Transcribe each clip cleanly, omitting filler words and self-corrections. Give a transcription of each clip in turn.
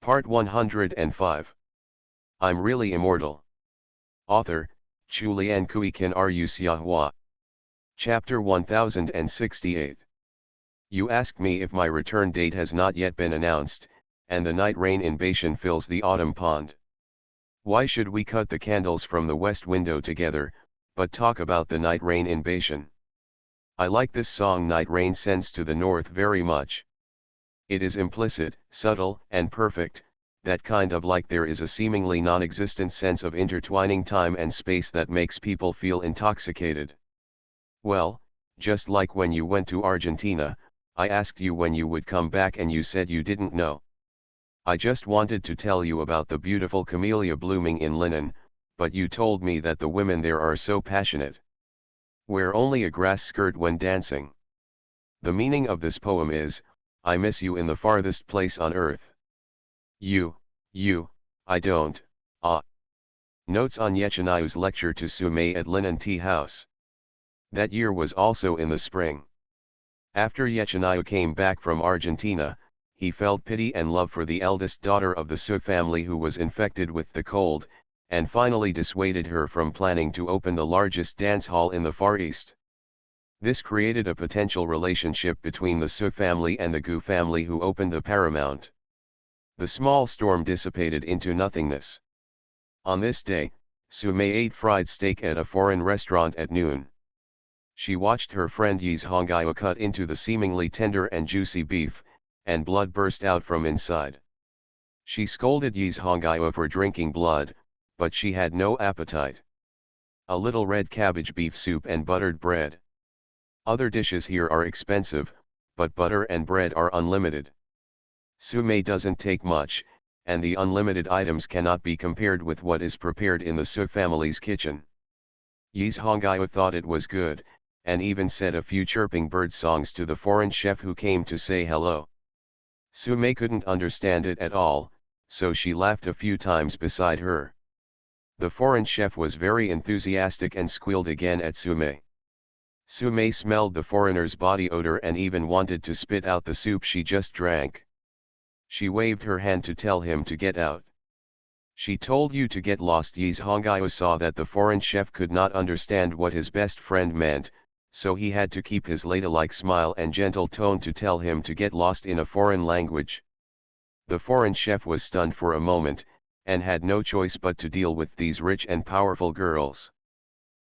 Part 105. I'm Really Immortal. Author, Chulian Kuikan Rusiahwa. Chapter 1068. You ask me if my return date has not yet been announced, and the night rain invasion fills the autumn pond. Why should we cut the candles from the west window together, but talk about the night rain invasion? I like this song Night Rain Sends to the North very much. It is implicit, subtle, and perfect, that kind of like there is a seemingly non-existent sense of intertwining time and space that makes people feel intoxicated. Well, just like when you went to Argentina, I asked you when you would come back and you said you didn't know. I just wanted to tell you about the beautiful camellia blooming in linen, but you told me that the women there are so passionate. Wear only a grass skirt when dancing. The meaning of this poem is, I miss you in the farthest place on earth. You, I don't, Notes on Yechanayu's lecture to Sumay at Linen Tea House. That year was also in the spring. After Yechanayu came back from Argentina, he felt pity and love for the eldest daughter of the Su family who was infected with the cold, and finally dissuaded her from planning to open the largest dance hall in the Far East. This created a potential relationship between the Su family and the Gu family who opened the Paramount. The small storm dissipated into nothingness. On this day, Sumay ate fried steak at a foreign restaurant at noon. She watched her friend Yi's Hongyo cut into the seemingly tender and juicy beef, and blood burst out from inside. She scolded Yi's Hongyo for drinking blood, but she had no appetite. A little red cabbage beef soup and buttered bread. Other dishes here are expensive, but butter and bread are unlimited. Sumay doesn't take much, and the unlimited items cannot be compared with what is prepared in the Su family's kitchen. Yi's Hongyo thought it was good, and even said a few chirping bird songs to the foreign chef who came to say hello. Sumay couldn't understand it at all, so she laughed a few times beside her. The foreign chef was very enthusiastic and squealed again at Sumay. Sumay smelled the foreigner's body odor and even wanted to spit out the soup she just drank. She waved her hand to tell him to get out. She told you to get lost. Yi's Hongyo saw that the foreign chef could not understand what his best friend meant, so he had to keep his ladylike smile and gentle tone to tell him to get lost in a foreign language. The foreign chef was stunned for a moment, and had no choice but to deal with these rich and powerful girls.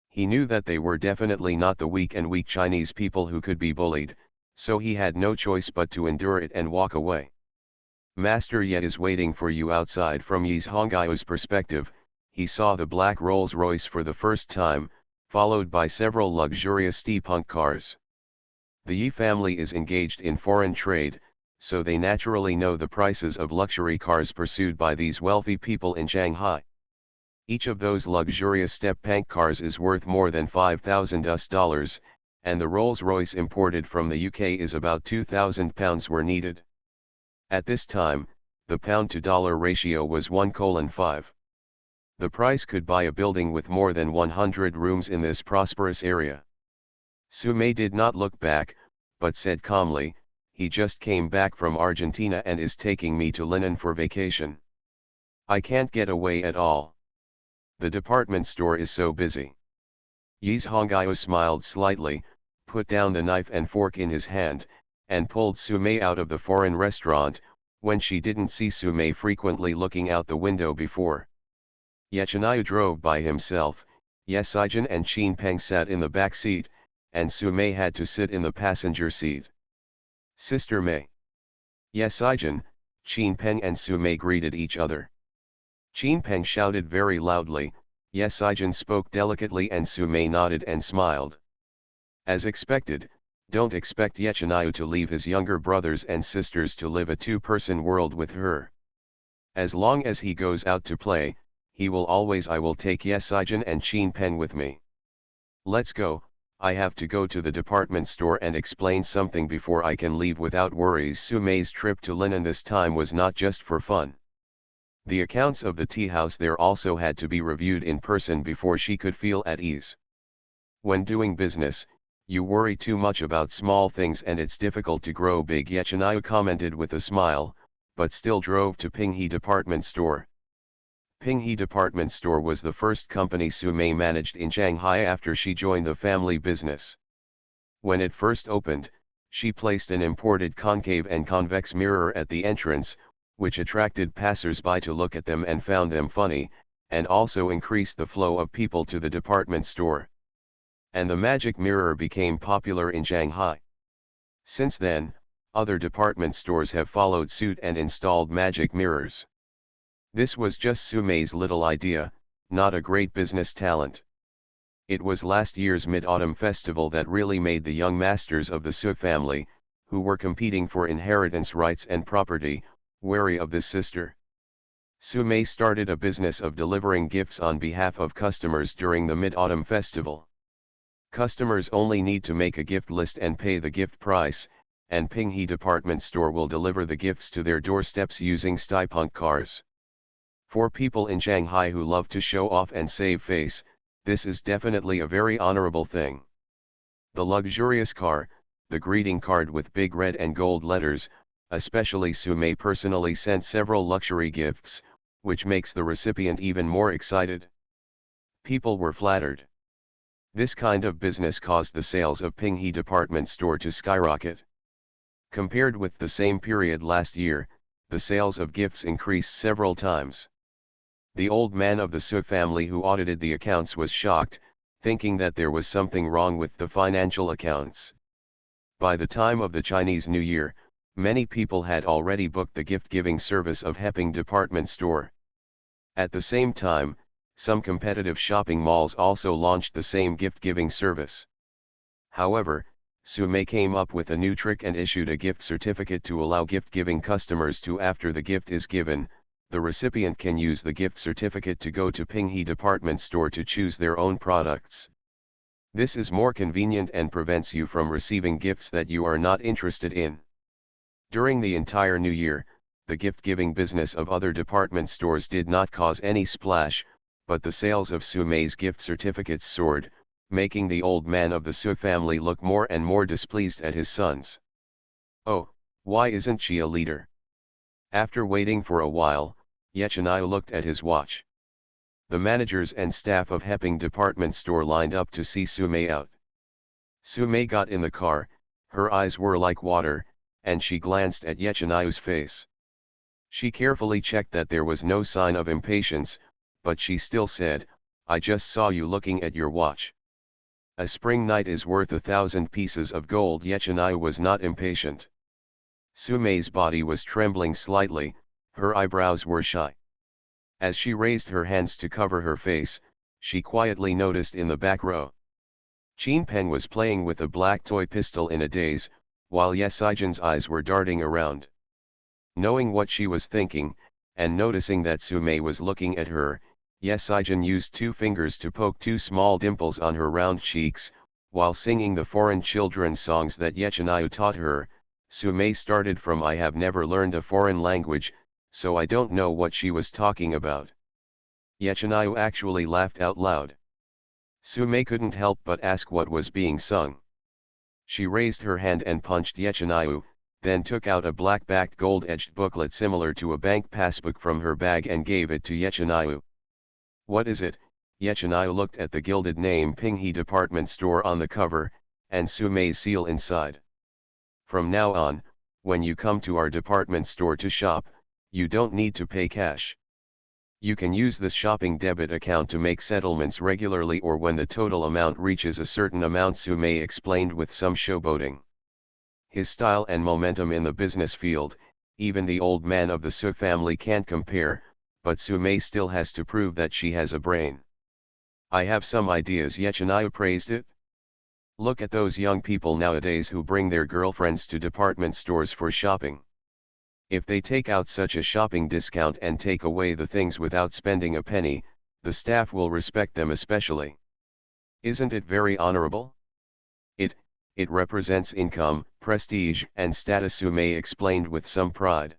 He knew that they were definitely not the weak Chinese people who could be bullied, so he had no choice but to endure it and walk away. Master Ye is waiting for you outside. From Yi's Hongyo's perspective, he saw the black Rolls-Royce for the first time, followed by several luxurious steampunk cars. The Yi family is engaged in foreign trade, so they naturally know the prices of luxury cars pursued by these wealthy people in Shanghai. Each of those luxurious steampunk cars is worth more than $5,000, and the Rolls-Royce imported from the UK is about £2,000 were needed. At this time, the pound-to-dollar ratio was 1:5. The price could buy a building with more than 100 rooms in this prosperous area. Sumay did not look back, but said calmly, he just came back from Argentina and is taking me to Linen for vacation. I can't get away at all. The department store is so busy. Yi's Hongyo smiled slightly, put down the knife and fork in his hand, and pulled Sumay out of the foreign restaurant, when she didn't see Sumay frequently looking out the window before. Yechanayu drove by himself, Yesijin and Chin Peng sat in the back seat, and Sumay had to sit in the passenger seat. Sister May. Yesijin, Chin Peng and Sumay greeted each other. Chin Peng shouted very loudly, Yesijin spoke delicately and Sumay nodded and smiled. As expected, don't expect Yechanayu to leave his younger brothers and sisters to live a two-person world with her. As long as he goes out to play, he will always I will take Yesijin and Chin Peng with me. Let's go, I have to go to the department store and explain something before I can leave without worries. Sumay's trip to Linen this time was not just for fun. The accounts of the tea house there also had to be reviewed in person before she could feel at ease. When doing business, you worry too much about small things and it's difficult to grow big. Yechanayu commented with a smile, but still drove to Pinghe Department Store. Pinghe Department Store was the first company Su-mei managed in Shanghai after she joined the family business. When it first opened, she placed an imported concave and convex mirror at the entrance, which attracted passers-by to look at them and found them funny, and also increased the flow of people to the department store. And the magic mirror became popular in Shanghai. Since then, other department stores have followed suit and installed magic mirrors. This was just Su-mei's little idea, not a great business talent. It was last year's Mid-Autumn Festival that really made the young masters of the Su family, who were competing for inheritance rights and property, wary of this sister. Su-mei started a business of delivering gifts on behalf of customers during the Mid-Autumn Festival. Customers only need to make a gift list and pay the gift price, and Pinghe Department Store will deliver the gifts to their doorsteps using Steipunk cars. For people in Shanghai who love to show off and save face, this is definitely a very honorable thing. The luxurious car, the greeting card with big red and gold letters, especially Su-mei personally sent several luxury gifts, which makes the recipient even more excited. People were flattered. This kind of business caused the sales of Pinghe Department Store to skyrocket. Compared with the same period last year, the sales of gifts increased several times. The old man of the Su family who audited the accounts was shocked, thinking that there was something wrong with the financial accounts. By the time of the Chinese New Year, many people had already booked the gift-giving service of Pinghe Department Store. At the same time, some competitive shopping malls also launched the same gift-giving service. However, Su-mei came up with a new trick and issued a gift certificate to allow gift-giving customers to, after the gift is given, the recipient can use the gift certificate to go to Pinghe Department Store to choose their own products. This is more convenient and prevents you from receiving gifts that you are not interested in. During the entire New Year, the gift-giving business of other department stores did not cause any splash, but the sales of Su-mei's gift certificates soared, making the old man of the Su family look more and more displeased at his sons. Oh, why isn't she a leader? After waiting for a while, Yechenai looked at his watch. The managers and staff of Pinghe Department Store lined up to see Su-mei out. Su-mei got in the car, her eyes were like water, and she glanced at Yechenai's face. She carefully checked that there was no sign of impatience, but she still said, "I just saw you looking at your watch." A spring night is worth 1,000 pieces of gold. Yechenai was not impatient. Su-mei's body was trembling slightly, her eyebrows were shy. As she raised her hands to cover her face, she quietly noticed in the back row. Qin Peng was playing with a black toy pistol in a daze, while Yesaijan's eyes were darting around. Knowing what she was thinking, and noticing that Su-mei was looking at her, Yesaijan used 2 fingers to poke 2 small dimples on her round cheeks, while singing the foreign children's songs that Yechenai taught her. Su-mei started from "I have never learned a foreign language, so I don't know what she was talking about." Yechenai actually laughed out loud. Su-mei couldn't help but ask what was being sung. She raised her hand and punched Yechenai, then took out a black-backed gold-edged booklet similar to a bank passbook from her bag and gave it to Yechenai. "What is it?" Yechenai looked at the gilded name Pinghe Department Store on the cover, and Su-mei's seal inside. "From now on, when you come to our department store to shop, you don't need to pay cash. You can use this shopping debit account to make settlements regularly or when the total amount reaches a certain amount," Su-mei explained with some showboating. His style and momentum in the business field, even the old man of the Su family can't compare, but Su-mei still has to prove that she has a brain. "I have some ideas," Yechenai praised it. "Look at those young people nowadays who bring their girlfriends to department stores for shopping. If they take out such a shopping discount and take away the things without spending a penny, the staff will respect them especially. Isn't it very honorable? It represents income, prestige, and status," Su-mei explained with some pride.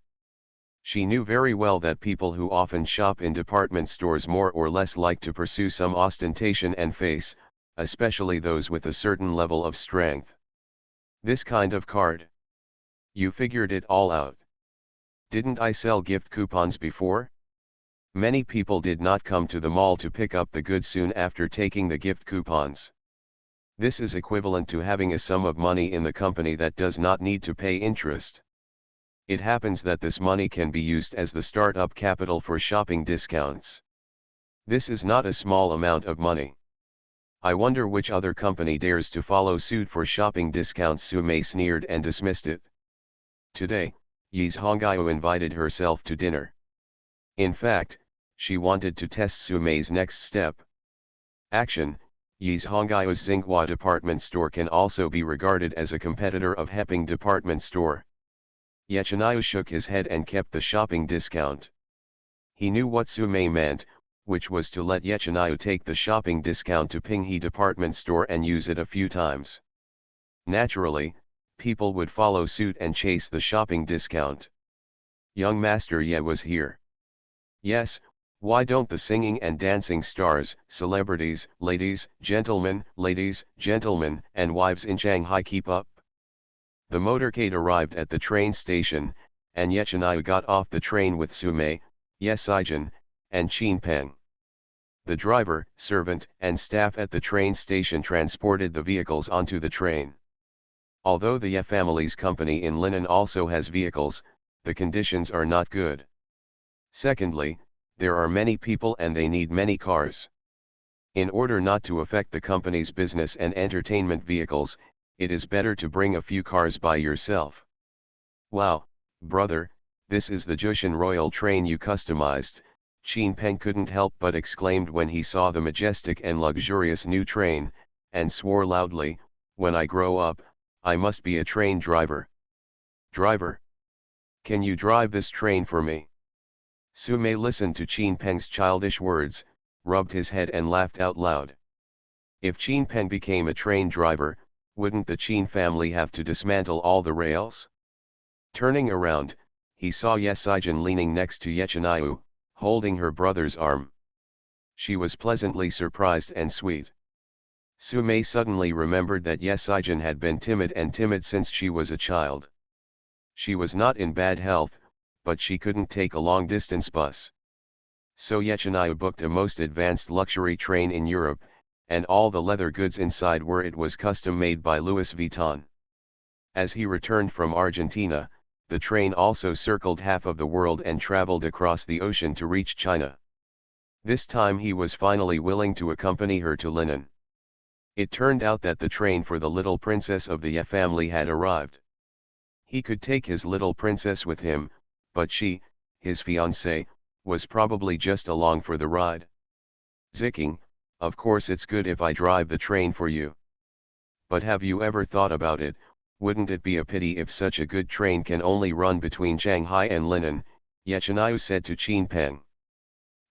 She knew very well that people who often shop in department stores more or less like to pursue some ostentation and face, especially those with a certain level of strength. This kind of card. You figured it all out. Didn't I sell gift coupons before? Many people did not come to the mall to pick up the goods soon after taking the gift coupons. This is equivalent to having a sum of money in the company that does not need to pay interest. It happens that this money can be used as the startup capital for shopping discounts. This is not a small amount of money. I wonder which other company dares to follow suit for shopping discounts. Sumei sneered and dismissed it. Today, Yi's Hongyo invited herself to dinner. In fact, she wanted to test Sumei's next step. Action. Yi's Hongyo's Tsinghua department store can also be regarded as a competitor of Heping department store. Yechinayu shook his head and kept the shopping discount. He knew what Sumei meant, which was to let Yechinayu take the shopping discount to Pinghe department store and use it a few times. Naturally, people would follow suit and chase the shopping discount. Young Master Ye was here. Yes, why don't the singing and dancing stars, celebrities, ladies, gentlemen, and wives in Shanghai keep up? The motorcade arrived at the train station, and Yechinayu got off the train with Sumei, Ye Saijin, and Qin Peng. The driver, servant, and staff at the train station transported the vehicles onto the train. Although the Ye family's company in Linen also has vehicles, the conditions are not good. Secondly, there are many people and they need many cars. In order not to affect the company's business and entertainment vehicles, it is better to bring a few cars by yourself. Wow, brother, this is the Jushin Royal train you customized, Qin Peng couldn't help but exclaimed when he saw the majestic and luxurious new train, and swore loudly, when I grow up, I must be a train driver. Driver? Can you drive this train for me? Sumei listened to Qin Peng's childish words, rubbed his head and laughed out loud. If Qin Peng became a train driver, wouldn't the Qin family have to dismantle all the rails? Turning around, he saw Ye Saijin leaning next to Yechinayu, holding her brother's arm. She was pleasantly surprised and sweet. Sumei suddenly remembered that Ye Saijin had been timid since she was a child. She was not in bad health, but she couldn't take a long-distance bus. So Yechinayu booked a most advanced luxury train in Europe, and all the leather goods inside was custom-made by Louis Vuitton. As he returned from Argentina, the train also circled half of the world and traveled across the ocean to reach China. This time he was finally willing to accompany her to Linen. It turned out that the train for the little princess of the Ye family had arrived. He could take his little princess with him, but she, his fiancée, was probably just along for the ride. Zicking, of course it's good if I drive the train for you. But have you ever thought about it, wouldn't it be a pity if such a good train can only run between Shanghai and Linen, Yechinayu said to Qin Peng.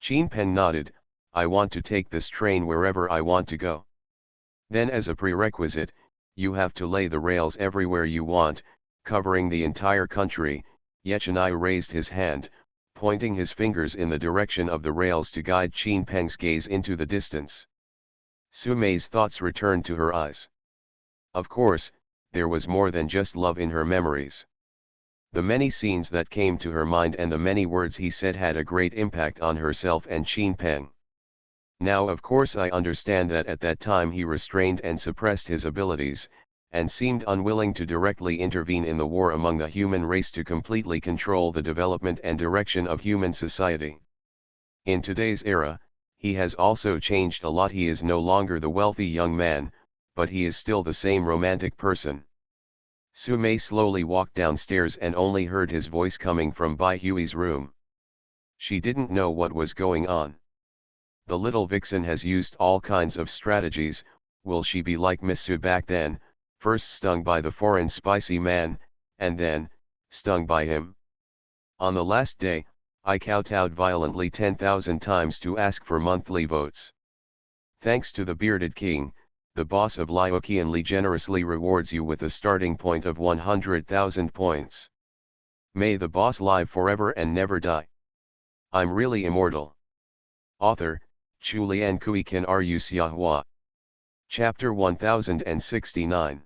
Qin Peng nodded, I want to take this train wherever I want to go. Then as a prerequisite, you have to lay the rails everywhere you want, covering the entire country. Yechinayu raised his hand, pointing his fingers in the direction of the rails to guide Qin Peng's gaze into the distance. Sumei's thoughts returned to her eyes. Of course, there was more than just love in her memories. The many scenes that came to her mind and the many words he said had a great impact on herself and Qin Peng. Now of course I understand that at that time he restrained and suppressed his abilities, and seemed unwilling to directly intervene in the war among the human race to completely control the development and direction of human society. In today's era, he has also changed a lot. He is no longer the wealthy young man, but he is still the same romantic person. Sumei slowly walked downstairs and only heard his voice coming from Bai Hui's room. She didn't know what was going on. The little vixen has used all kinds of strategies. Will she be like Miss Su back then, first stung by the foreign spicy man, and then, stung by him? On the last day, I kowtowed violently 10,000 times to ask for monthly votes. Thanks to the bearded king, the boss of Liuqian Li generously rewards you with a starting point of 100,000 points. May the boss live forever and never die. I'm really immortal. Author, Chulian Kuikan Ru Xiahua. Chapter 1069.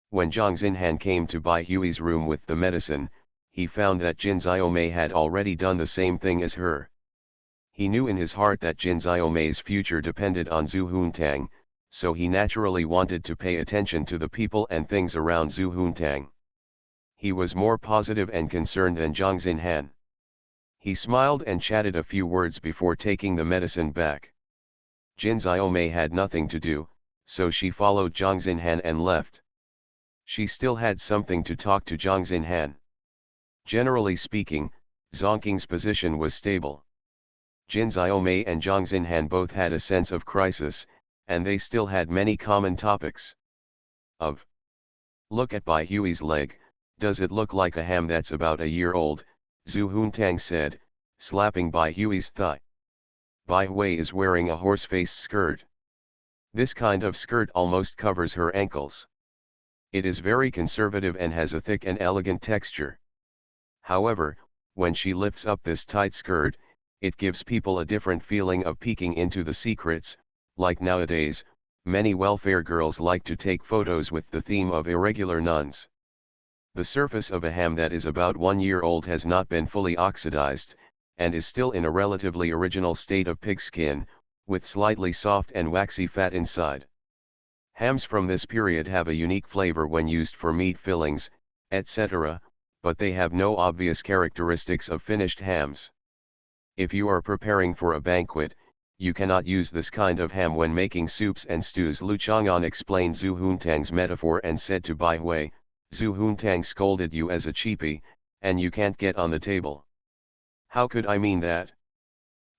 When Zhang Xinhan came to Bai Hui's room with the medicine, he found that Jin Xiaomei had already done the same thing as her. He knew in his heart that Jin Xiaomei's future depended on Zhu Huntang, so he naturally wanted to pay attention to the people and things around Zhu Huntang. He was more positive and concerned than Zhang Xinhan. He smiled and chatted a few words before taking the medicine back. Jin Xiaomei had nothing to do, so she followed Zhang Xinhan and left. She still had something to talk to Zhang Xinhan. Generally speaking, Zongqing's position was stable. Jin Xiaomei and Zhang Xinhan both had a sense of crisis, and they still had many common topics. Look at Bai Hui's leg, does it look like a ham that's about a year old? Zhu Huntang said, slapping Bai Hui's thigh. Bai Hui is wearing a horse-faced skirt. This kind of skirt almost covers her ankles. It is very conservative and has a thick and elegant texture. However, when she lifts up this tight skirt, it gives people a different feeling of peeking into the secrets. Like nowadays, many welfare girls like to take photos with the theme of irregular nuns. The surface of a ham that is about 1 year old has not been fully oxidized, and is still in a relatively original state of pig skin, with slightly soft and waxy fat inside. Hams from this period have a unique flavor when used for meat fillings, etc., but they have no obvious characteristics of finished hams. If you are preparing for a banquet, you cannot use this kind of ham when making soups and stews. Lu Chang'an explained Zhu Huntang's metaphor and said to Bai Hui, Zhu Huntang scolded you as a cheapie, and you can't get on the table. How could I mean that?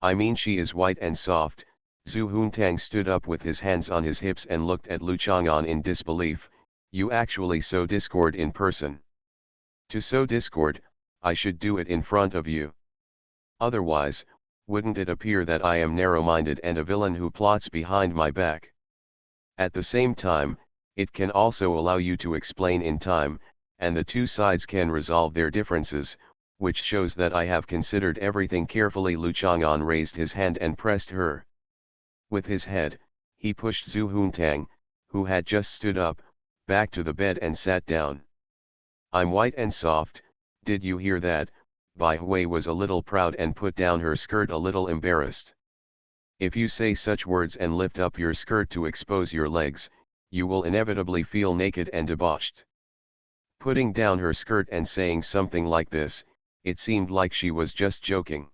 I mean she is white and soft. Zhu Huntang stood up with his hands on his hips and looked at Lu Chang'an in disbelief. You actually sow discord in person. To sow discord, I should do it in front of you. Otherwise, wouldn't it appear that I am narrow-minded and a villain who plots behind my back? At the same time, it can also allow you to explain in time, and the two sides can resolve their differences, which shows that I have considered everything carefully. Lu Chang'an raised his hand and pressed her. With his head, he pushed Zhu Huntang, who had just stood up, back to the bed and sat down. I'm white and soft, did you hear that? Bai Hui was a little proud and put down her skirt a little embarrassed. If you say such words and lift up your skirt to expose your legs, you will inevitably feel naked and debauched. Putting down her skirt and saying something like this, it seemed like she was just joking.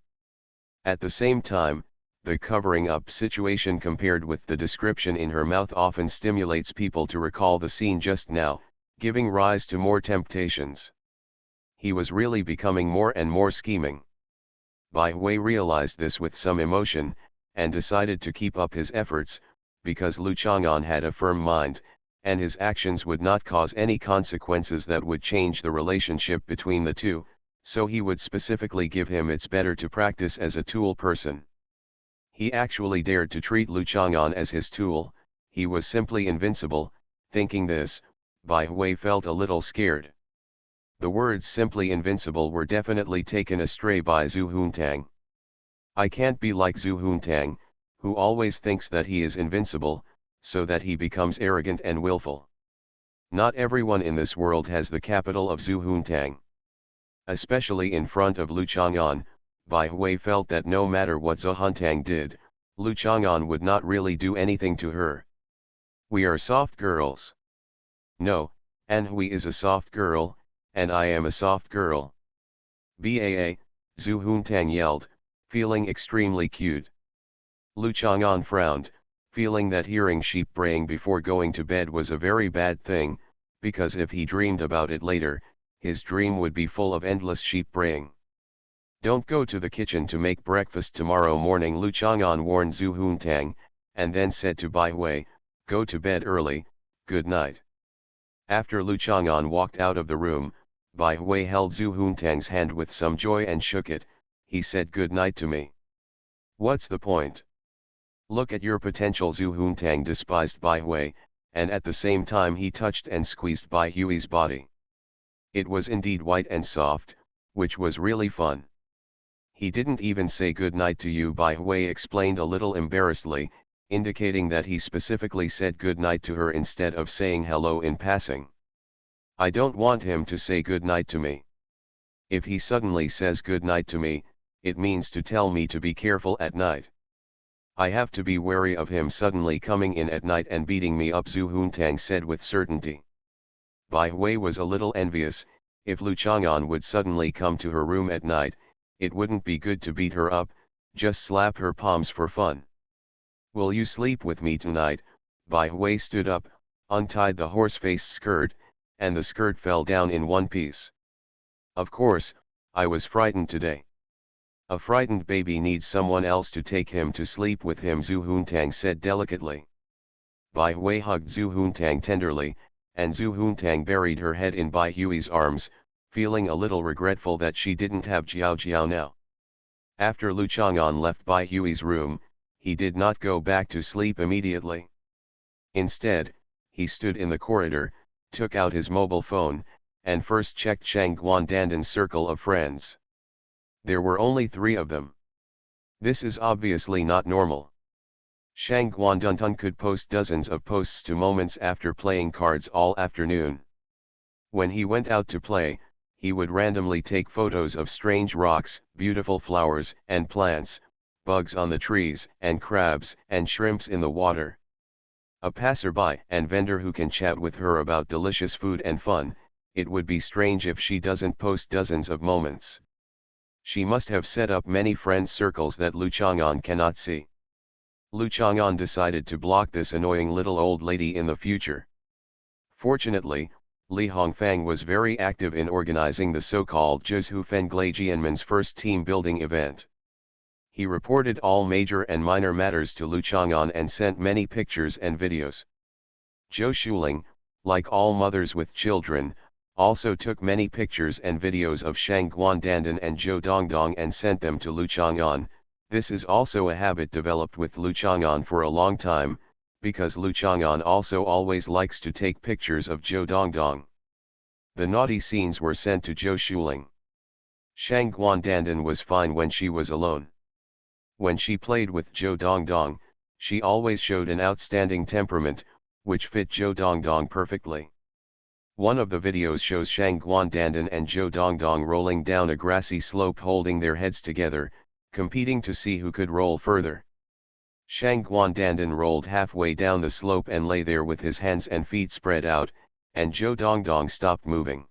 At the same time, the covering up situation compared with the description in her mouth often stimulates people to recall the scene just now, giving rise to more temptations. He was really becoming more and more scheming. Bai Hui realized this with some emotion, and decided to keep up his efforts, because Lu Chang'an had a firm mind, and his actions would not cause any consequences that would change the relationship between the two, so he would specifically give him it's better to practice as a tool person. He actually dared to treat Lu Chang'an as his tool. He was simply invincible. Thinking this, Bai Hui felt a little scared. The words simply invincible were definitely taken astray by Zhu Huntang. I can't be like Zhu Huntang, who always thinks that he is invincible, so that he becomes arrogant and willful. Not everyone in this world has the capital of Zhu Huntang. Especially in front of Lu Chang'an, Bai Hui felt that no matter what Zhu Huntang did, Lu Chang'an would not really do anything to her. We are soft girls. No, An Hui is a soft girl, and I am a soft girl. Baa, Zhu Huntang yelled, feeling extremely cute. Lu Chang'an frowned, feeling that hearing sheep braying before going to bed was a very bad thing, because if he dreamed about it later, his dream would be full of endless sheep braying. Don't go to the kitchen to make breakfast tomorrow morning, Lu Chang'an warned Zhu Huntang, and then said to Bai Hui, go to bed early, good night. After Lu Chang'an walked out of the room, Bai Hui held Zhu Huntang's hand with some joy and shook it. He said good night to me. What's the point? Look at your potential. Zhu Huntang despised Bai Hui, and at the same time he touched and squeezed Bai Hui's body. It was indeed white and soft, which was really fun. He didn't even say good night to you, Bai Hui explained a little embarrassedly, indicating that he specifically said good night to her instead of saying hello in passing. I don't want him to say good night to me. If he suddenly says good night to me, it means to tell me to be careful at night. I have to be wary of him suddenly coming in at night and beating me up, Zhu Huntang said with certainty. Bai Hui was a little envious. If Lu Chang'an would suddenly come to her room at night, it wouldn't be good to beat her up, just slap her palms for fun. Will you sleep with me tonight? Bai Hui stood up, untied the horse-faced skirt, and the skirt fell down in one piece. Of course, I was frightened today. A frightened baby needs someone else to take him to sleep with him, Zhu Huntang said delicately. Bai Hui hugged Zhu Huntang tenderly, and Zhu Huntang buried her head in Bai Hui's arms, feeling a little regretful that she didn't have Jiao Jiao now. After Lu Chang'an left Bai Hui's room, he did not go back to sleep immediately. Instead, he stood in the corridor, took out his mobile phone, and first checked Shang Guandandan's circle of friends. There were only 3 of them. This is obviously not normal. Shang Guandandan could post dozens of posts to moments after playing cards all afternoon. When he went out to play, he would randomly take photos of strange rocks, beautiful flowers and plants, bugs on the trees and crabs and shrimps in the water. A passerby and vendor who can chat with her about delicious food and fun. It would be strange if she doesn't post dozens of moments. She must have set up many friend circles that Lu Chang'an cannot see. Lu Chang'an decided to block this annoying little old lady in the future. Fortunately, Li Hongfang was very active in organizing the so-called Zhu Fenglai Jianmen's first team building event. He reported all major and minor matters to Lu Chang'an and sent many pictures and videos. Zhou Shuling, like all mothers with children, also took many pictures and videos of Shang Guandandan and Zhou Dongdong and sent them to Lu Chang'an. This is also a habit developed with Lu Chang'an for a long time, because Lu Chang'an also always likes to take pictures of Zhou Dongdong. The naughty scenes were sent to Zhou Shuling. Shang Guandandan was fine when she was alone. When she played with Zhou Dongdong, she always showed an outstanding temperament, which fit Zhou Dongdong perfectly. One of the videos shows Shang Guandandan and Zhou Dongdong rolling down a grassy slope holding their heads together, competing to see who could roll further. Shang Guandandan rolled halfway down the slope and lay there with his hands and feet spread out, and Zhou Dongdong stopped moving.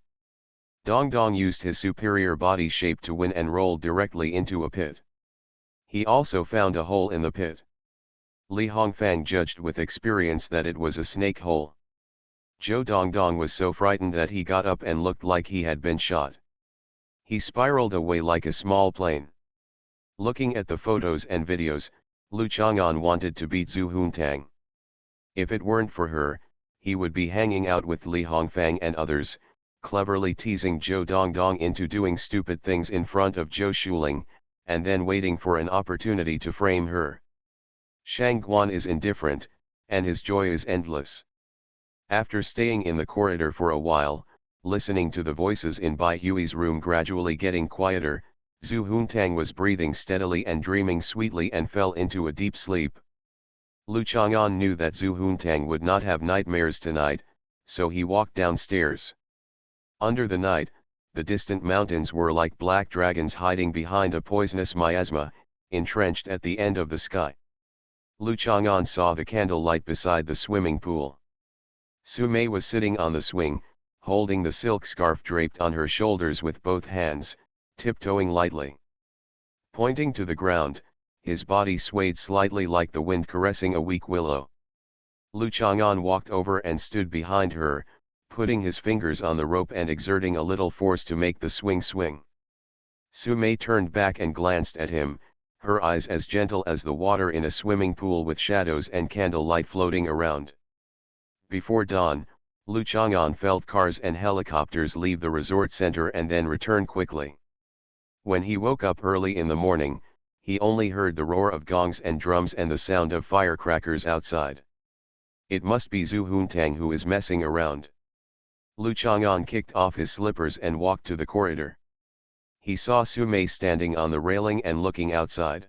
Dongdong used his superior body shape to win and rolled directly into a pit. He also found a hole in the pit. Li Hongfang judged with experience that it was a snake hole. Zhou Dongdong was so frightened that he got up and looked like he had been shot. He spiraled away like a small plane. Looking at the photos and videos, Lu Chang'an wanted to beat Zhu Huntang. If it weren't for her, he would be hanging out with Li Hongfang and others, cleverly teasing Zhou Dongdong into doing stupid things in front of Zhou Shuling, and then waiting for an opportunity to frame her. Shang Guan is indifferent, and his joy is endless. After staying in the corridor for a while, listening to the voices in Bai Hui's room gradually getting quieter, Zhu Huntang was breathing steadily and dreaming sweetly and fell into a deep sleep. Lu Chang'an knew that Zhu Huntang would not have nightmares tonight, so he walked downstairs. Under the night, the distant mountains were like black dragons hiding behind a poisonous miasma, entrenched at the end of the sky. Lu Chang'an saw the candlelight beside the swimming pool. Su Mei was sitting on the swing, holding the silk scarf draped on her shoulders with both hands, tiptoeing lightly. Pointing to the ground, his body swayed slightly like the wind caressing a weak willow. Lu Chang'an walked over and stood behind her, putting his fingers on the rope and exerting a little force to make the swing swing. Su Mei turned back and glanced at him, her eyes as gentle as the water in a swimming pool with shadows and candlelight floating around. Before dawn, Lu Chang'an felt cars and helicopters leave the resort center and then return quickly. When he woke up early in the morning, he only heard the roar of gongs and drums and the sound of firecrackers outside. It must be Zhu Huntang who is messing around. Lu Chang'an kicked off his slippers and walked to the corridor. He saw Su Mei standing on the railing and looking outside.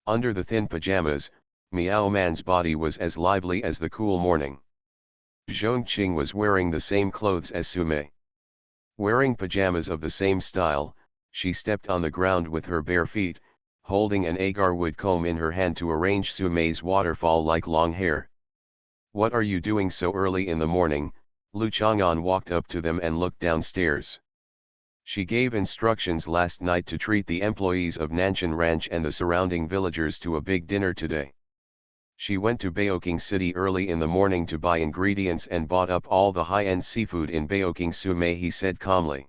Under the thin pajamas, Miao Man's body was as lively as the cool morning. Zhongqing was wearing the same clothes as Su Mei. Wearing pajamas of the same style, she stepped on the ground with her bare feet, holding an agarwood comb in her hand to arrange Sumei's waterfall-like long hair. "What are you doing so early in the morning?" Lu Chang'an walked up to them and looked downstairs. She gave instructions last night to treat the employees of Nanshan Ranch and the surrounding villagers to a big dinner today. She went to Baoking City early in the morning to buy ingredients and bought up all the high-end seafood in Baoking. Sumei, he said calmly.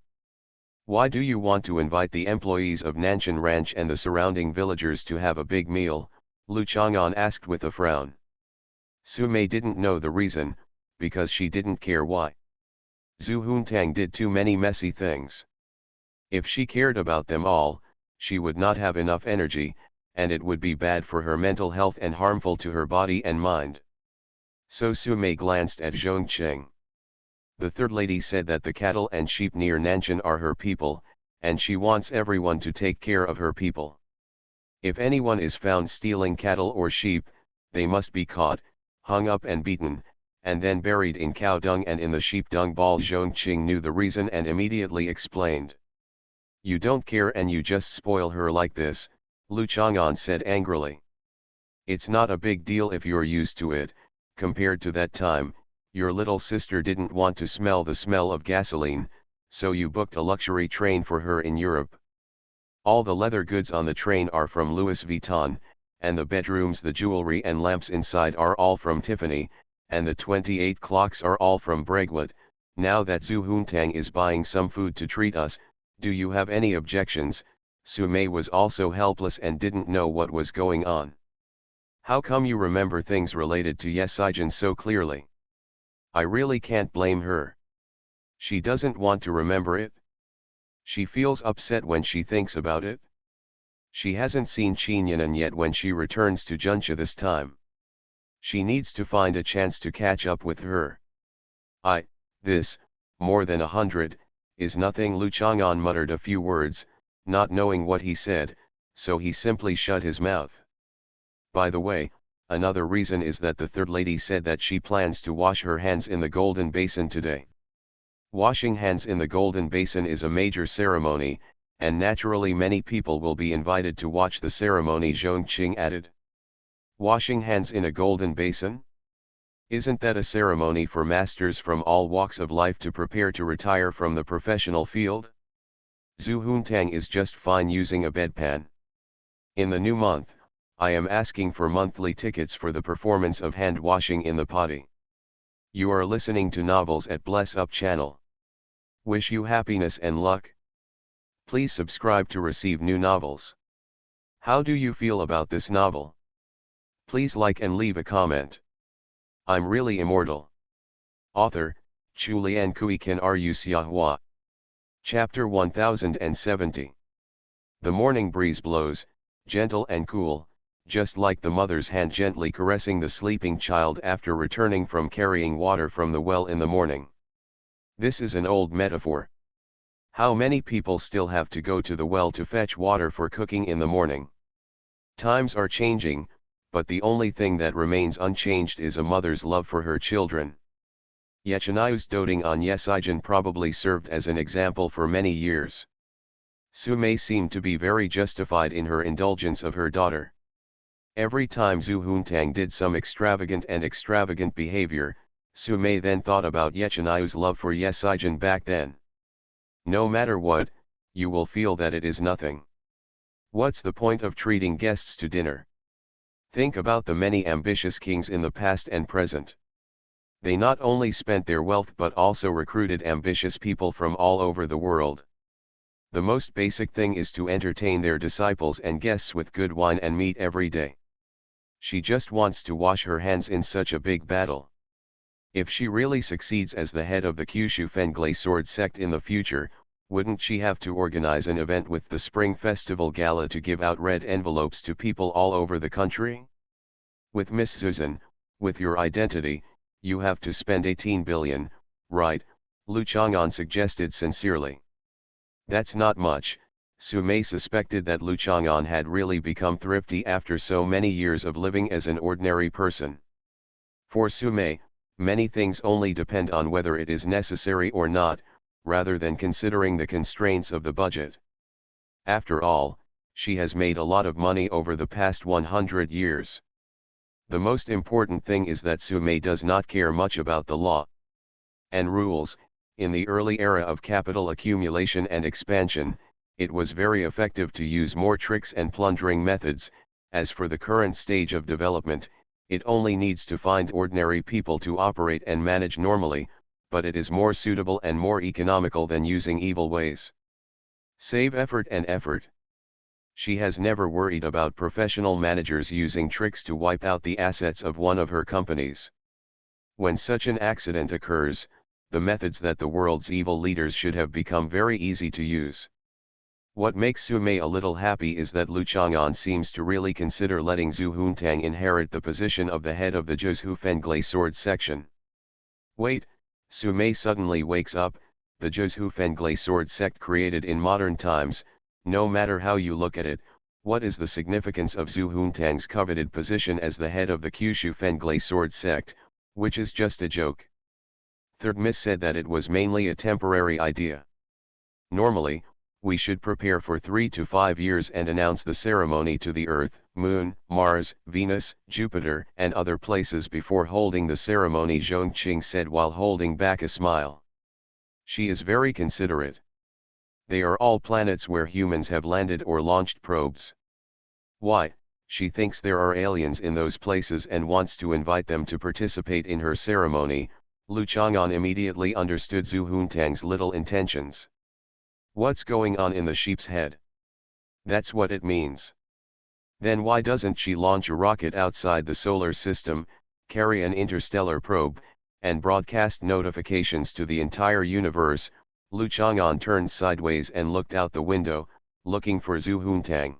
"Why do you want to invite the employees of Nanshan Ranch and the surrounding villagers to have a big meal?" Lu Chang'an asked with a frown. Sumei didn't know the reason, because she didn't care why. Zhu Huntang did too many messy things. If she cared about them all, she would not have enough energy, and it would be bad for her mental health and harmful to her body and mind. So Sumei glanced at Zhongqing. The third lady said that the cattle and sheep near Nanshan are her people, and she wants everyone to take care of her people. If anyone is found stealing cattle or sheep, they must be caught, hung up and beaten, and then buried in cow dung and in the sheep dung ball. Zhongqing knew the reason and immediately explained. "You don't care and you just spoil her like this," Lu Chang'an said angrily. "It's not a big deal if you're used to it. Compared to that time, your little sister didn't want to smell the smell of gasoline, so you booked a luxury train for her in Europe. All the leather goods on the train are from Louis Vuitton, and the bedrooms, the jewelry and lamps inside are all from Tiffany, and the 28 clocks are all from Bregwood. Now that Zhu Huntang is buying some food to treat us, do you have any objections?" Sumei was also helpless and didn't know what was going on. "How come you remember things related to Yesijin so clearly? I really can't blame her. She doesn't want to remember it. She feels upset when she thinks about it. She hasn't seen Qinyanan yet when she returns to Juncha this time. She needs to find a chance to catch up with her. This, more than 100, is nothing." Lu Chang'an muttered a few words, not knowing what he said, so he simply shut his mouth. By the way, another reason is that the third lady said that she plans to wash her hands in the golden basin today. Washing hands in the golden basin is a major ceremony, and naturally many people will be invited to watch the ceremony, Zhongqing added. Washing hands in a golden basin? Isn't that a ceremony for masters from all walks of life to prepare to retire from the professional field? Zhu Huntang is just fine using a bedpan. In the new month, I am asking for monthly tickets for the performance of hand washing in the potty. You are listening to Novels at Bless Up channel. Wish you happiness and luck. Please subscribe to receive new novels. How do you feel about this novel? Please like and leave a comment. I'm really immortal. Author, Chulian Kuikan Ru Xiahua. Chapter 1070. The morning breeze blows, gentle and cool, just like the mother's hand gently caressing the sleeping child after returning from carrying water from the well in the morning. This is an old metaphor. How many people still have to go to the well to fetch water for cooking in the morning? Times are changing, but the only thing that remains unchanged is a mother's love for her children. Yechinayu's doting on Yesijin probably served as an example for many years. Sumei seemed to be very justified in her indulgence of her daughter. Every time Zhu Huntang did some extravagant behavior, Sumei then thought about Yechinayu's love for Yesijin back then. No matter what, you will feel that it is nothing. What's the point of treating guests to dinner? Think about the many ambitious kings in the past and present. They not only spent their wealth but also recruited ambitious people from all over the world. The most basic thing is to entertain their disciples and guests with good wine and meat every day. She just wants to wash her hands in such a big battle. If she really succeeds as the head of the Kyushu Fenglai sword sect in the future, wouldn't she have to organize an event with the Spring Festival Gala to give out red envelopes to people all over the country? With Miss Susan, with your identity, you have to spend 18 billion, right? Lu Chang'an suggested sincerely. That's not much. Sumei suspected that Lu Chang'an had really become thrifty after so many years of living as an ordinary person. For Sumei, many things only depend on whether it is necessary or not, rather than considering the constraints of the budget. After all, she has made a lot of money over the past 100 years. The most important thing is that Su-mei does not care much about the law and rules. In the early era of capital accumulation and expansion, it was very effective to use more tricks and plundering methods. As for the current stage of development, it only needs to find ordinary people to operate and manage normally, but it is more suitable and more economical than using evil ways. Save effort and effort. She has never worried about professional managers using tricks to wipe out the assets of one of her companies. When such an accident occurs, the methods that the world's evil leaders should have become very easy to use. What makes Su-mei a little happy is that Lu Chang'an seems to really consider letting Zhu Huntang inherit the position of the head of the Zhu Fenglai sword section. Wait, Su-mei suddenly wakes up. The Zhu Fenglai sword sect created in modern times. No matter how you look at it, what is the significance of Zhu Huntang's coveted position as the head of the Kyushu Fenglai sword sect, which is just a joke? Third Miss said that it was mainly a temporary idea. Normally, we should prepare for 3 to 5 years and announce the ceremony to the Earth, Moon, Mars, Venus, Jupiter and other places before holding the ceremony, Zhongqing said while holding back a smile. She is very considerate. They are all planets where humans have landed or launched probes. Why, she thinks there are aliens in those places and wants to invite them to participate in her ceremony. Lu Chang'an immediately understood Zhu Huntang's little intentions. What's going on in the sheep's head? That's what it means. Then why doesn't she launch a rocket outside the solar system, carry an interstellar probe, and broadcast notifications to the entire universe? Lu Chang'an turned sideways and looked out the window, looking for Zhu Huntang.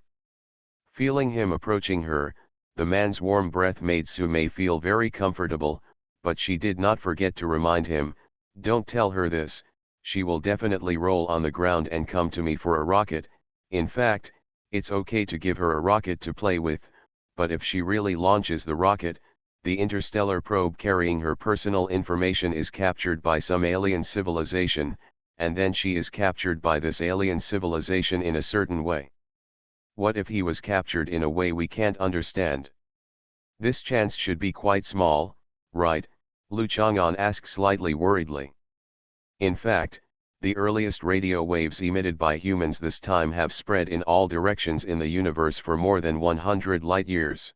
Feeling him approaching her, the man's warm breath made Su-mei feel very comfortable, but she did not forget to remind him, "Don't tell her this, she will definitely roll on the ground and come to me for a rocket. In fact, it's okay to give her a rocket to play with, but if she really launches the rocket, the interstellar probe carrying her personal information is captured by some alien civilization, and then she is captured by this alien civilization in a certain way. What if he was captured in a way we can't understand? This chance should be quite small, right?" Lu Chang'an asked slightly worriedly. In fact, the earliest radio waves emitted by humans this time have spread in all directions in the universe for more than 100 light-years.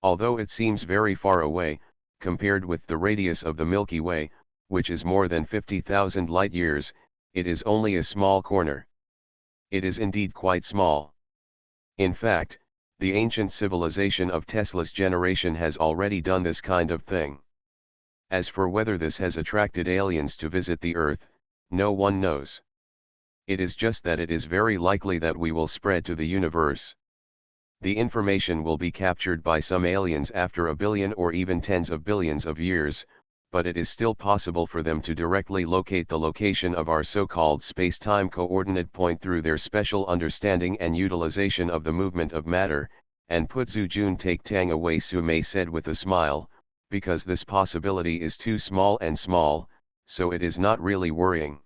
Although it seems very far away, compared with the radius of the Milky Way, which is more than 50,000 light-years, it is only a small corner. It is indeed quite small. In fact, the ancient civilization of Tesla's generation has already done this kind of thing. As for whether this has attracted aliens to visit the Earth, no one knows. It is just that it is very likely that we will spread to the universe. The information will be captured by some aliens after a billion or even tens of billions of years, but it is still possible for them to directly locate the location of our so-called space-time coordinate point through their special understanding and utilization of the movement of matter, and put Zhu Juntang away, Su-mei said with a smile, because this possibility is too small, so it is not really worrying.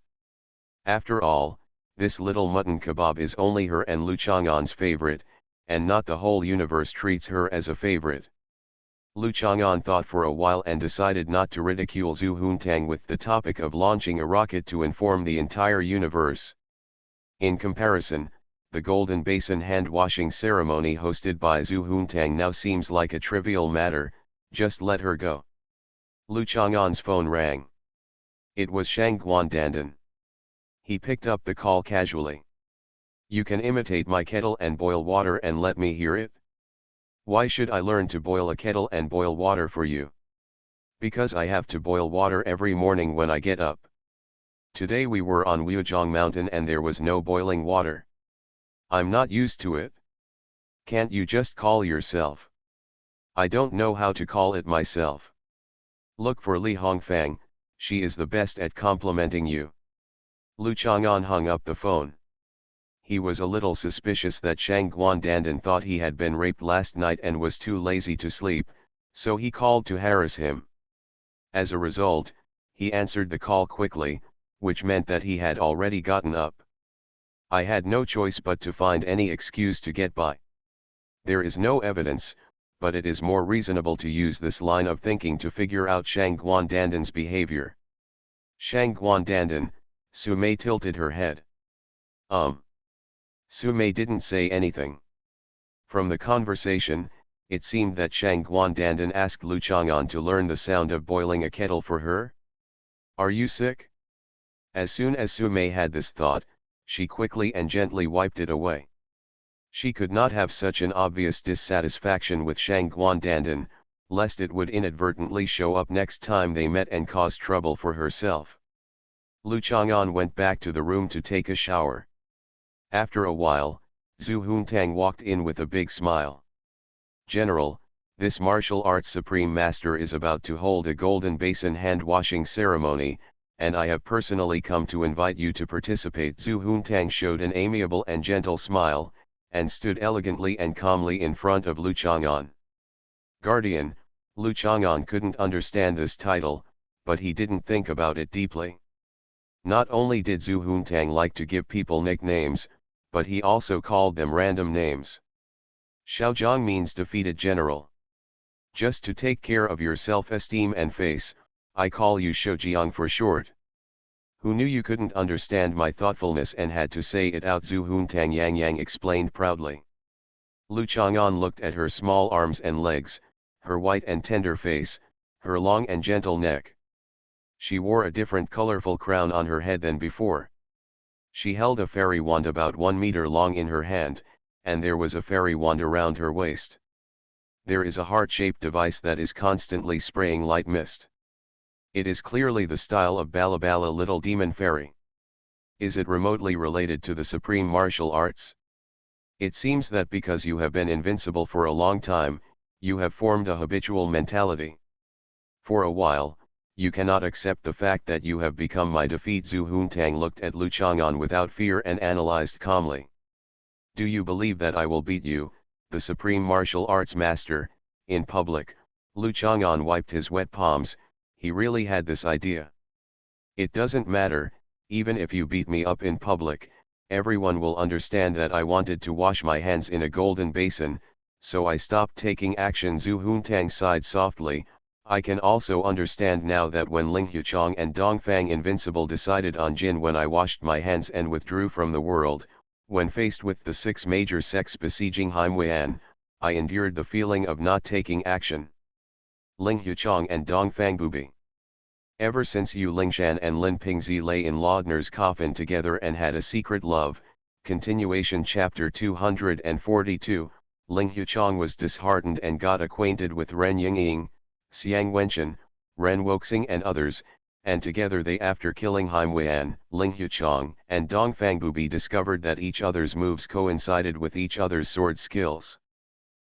After all, this little mutton kebab is only her and Lu Chang'an's favorite, and not the whole universe treats her as a favorite. Lu Chang'an thought for a while and decided not to ridicule Zhu Huntang with the topic of launching a rocket to inform the entire universe. In comparison, the Golden Basin hand-washing ceremony hosted by Zhu Huntang now seems like a trivial matter. Just let her go. Lu Chang'an's phone rang. It was Shang Guandandan. He picked up the call casually. "You can imitate my kettle and boil water and let me hear it?" "Why should I learn to boil a kettle and boil water for you?" "Because I have to boil water every morning when I get up. Today we were on Wujiang Mountain and there was no boiling water. I'm not used to it." "Can't you just call yourself?" "I don't know how to call it myself." "Look for Li Hongfang, she is the best at complimenting you." Lu Chang'an hung up the phone. He was a little suspicious that Shang Guandandan thought he had been raped last night and was too lazy to sleep, so he called to harass him. As a result, he answered the call quickly. which meant that he had already gotten up. I had no choice but to find any excuse to get by. There is no evidence, but it is more reasonable to use this line of thinking to figure out Shang Guandandan's behavior. Shang Guandandan, Su Mei tilted her head. Su Mei didn't say anything. From the conversation, it seemed that Shang Guandandan asked Lu Chang'an to learn the sound of boiling a kettle for her. Are you sick? As soon as Su Mei had this thought, she quickly and gently wiped it away. She could not have such an obvious dissatisfaction with Shang Guandandan, lest it would inadvertently show up next time they met and cause trouble for herself. Lu Chang'an went back to the room to take a shower. After a while, Zhu Huntang walked in with a big smile. General, this martial arts supreme master is about to hold a golden basin hand-washing ceremony, and I have personally come to invite you to participate. Zhu Huntang showed an amiable and gentle smile, and stood elegantly and calmly in front of Lu Chang'an. Guardian, Lu Chang'an couldn't understand this title, but he didn't think about it deeply. Not only did Zhu Huntang like to give people nicknames, but he also called them random names. Xiaozhang means defeated general. Just to take care of your self-esteem and face, I call you Shoujiang for short. Who knew you couldn't understand my thoughtfulness and had to say it out? Zhu Huntang Yang explained proudly. Lu Chang'an looked at her small arms and legs, her white and tender face, her long and gentle neck. She wore a different colorful crown on her head than before. She held a fairy wand about 1 meter long in her hand, and there was a fairy wand around her waist. There is a heart-shaped device that is constantly spraying light mist. It is clearly the style of Balabala Little Demon Fairy. Is it remotely related to the supreme martial arts? It seems that because you have been invincible for a long time, you have formed a habitual mentality. For a while, you cannot accept the fact that you have become my defeat. Zhu Huntang looked at Lu Chang'an without fear and analyzed calmly. Do you believe that I will beat you, the supreme martial arts master, in public? Lu Chang'an wiped his wet palms. He really had this idea. It doesn't matter, even if you beat me up in public, everyone will understand that I wanted to wash my hands in a golden basin, so I stopped taking action. Zhu Huntang sighed softly. I can also understand now that when Ling Huchang and Dongfang Invincible decided on Jin when I washed my hands and withdrew from the world, when faced with the 6 major sects besieging Haimuan, I endured the feeling of not taking action. Ling Huchang and Dongfang Bubi. Ever since Yu Lingshan and Lin Pingzi lay in Laudner's coffin together and had a secret love, continuation chapter 242, Ling Huchang was disheartened and got acquainted with Ren Yingying, Xiang Wenchen, Ren Wuxing and others, and together they, after killing Haimuan, Ling Huchang and Dongfang Bubi, discovered that each other's moves coincided with each other's sword skills.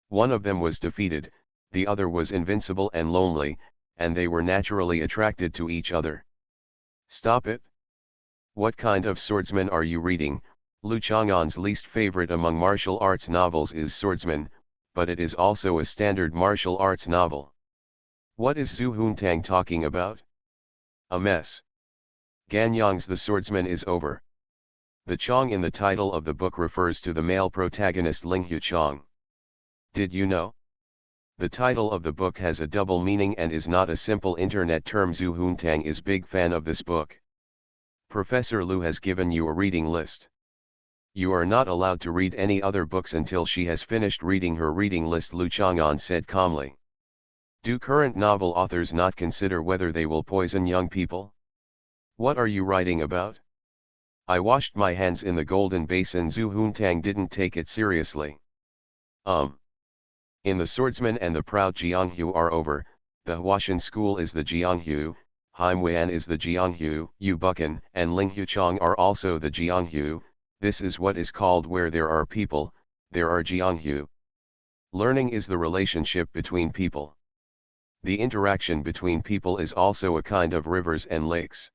One of them was defeated, the other was invincible and lonely, and they were naturally attracted to each other. Stop it! What kind of swordsman are you reading? Lu Chang'an's least favorite among martial arts novels is Swordsman, but it is also a standard martial arts novel. What is Zhu Huntang talking about? A mess. Ganyang's The Swordsman is over. The Chang in the title of the book refers to the male protagonist Ling Huchang. Did you know? The title of the book has a double meaning and is not a simple internet term. Zhu Huntang is big fan of this book. Professor Lu has given you a reading list. You are not allowed to read any other books until she has finished reading her reading list, Lu Chang'an said calmly. Do current novel authors not consider whether they will poison young people? What are you writing about? I washed my hands in the golden basin. Zhu Huntang didn't take it seriously. In The Swordsman and the Proud Jianghu are over, the Huashan school is the Jianghu, Haimuan is the Jianghu, Yu Bukan and Ling Huchang are also the Jianghu. This is what is called where there are people, there are Jianghu. Learning is the relationship between people. The interaction between people is also a kind of rivers and lakes.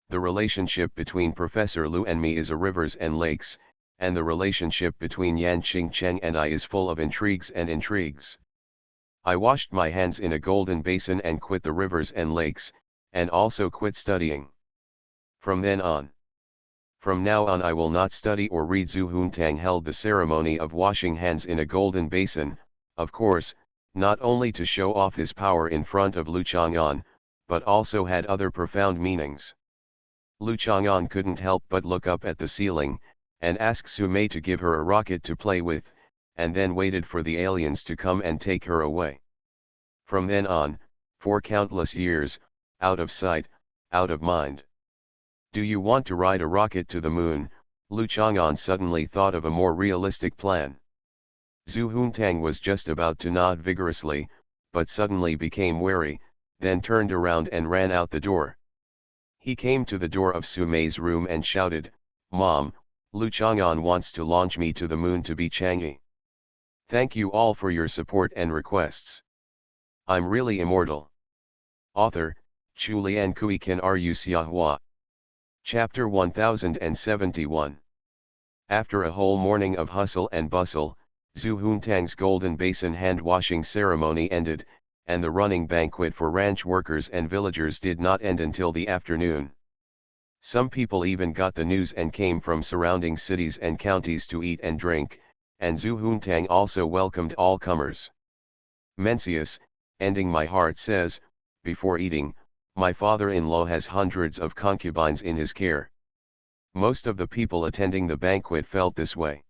The relationship between Professor Lu and me is a rivers and lakes, and the relationship between Yan Qingcheng and I is full of intrigues and intrigues. I washed my hands in a golden basin and quit the rivers and lakes, and also quit studying. From then on. From now on I will not study or read. Zhu Huntang held the ceremony of washing hands in a golden basin, of course, not only to show off his power in front of Lu Chang'an, but also had other profound meanings. Lu Chang'an couldn't help but look up at the ceiling, and ask Su Mei to give her a rocket to play with, and then waited for the aliens to come and take her away. From then on, for countless years, out of sight, out of mind. Do you want to ride a rocket to the moon? Lu Chang'an suddenly thought of a more realistic plan. Zhu Huntang was just about to nod vigorously, but suddenly became wary, then turned around and ran out the door. He came to the door of Su Mei's room and shouted, "Mom, Lu Chang'an wants to launch me to the moon to be Chang'e. Thank you all for your support and requests. I'm really immortal." Author, Chu Lian Kui Kan Ru Xiahua. Chapter 1071. After a whole morning of hustle and bustle, Zhu Huntang's golden basin hand-washing ceremony ended, and the running banquet for ranch workers and villagers did not end until the afternoon. Some people even got the news and came from surrounding cities and counties to eat and drink, and Zhu Huntang also welcomed all comers. Mencius, ending my heart, says, before eating, "My father-in-law has hundreds of concubines in his care." Most of the people attending the banquet felt this way.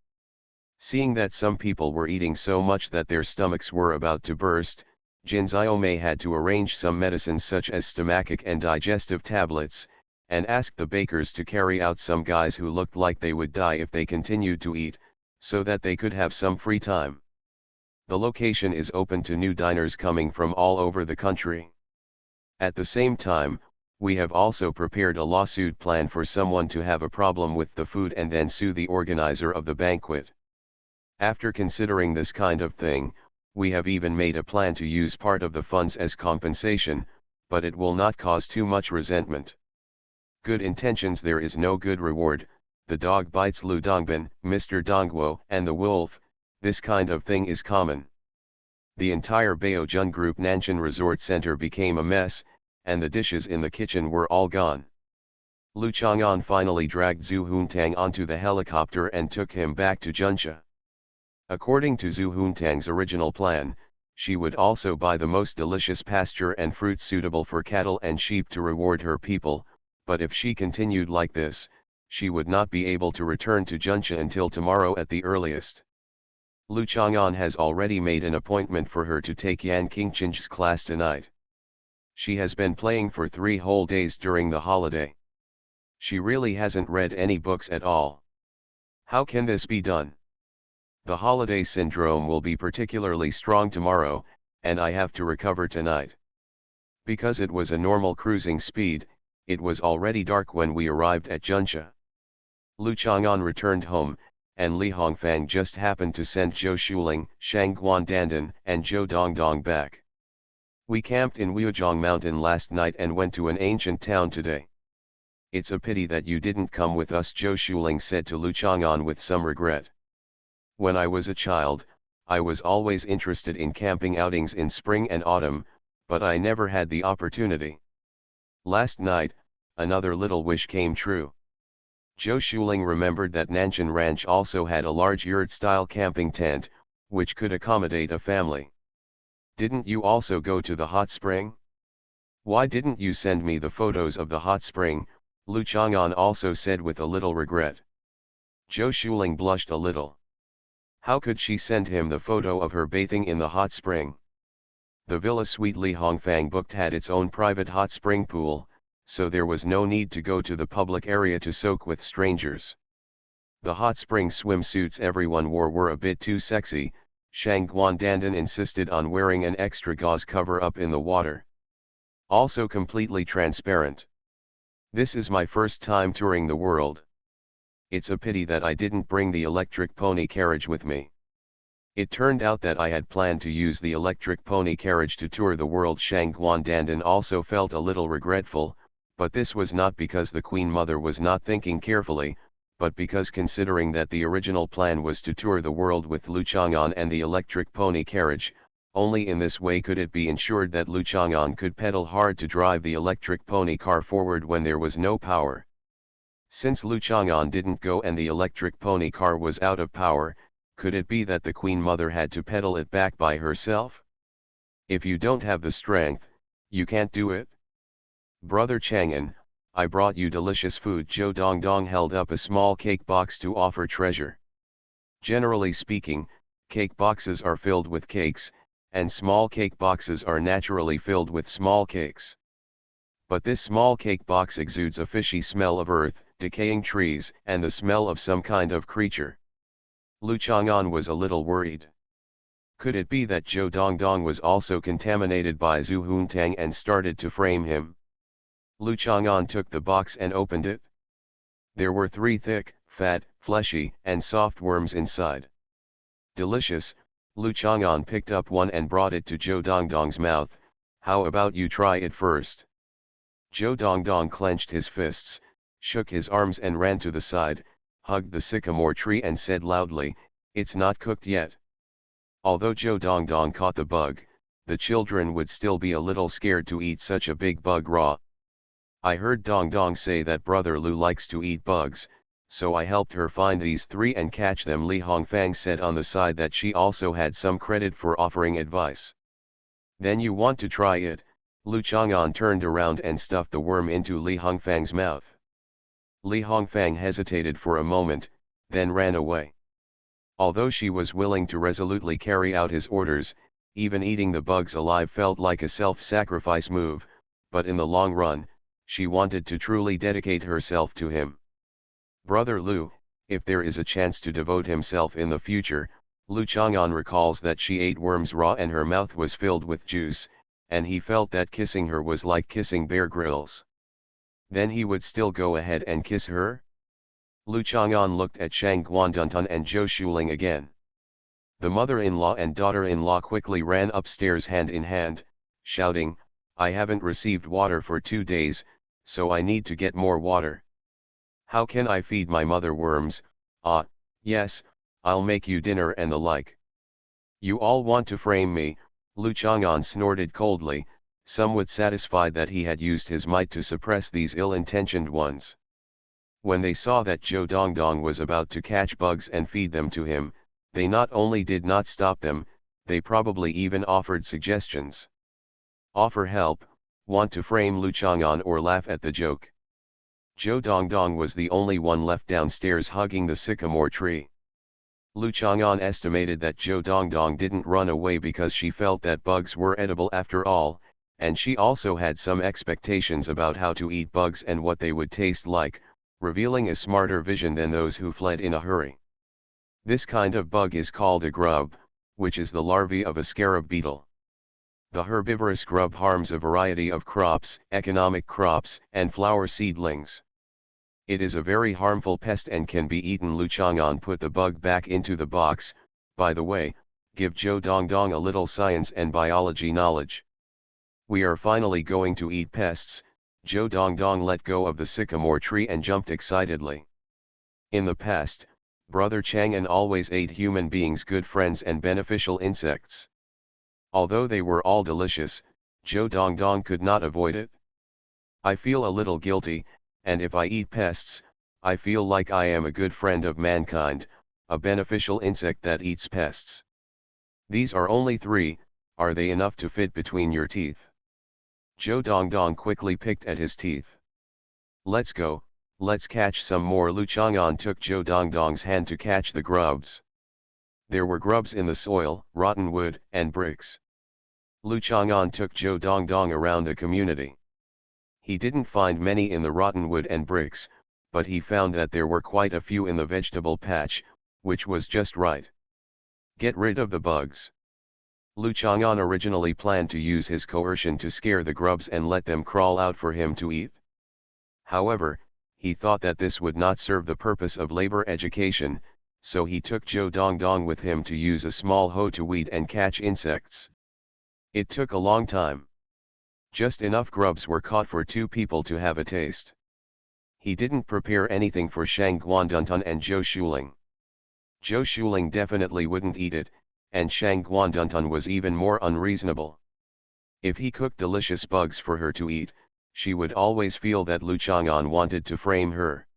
Seeing that some people were eating so much that their stomachs were about to burst, Jin Xiaomei had to arrange some medicines such as stomachic and digestive tablets, and asked the bakers to carry out some guys who looked like they would die if they continued to eat, so that they could have some free time. The location is open to new diners coming from all over the country. At the same time, we have also prepared a lawsuit plan for someone to have a problem with the food and then sue the organizer of the banquet. After considering this kind of thing, we have even made a plan to use part of the funds as compensation, but it will not cause too much resentment. Good intentions, there is no good reward. The dog bites Lu Dongbin, Mr. Dongguo, and the wolf. This kind of thing is common. The entire Baojun Group Nanshan Resort Center became a mess, and the dishes in the kitchen were all gone. Lu Chang'an finally dragged Zhu Huntang onto the helicopter and took him back to Junsha. According to Zhu Huntang's original plan, she would also buy the most delicious pasture and fruit suitable for cattle and sheep to reward her people, but if she continued like this, she would not be able to return to Junsha until tomorrow at the earliest. Lu Chang'an has already made an appointment for her to take Yan Qingqing's class tonight. She has been playing for 3 whole days during the holiday. She really hasn't read any books at all. How can this be done? The holiday syndrome will be particularly strong tomorrow, and I have to recover tonight. Because it was a normal cruising speed, it was already dark when we arrived at Junsha. Lu Chang'an returned home, and Li Hongfang just happened to send Zhou Shuling, Shang Guandandan, and Zhou Dongdong back. We camped in Wujiang Mountain last night and went to an ancient town today. It's a pity that you didn't come with us, Zhou Shuling said to Lu Chang'an with some regret. When I was a child, I was always interested in camping outings in spring and autumn, but I never had the opportunity. Last night, another little wish came true. Zhou Shuling remembered that Nanshan Ranch also had a large yurt-style camping tent, which could accommodate a family. Didn't you also go to the hot spring? Why didn't you send me the photos of the hot spring? Lu Chang'an also said with a little regret. Zhou Shuling blushed a little. How could she send him the photo of her bathing in the hot spring? The Villa Suite Li Hongfang booked had its own private hot spring pool, so there was no need to go to the public area to soak with strangers. The hot spring swimsuits everyone wore were a bit too sexy. Shang Guandandan insisted on wearing an extra gauze cover-up in the water. Also completely transparent. This is my first time touring the world. It's a pity that I didn't bring the electric pony carriage with me. It turned out that I had planned to use the electric pony carriage to tour the world. Shang Guandandan also felt a little regretful, but this was not because the Queen Mother was not thinking carefully, but because considering that the original plan was to tour the world with Lu Chang'an and the electric pony carriage, only in this way could it be ensured that Lu Chang'an could pedal hard to drive the electric pony car forward when there was no power. Since Lu Chang'an didn't go and the electric pony car was out of power, could it be that the Queen Mother had to pedal it back by herself? If you don't have the strength, you can't do it. Brother Chang'an, I brought you delicious food. Zhou Dongdong held up a small cake box to offer treasure. Generally speaking, cake boxes are filled with cakes, and small cake boxes are naturally filled with small cakes. But this small cake box exudes a fishy smell of earth, decaying trees, and the smell of some kind of creature. Lu Chang'an was a little worried. Could it be that Zhou Dongdong was also contaminated by Zhu Huntang and started to frame him? Lu Chang'an took the box and opened it. There were 3 thick, fat, fleshy, and soft worms inside. Delicious. Lu Chang'an picked up one and brought it to Zhou Dongdong's mouth. How about you try it first? Zhou Dongdong clenched his fists, shook his arms and ran to the side, hugged the sycamore tree and said loudly, "It's not cooked yet." Although Zhou Dongdong caught the bug, the children would still be a little scared to eat such a big bug raw. I heard Dongdong say that brother Lu likes to eat bugs, so I helped her find these 3 and catch them. Li Hongfang said on the side that she also had some credit for offering advice. Then you want to try it? Lu Chang'an turned around and stuffed the worm into Li Hongfang's mouth. Li Hongfang hesitated for a moment, then ran away. Although she was willing to resolutely carry out his orders, even eating the bugs alive felt like a self-sacrifice move, but in the long run, she wanted to truly dedicate herself to him. Brother Lu, if there is a chance to devote himself in the future, Lu Chang'an recalls that she ate worms raw and her mouth was filled with juice, and he felt that kissing her was like kissing Bear Grylls. Then he would still go ahead and kiss her? Lu Chang'an looked at Shang Guanduntan and Zhou Shuling again. The mother-in-law and daughter-in-law quickly ran upstairs hand in hand, shouting, "I haven't received water for 2 days, so I need to get more water. How can I feed my mother worms? Ah, yes, I'll make you dinner and the like." "You all want to frame me," Lu Chang'an snorted coldly, somewhat satisfied that he had used his might to suppress these ill-intentioned ones. When they saw that Zhou Dongdong was about to catch bugs and feed them to him, they not only did not stop them, they probably even offered suggestions. Offer help, want to frame Lu Chang'an or laugh at the joke. Zhou Dongdong was the only one left downstairs hugging the sycamore tree. Lu Chang'an estimated that Zhou Dongdong didn't run away because she felt that bugs were edible after all, and she also had some expectations about how to eat bugs and what they would taste like, revealing a smarter vision than those who fled in a hurry. This kind of bug is called a grub, which is the larvae of a scarab beetle. The herbivorous grub harms a variety of crops, economic crops, and flower seedlings. It is a very harmful pest and can be eaten. Lu Chang'an put the bug back into the box. By the way, give Zhou Dongdong a little science and biology knowledge. We are finally going to eat pests. Zhou Dongdong let go of the sycamore tree and jumped excitedly. In the past, Brother Chang'an always ate human beings, good friends and beneficial insects. Although they were all delicious, Zhou Dongdong could not avoid it. "I feel a little guilty, and if I eat pests, I feel like I am a good friend of mankind, a beneficial insect that eats pests. These are only 3, are they enough to fit between your teeth?" Zhou Dongdong quickly picked at his teeth. "Let's go, let's catch some more." Lu Chang'an took Zhou Dongdong's hand to catch the grubs. There were grubs in the soil, rotten wood, and bricks. Lu Chang'an took Zhou Dongdong around the community. He didn't find many in the rotten wood and bricks, but he found that there were quite a few in the vegetable patch, which was just right. Get rid of the bugs. Lu Chang'an originally planned to use his coercion to scare the grubs and let them crawl out for him to eat. However, he thought that this would not serve the purpose of labor education, so he took Zhou Dongdong with him to use a small hoe to weed and catch insects. It took a long time. Just enough grubs were caught for 2 people to have a taste. He didn't prepare anything for Shang Guanduntan and Zhou Shuling. Zhou Shuling definitely wouldn't eat it, and Shang Guanduntan was even more unreasonable. If he cooked delicious bugs for her to eat, she would always feel that Lu Chang'an wanted to frame her.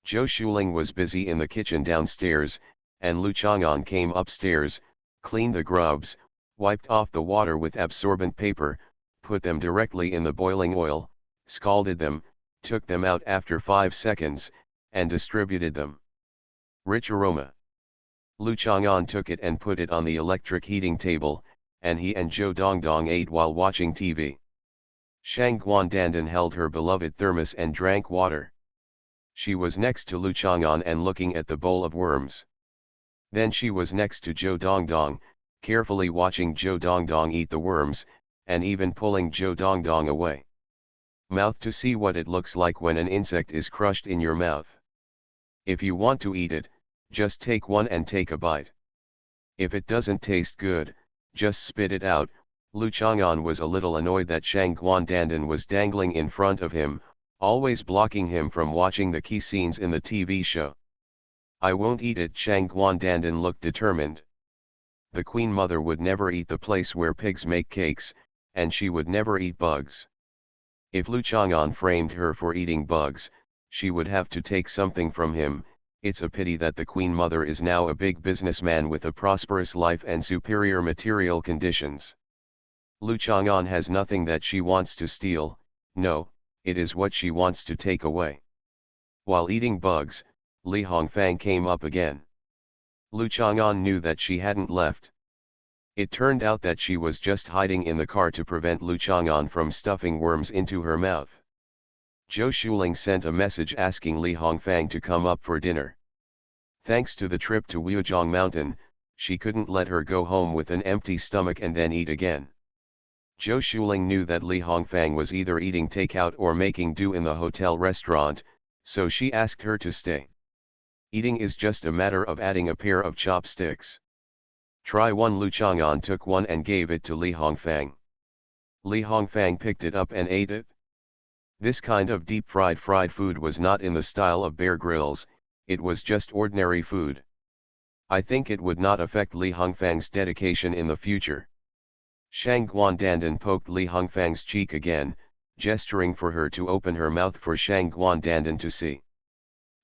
Zhou Shuling was busy in the kitchen downstairs, and Lu Chang'an came upstairs, cleaned the grubs, wiped off the water with absorbent paper, put them directly in the boiling oil, scalded them, took them out after 5 seconds, and distributed them. Rich aroma. Lu Chang'an took it and put it on the electric heating table, and he and Zhou Dongdong ate while watching TV. Shang Guandandan held her beloved thermos and drank water. She was next to Lu Chang'an and looking at the bowl of worms. Then she was next to Zhou Dongdong, carefully watching Zhou Dongdong eat the worms, and even pulling Zhou Dongdong away. Mouth to see what it looks like when an insect is crushed in your mouth. If you want to eat it, just take one and take a bite. If it doesn't taste good, just spit it out. Lu Chang'an was a little annoyed that Shang Guandandan was dangling in front of him, always blocking him from watching the key scenes in the TV show. I won't eat it. Shang Guandandan looked determined. The Queen Mother would never eat the place where pigs make cakes, and she would never eat bugs. If Lu Chang'an framed her for eating bugs, she would have to take something from him. It's a pity that the Queen Mother is now a big businessman with a prosperous life and superior material conditions. Lu Chang'an has nothing that she wants to steal, no, it is what she wants to take away. While eating bugs, Li Hongfang came up again. Lu Chang'an knew that she hadn't left. It turned out that she was just hiding in the car to prevent Lu Chang'an from stuffing worms into her mouth. Zhou Shuling sent a message asking Li Hongfang to come up for dinner. Thanks to the trip to Wujiang Mountain, she couldn't let her go home with an empty stomach and then eat again. Zhou Shuling knew that Li Hongfang was either eating takeout or making do in the hotel restaurant, so she asked her to stay. Eating is just a matter of adding a pair of chopsticks. Try one. Lu Chang'an took one and gave it to Li Hongfang. Li Hongfang picked it up and ate it. This kind of deep-fried food was not in the style of Bear Grylls, it was just ordinary food. I think it would not affect Li Hongfang's dedication in the future. Shang Guandandan poked Li Hongfang's cheek again, gesturing for her to open her mouth for Shang Guandandan to see.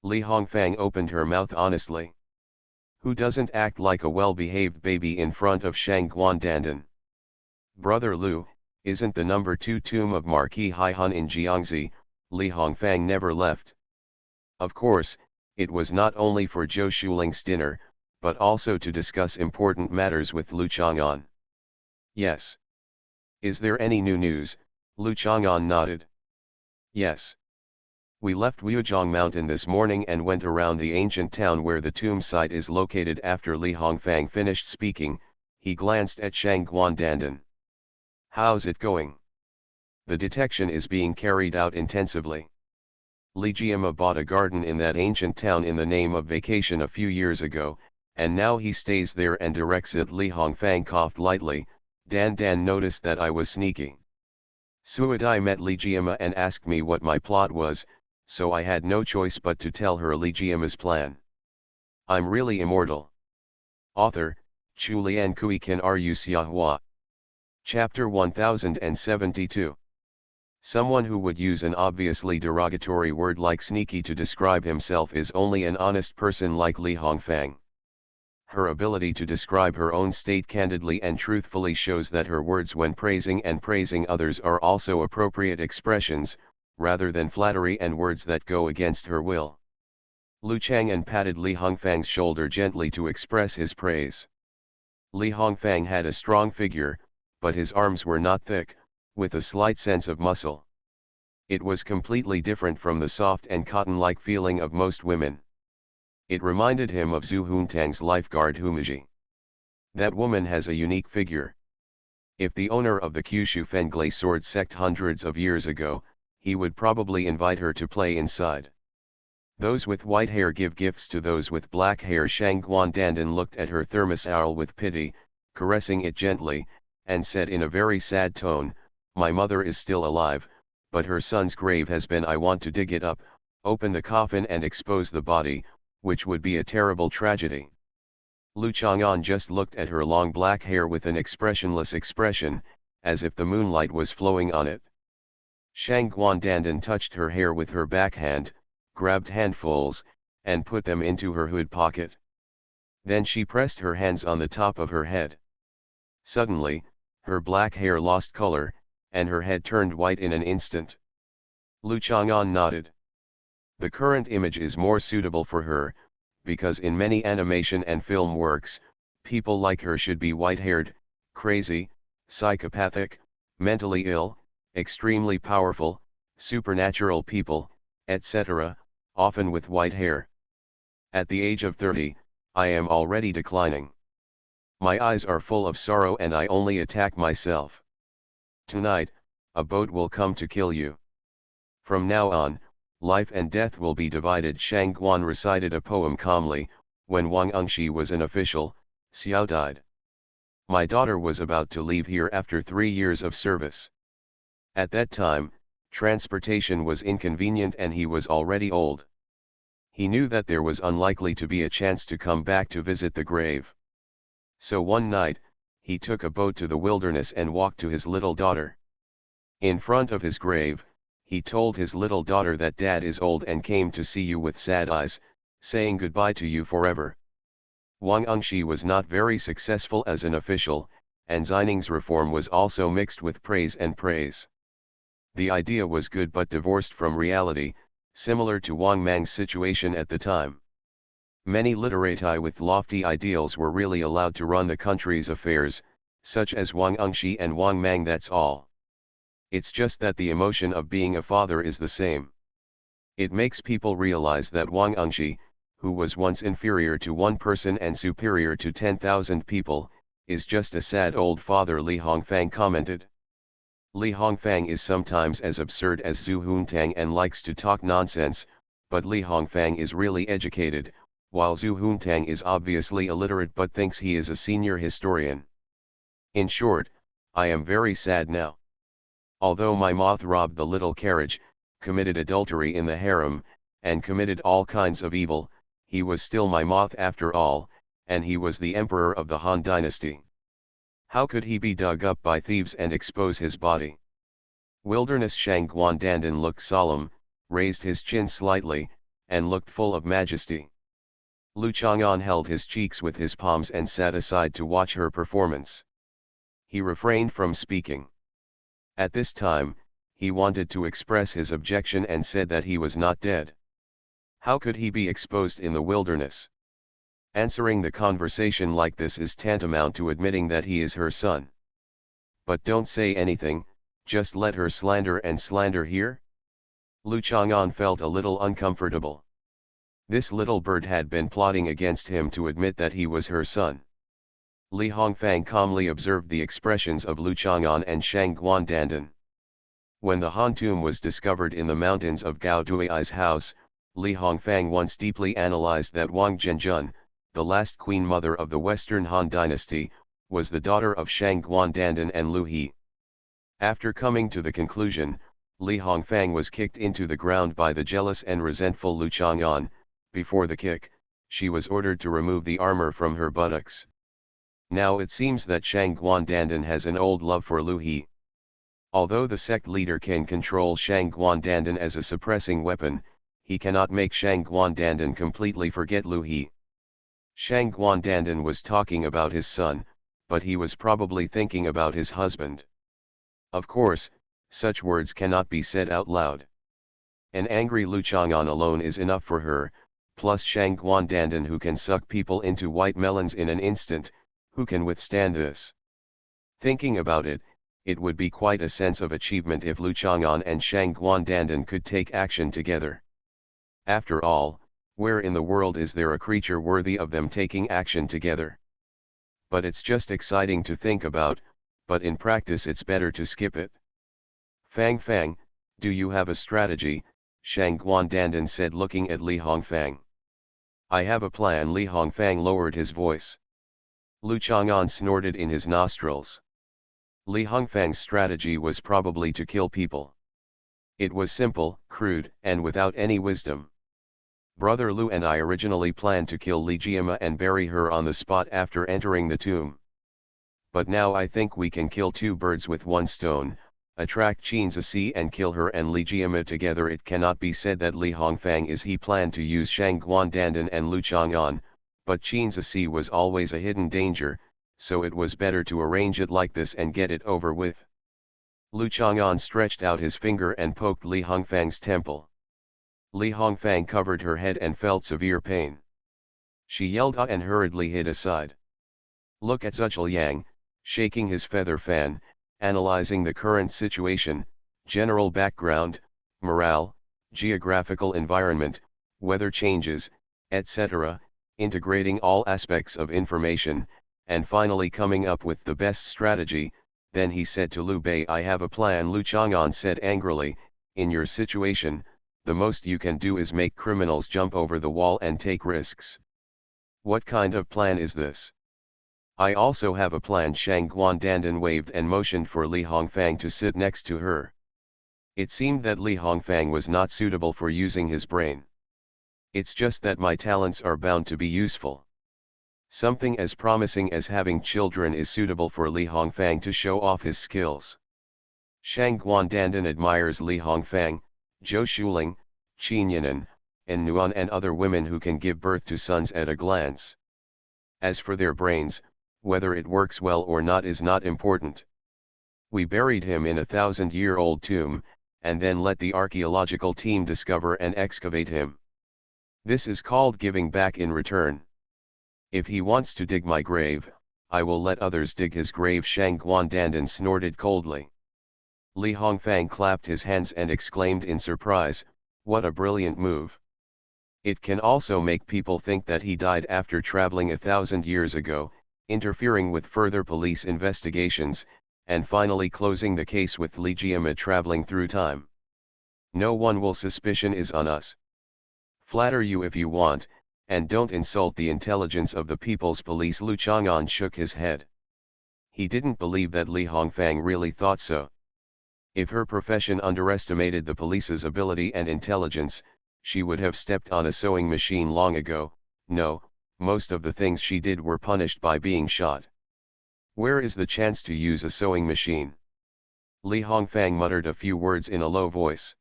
Li Hongfang opened her mouth honestly. Who doesn't act like a well-behaved baby in front of Shang Guandandan? Brother Lu, isn't the number 2 tomb of Marquis Haihun in Jiangxi? Li Hongfang never left. Of course, it was not only for Zhou Shuling's dinner, but also to discuss important matters with Lu Chang'an. Yes. Is there any new news? Lu Chang'an nodded. Yes. We left Wujiang Mountain this morning and went around the ancient town where the tomb site is located. After Li Hongfang finished speaking, he glanced at Shang Guandandan. How's it going? The detection is being carried out intensively. Li Jiama bought a garden in that ancient town in the name of vacation a few years ago, and now he stays there and directs it. Li Hongfang coughed lightly. Dan noticed that I was sneaking. Suadai met Li Jiama and asked me what my plot was, so I had no choice but to tell her Li Jiama's plan. I'm really immortal. Author, Chulian Kui Kan Ru Xiahua. Chapter 1072. Someone who would use an obviously derogatory word like sneaky to describe himself is only an honest person like Li Hongfang. Her ability to describe her own state candidly and truthfully shows that her words when praising and praising others are also appropriate expressions, rather than flattery and words that go against her will. Lu Chang'an patted Li Hongfang's shoulder gently to express his praise. Li Hongfang had a strong figure, but his arms were not thick, with a slight sense of muscle. It was completely different from the soft and cotton-like feeling of most women. It reminded him of Zhu Huntang's lifeguard Humiji. That woman has a unique figure. If the owner of the Kyushu Fenglai sword sect hundreds of years ago, he would probably invite her to play inside. Those with white hair give gifts to those with black hair. Shang Guandandan looked at her thermos owl with pity, caressing it gently, and said in a very sad tone, "My mother is still alive, but her son's grave has been. I want to dig it up, open the coffin and expose the body, which would be a terrible tragedy." Lu Chang'an just looked at her long black hair with an expressionless expression, as if the moonlight was flowing on it. Shang Guandandan touched her hair with her backhand, grabbed handfuls, and put them into her hood pocket. Then she pressed her hands on the top of her head. Suddenly, her black hair lost color, and her head turned white in an instant. Lu Chang'an nodded. The current image is more suitable for her, because in many animation and film works, people like her should be white-haired, crazy, psychopathic, mentally ill, extremely powerful, supernatural people, etc., often with white hair. At the age of 30, I am already declining. My eyes are full of sorrow and I only attack myself. Tonight, a boat will come to kill you. From now on, life and death will be divided. Shang Guan recited a poem calmly. When Wang Engshi was an official, Xiao died. My daughter was about to leave here after 3 years of service. At that time, transportation was inconvenient and he was already old. He knew that there was unlikely to be a chance to come back to visit the grave. So one night, he took a boat to the wilderness and walked to his little daughter. In front of his grave, he told his little daughter that dad is old and came to see you with sad eyes, saying goodbye to you forever. Wang Engshi was not very successful as an official, and Xining's reform was also mixed with praise and praise. The idea was good but divorced from reality, similar to Wang Mang's situation at the time. Many literati with lofty ideals were really allowed to run the country's affairs, such as Wang Engshi and Wang Mang. That's all. It's just that the emotion of being a father is the same. It makes people realize that Wang Engshi, who was once inferior to one person and superior to 10,000 people, is just a sad old father. Li Hongfang commented. Li Hongfang is sometimes as absurd as Zhu Huntang and likes to talk nonsense, but Li Hongfang is really educated, while Zhu Huntang is obviously illiterate but thinks he is a senior historian. In short, I am very sad now. Although my moth robbed the little carriage, committed adultery in the harem, and committed all kinds of evil, he was still my moth after all, and he was the emperor of the Han dynasty. How could he be dug up by thieves and expose his body? Wilderness Shang Guan Dandan looked solemn, raised his chin slightly, and looked full of majesty. Lu Chang'an held his cheeks with his palms and sat aside to watch her performance. He refrained from speaking. At this time, he wanted to express his objection and said that he was not dead. How could he be exposed in the wilderness? Answering the conversation like this is tantamount to admitting that he is her son. But don't say anything, just let her slander and slander here? Lu Chang'an felt a little uncomfortable. This little bird had been plotting against him to admit that he was her son. Li Hongfang calmly observed the expressions of Lu Chang'an and Shang Guan Dandan. When the Han tomb was discovered in the mountains of Gao Dui's house, Li Hongfang once deeply analyzed that Wang Zhenjun, the last queen mother of the Western Han dynasty, was the daughter of Shang Guan Dandan and Lu He. After coming to the conclusion, Li Hongfang was kicked into the ground by the jealous and resentful Lu Chang'an. Before the kick, she was ordered to remove the armor from her buttocks. Now it seems that Shang Guan Dandan has an old love for Lu He. Although the sect leader can control Shang Guan Dandan as a suppressing weapon, he cannot make Shang Guan Dandan completely forget Lu He. Shang Guan Dandan was talking about his son, but he was probably thinking about his husband. Of course, such words cannot be said out loud. An angry Lu Chang'an alone is enough for her, plus Shang Guan Dandan who can suck people into white melons in an instant. Who can withstand this? Thinking about it, it would be quite a sense of achievement if Lu Chang'an and Shang Guan Dandan could take action together. After all, where in the world is there a creature worthy of them taking action together? But it's just exciting to think about, but in practice it's better to skip it. Fang Fang, do you have a strategy? Shang Guan Dandan said looking at Li Hongfang. I have a plan. Li Hongfang lowered his voice. Lu Chang'an snorted in his nostrils. Li Hongfang's strategy was probably to kill people. It was simple, crude, and without any wisdom. Brother Lu and I originally planned to kill Li Jiama and bury her on the spot after entering the tomb. But now I think we can kill two birds with one stone. attract Qin Ziyi and kill her and Li Jiame together. It cannot be said that Li Hongfang is he planned to use Shang Guandandan and Lu Chang'an, but Qin Ziyi was always a hidden danger, so it was better to arrange it like this and get it over with. Lu Chang'an stretched out his finger and poked Li Hongfang's temple. Li Hongfang covered her head and felt severe pain. She yelled ah and hurriedly hid aside. Look at Zuchel Yang, shaking his feather fan, analyzing the current situation, general background, morale, geographical environment, weather changes, etc., integrating all aspects of information, and finally coming up with the best strategy. Then he said to Liu Bei, I have a plan. Lu Chang'an said angrily, in your situation, the most you can do is make criminals jump over the wall and take risks. What kind of plan is this? I also have a plan. Shang Guandandan waved and motioned for Li Hongfang to sit next to her. It seemed that Li Hongfang was not suitable for using his brain. It's just that my talents are bound to be useful. Something as promising as having children is suitable for Li Hongfang to show off his skills. Shang Guandandan admires Li Hongfang, Zhou Shuling, Qin Yinan, and Nuan and other women who can give birth to sons at a glance. As for their brains, whether it works well or not is not important. We buried him in a 1,000-year-old tomb, and then let the archaeological team discover and excavate him. This is called giving back in return. If he wants to dig my grave, I will let others dig his grave. Shang Guandandan snorted coldly. Li Hongfang clapped his hands and exclaimed in surprise, what a brilliant move. It can also make people think that he died after traveling 1,000 years ago, interfering with further police investigations, and finally closing the case with Li Jiame traveling through time. No one will suspicion is on us. Flatter you if you want, and don't insult the intelligence of the People's Police. Lu Chang'an shook his head. He didn't believe that Li Hongfang really thought so. If her profession underestimated the police's ability and intelligence, she would have stepped on a sewing machine long ago. No, most of the things she did were punished by being shot. Where is the chance to use a sewing machine? Li Hongfang muttered a few words in a low voice.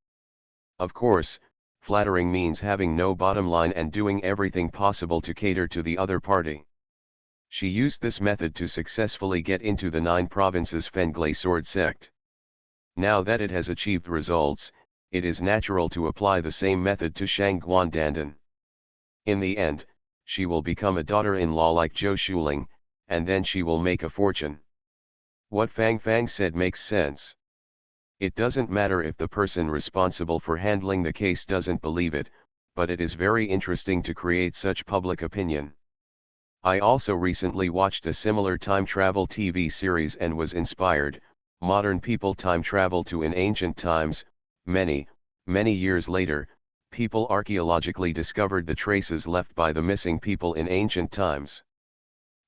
Of course, flattering means having no bottom line and doing everything possible to cater to the other party. She used this method to successfully get into the 9 provinces Fenglai sword sect. Now that it has achieved results, it is natural to apply the same method to Shang Guandandan. In the end, she will become a daughter-in-law like Zhou Shuling, and then she will make a fortune. What Fang Fang said makes sense. It doesn't matter if the person responsible for handling the case doesn't believe it, but it is very interesting to create such public opinion. I also recently watched a similar time travel TV series and was inspired. Modern people time travel to in ancient times. Many years later, people archaeologically discovered the traces left by the missing people in ancient times.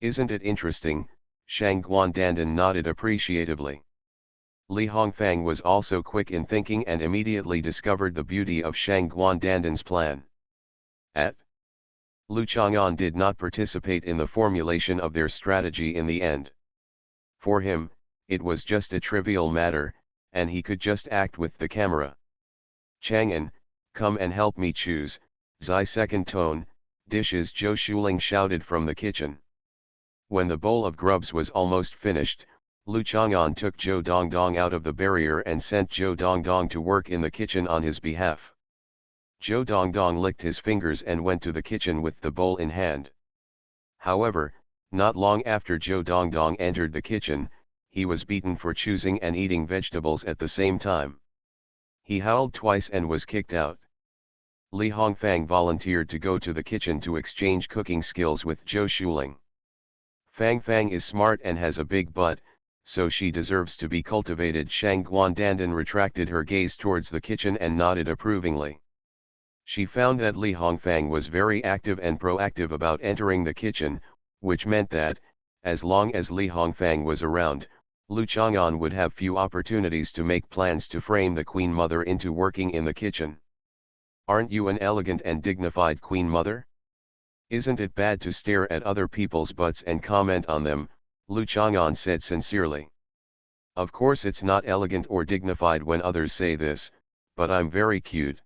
Isn't it interesting? Shang Guandandan nodded appreciatively. Li Hongfang was also quick in thinking and immediately discovered the beauty of Shang Guandandan's plan. Lu Chang'an did not participate in the formulation of their strategy in the end. For him, it was just a trivial matter, and he could just act with the camera. Chang'an, come and help me choose. Zai second tone, dishes. Zhou Shuling shouted from the kitchen. When the bowl of grubs was almost finished, Lu Chang'an took Zhou Dongdong out of the barrier and sent Zhou Dongdong to work in the kitchen on his behalf. Zhou Dongdong licked his fingers and went to the kitchen with the bowl in hand. However, not long after Zhou Dongdong entered the kitchen, he was beaten for choosing and eating vegetables at the same time. He howled twice and was kicked out. Li Hongfang volunteered to go to the kitchen to exchange cooking skills with Zhou Shuling. Fang Fang is smart and has a big butt, so she deserves to be cultivated. Shang Guandandan retracted her gaze towards the kitchen and nodded approvingly. She found that Li Hongfang was very active and proactive about entering the kitchen, which meant that, as long as Li Hongfang was around, Lu Chang'an would have few opportunities to make plans to frame the Queen Mother into working in the kitchen. Aren't you an elegant and dignified Queen Mother? Isn't it bad to stare at other people's butts and comment on them? Lu Chang'an said sincerely. Of course it's not elegant or dignified when others say this, but I'm very cute.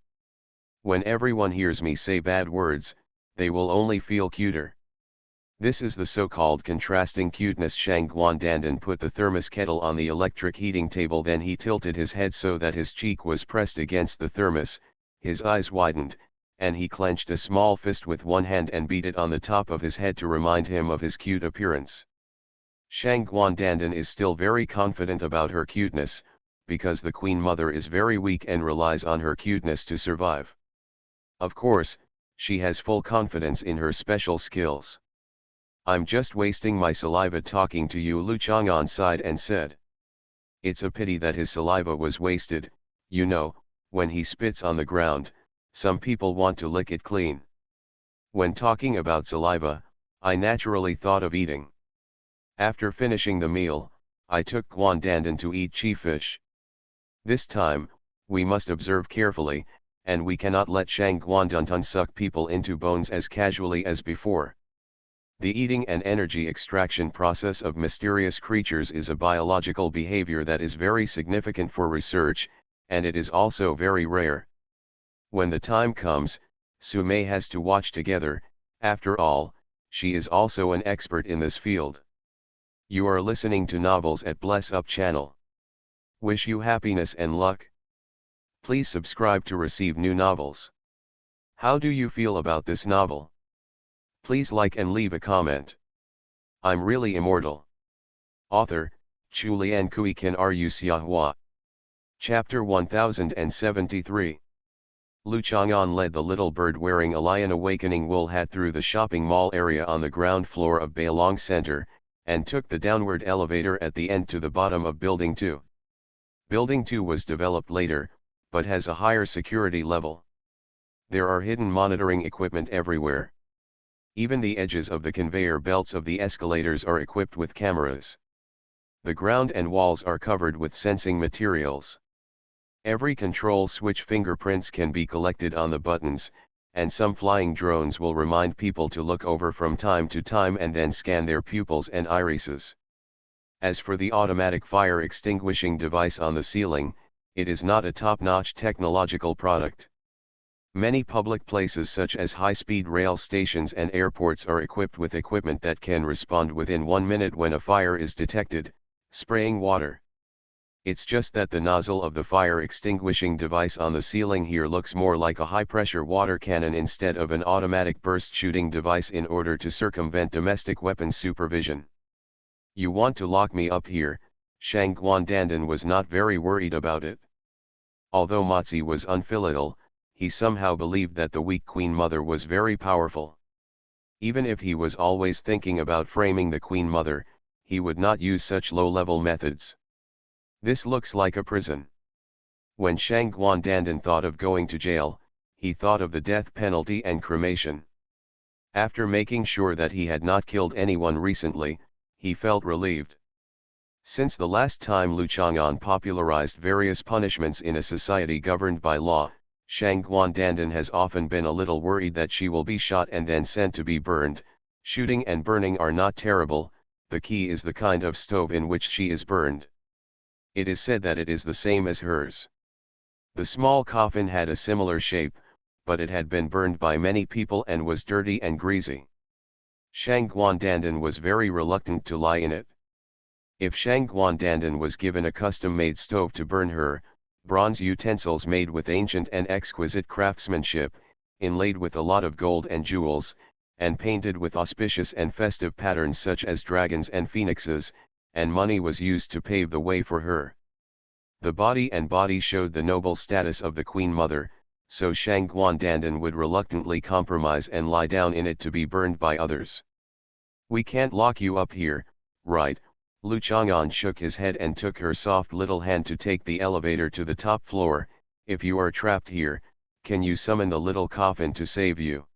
When everyone hears me say bad words, they will only feel cuter. This is the so-called contrasting cuteness. Shangguan put the thermos kettle on the electric heating table, then he tilted his head so that his cheek was pressed against the thermos, his eyes widened, and he clenched a small fist with one hand and beat it on the top of his head to remind him of his cute appearance. Shangguan is still very confident about her cuteness, because the Queen Mother is very weak and relies on her cuteness to survive. Of course, she has full confidence in her special skills. I'm just wasting my saliva talking to you, Lu Chang'an sighed and said. It's a pity that his saliva was wasted, you know, when he spits on the ground, some people want to lick it clean. When talking about saliva, I naturally thought of eating. After finishing the meal, I took Guandandan to eat chi fish. This time, we must observe carefully, and we cannot let Shangguan suck people into bones as casually as before. The eating and energy extraction process of mysterious creatures is a biological behavior that is very significant for research, and it is also very rare. When the time comes, Sumei has to watch together. After all, she is also an expert in this field. You are listening to Novels at Bless Up channel. Wish you happiness and luck. Please subscribe to receive new novels. How do you feel about this novel? Please like and leave a comment. I'm really immortal. Author, Chulian Kuikan Ru Xiahua. Chapter 1073. Lu Chang'an led the little bird wearing a lion awakening wool hat through the shopping mall area on the ground floor of Bailong Center, and took the downward elevator at the end to the bottom of Building 2. Building 2 was developed later, but has a higher security level. There are hidden monitoring equipment everywhere. Even the edges of the conveyor belts of the escalators are equipped with cameras. The ground and walls are covered with sensing materials. Every control switch fingerprints can be collected on the buttons, and some flying drones will remind people to look over from time to time and then scan their pupils and irises. As for the automatic fire extinguishing device on the ceiling, it is not a top-notch technological product. Many public places such as high-speed rail stations and airports are equipped with equipment that can respond within 1 minute when a fire is detected, spraying water. It's just that the nozzle of the fire extinguishing device on the ceiling here looks more like a high-pressure water cannon instead of an automatic burst-shooting device in order to circumvent domestic weapons supervision. You want to lock me up here? Shangguan was not very worried about it. Although Motzi was unfilial, he somehow believed that the weak Queen Mother was very powerful. Even if he was always thinking about framing the Queen Mother, he would not use such low-level methods. This looks like a prison. When Shangguan thought of going to jail, he thought of the death penalty and cremation. After making sure that he had not killed anyone recently, he felt relieved. Since the last time Lu Chang'an popularized various punishments in a society governed by law, Shangguan has often been a little worried that she will be shot and then sent to be burned. Shooting and burning are not terrible, the key is the kind of stove in which she is burned. It is said that it is the same as hers. The small coffin had a similar shape, but it had been burned by many people and was dirty and greasy. Shangguan was very reluctant to lie in it. If Shangguan was given a custom-made stove to burn her, bronze utensils made with ancient and exquisite craftsmanship, inlaid with a lot of gold and jewels, and painted with auspicious and festive patterns such as dragons and phoenixes, and money was used to pave the way for her. The body showed the noble status of the Queen Mother, so Shangguan would reluctantly compromise and lie down in it to be burned by others. We can't lock you up here, right? Lu Chang'an shook his head and took her soft little hand to take the elevator to the top floor. If you are trapped here, can you summon the little coffin to save you?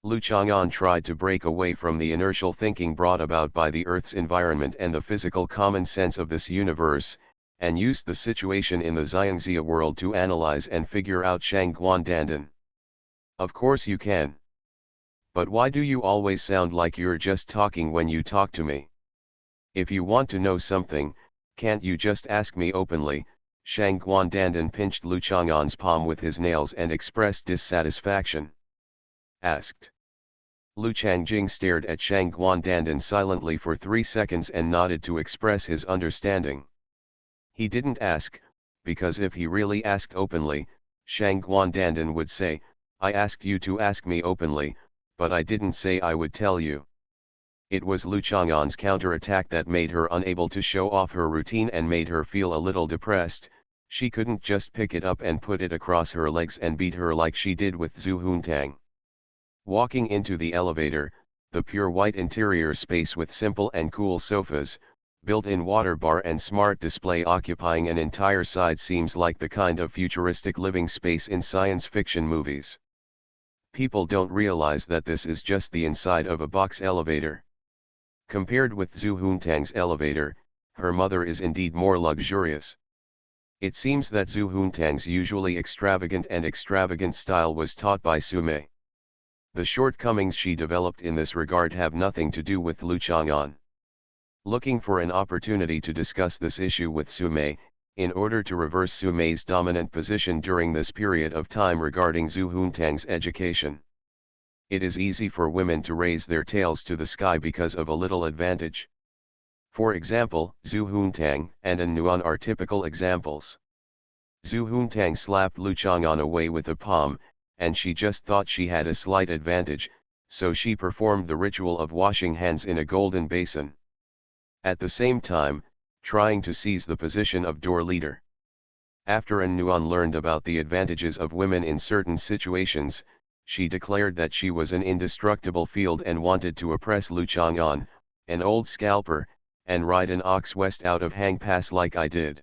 Lu Chang'an tried to break away from the inertial thinking brought about by the Earth's environment and the physical common sense of this universe, and used the situation in the Xiangxia world to analyze and figure out Shangguan. Of course you can. But why do you always sound like you're just talking when you talk to me? If you want to know something, Can't you just ask me openly? Shang Guandandan pinched Lu Chang'an's palm with his nails and expressed dissatisfaction. Asked. Lu Changjing stared at Shang Guandandan silently for 3 seconds and nodded to express his understanding. He didn't ask, because if he really asked openly, Shang Guandandan would say, I asked you to ask me openly, but I didn't say I would tell you. It was Lu Chang'an's counterattack that made her unable to show off her routine and made her feel a little depressed. She couldn't just pick it up and put it across her legs and beat her like she did with Zhu Huntang. Walking into the elevator, the pure white interior space with simple and cool sofas, built-in water bar and smart display occupying an entire side seems like the kind of futuristic living space in science fiction movies. People don't realize that this is just the inside of a box elevator. Compared with Zhu Huntang's elevator, her mother is indeed more luxurious. It seems that Zhu Huntang's usually extravagant style was taught by Sumei. The shortcomings she developed in this regard have nothing to do with Lu Chang'an. Looking for an opportunity to discuss this issue with Sumei, in order to reverse Sumei's dominant position during this period of time regarding Zhu Huntang's education. It is easy for women to raise their tails to the sky because of a little advantage. For example, Zhu Huntang and An Nuan are typical examples. Zhu Huntang slapped Lu Chang'an away with a palm, and she just thought she had a slight advantage, so she performed the ritual of washing hands in a golden basin. At the same time, trying to seize the position of door leader. After An Nuan learned about the advantages of women in certain situations, she declared that she was an indestructible field and wanted to oppress Lu Chang'an, an old scalper, and ride an ox west out of Hang Pass like I did.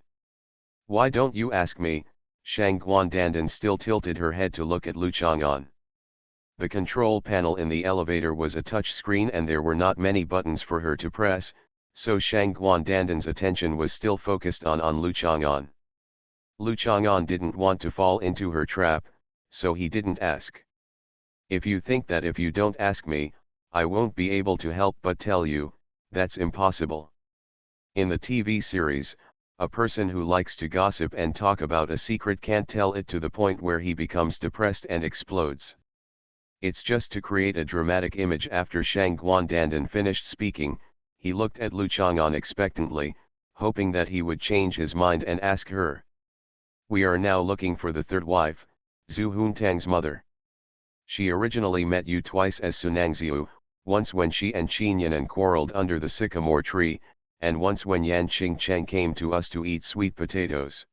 Why don't you ask me? Shang Guandandan still tilted her head to look at Lu Chang'an. The control panel in the elevator was a touch screen and there were not many buttons for her to press, so Shang Guandandan's attention was still focused on Lu Chang'an. Lu Chang'an didn't want to fall into her trap, so he didn't ask. If you think that if you don't ask me, I won't be able to help but tell you, that's impossible. In the TV series, a person who likes to gossip and talk about a secret can't tell it to the point where he becomes depressed and explodes. It's just to create a dramatic image. After Shang Guandandan finished speaking, he looked at Lu Chang'an expectantly, hoping that he would change his mind and ask her. We are now looking for the third wife, Zhu Huntang's mother. She originally met you twice as Sunangziu, once when she and Qinyanan quarreled under the sycamore tree, and once when Yan Qingcheng came to us to eat sweet potatoes.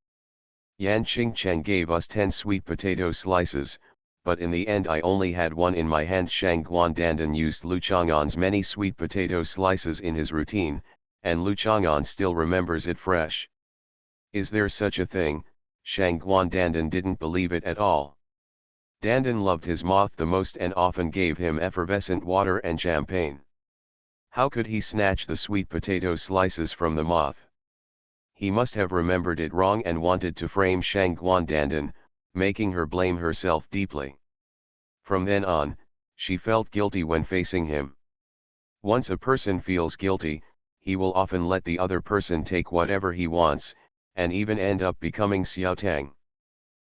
Yan Qingcheng gave us 10 sweet potato slices, but in the end I only had one in my hand. Shang Guandandan used Lu Chang'an's many sweet potato slices in his routine, and Lu Chang'an still remembers it fresh. Is there such a thing? Shang Guandandan didn't believe it at all. Dandan loved his moth the most and often gave him effervescent water and champagne. How could he snatch the sweet potato slices from the moth? He must have remembered it wrong and wanted to frame Shang Guandandan, making her blame herself deeply. From then on, she felt guilty when facing him. Once a person feels guilty, he will often let the other person take whatever he wants, and even end up becoming Xiaotang.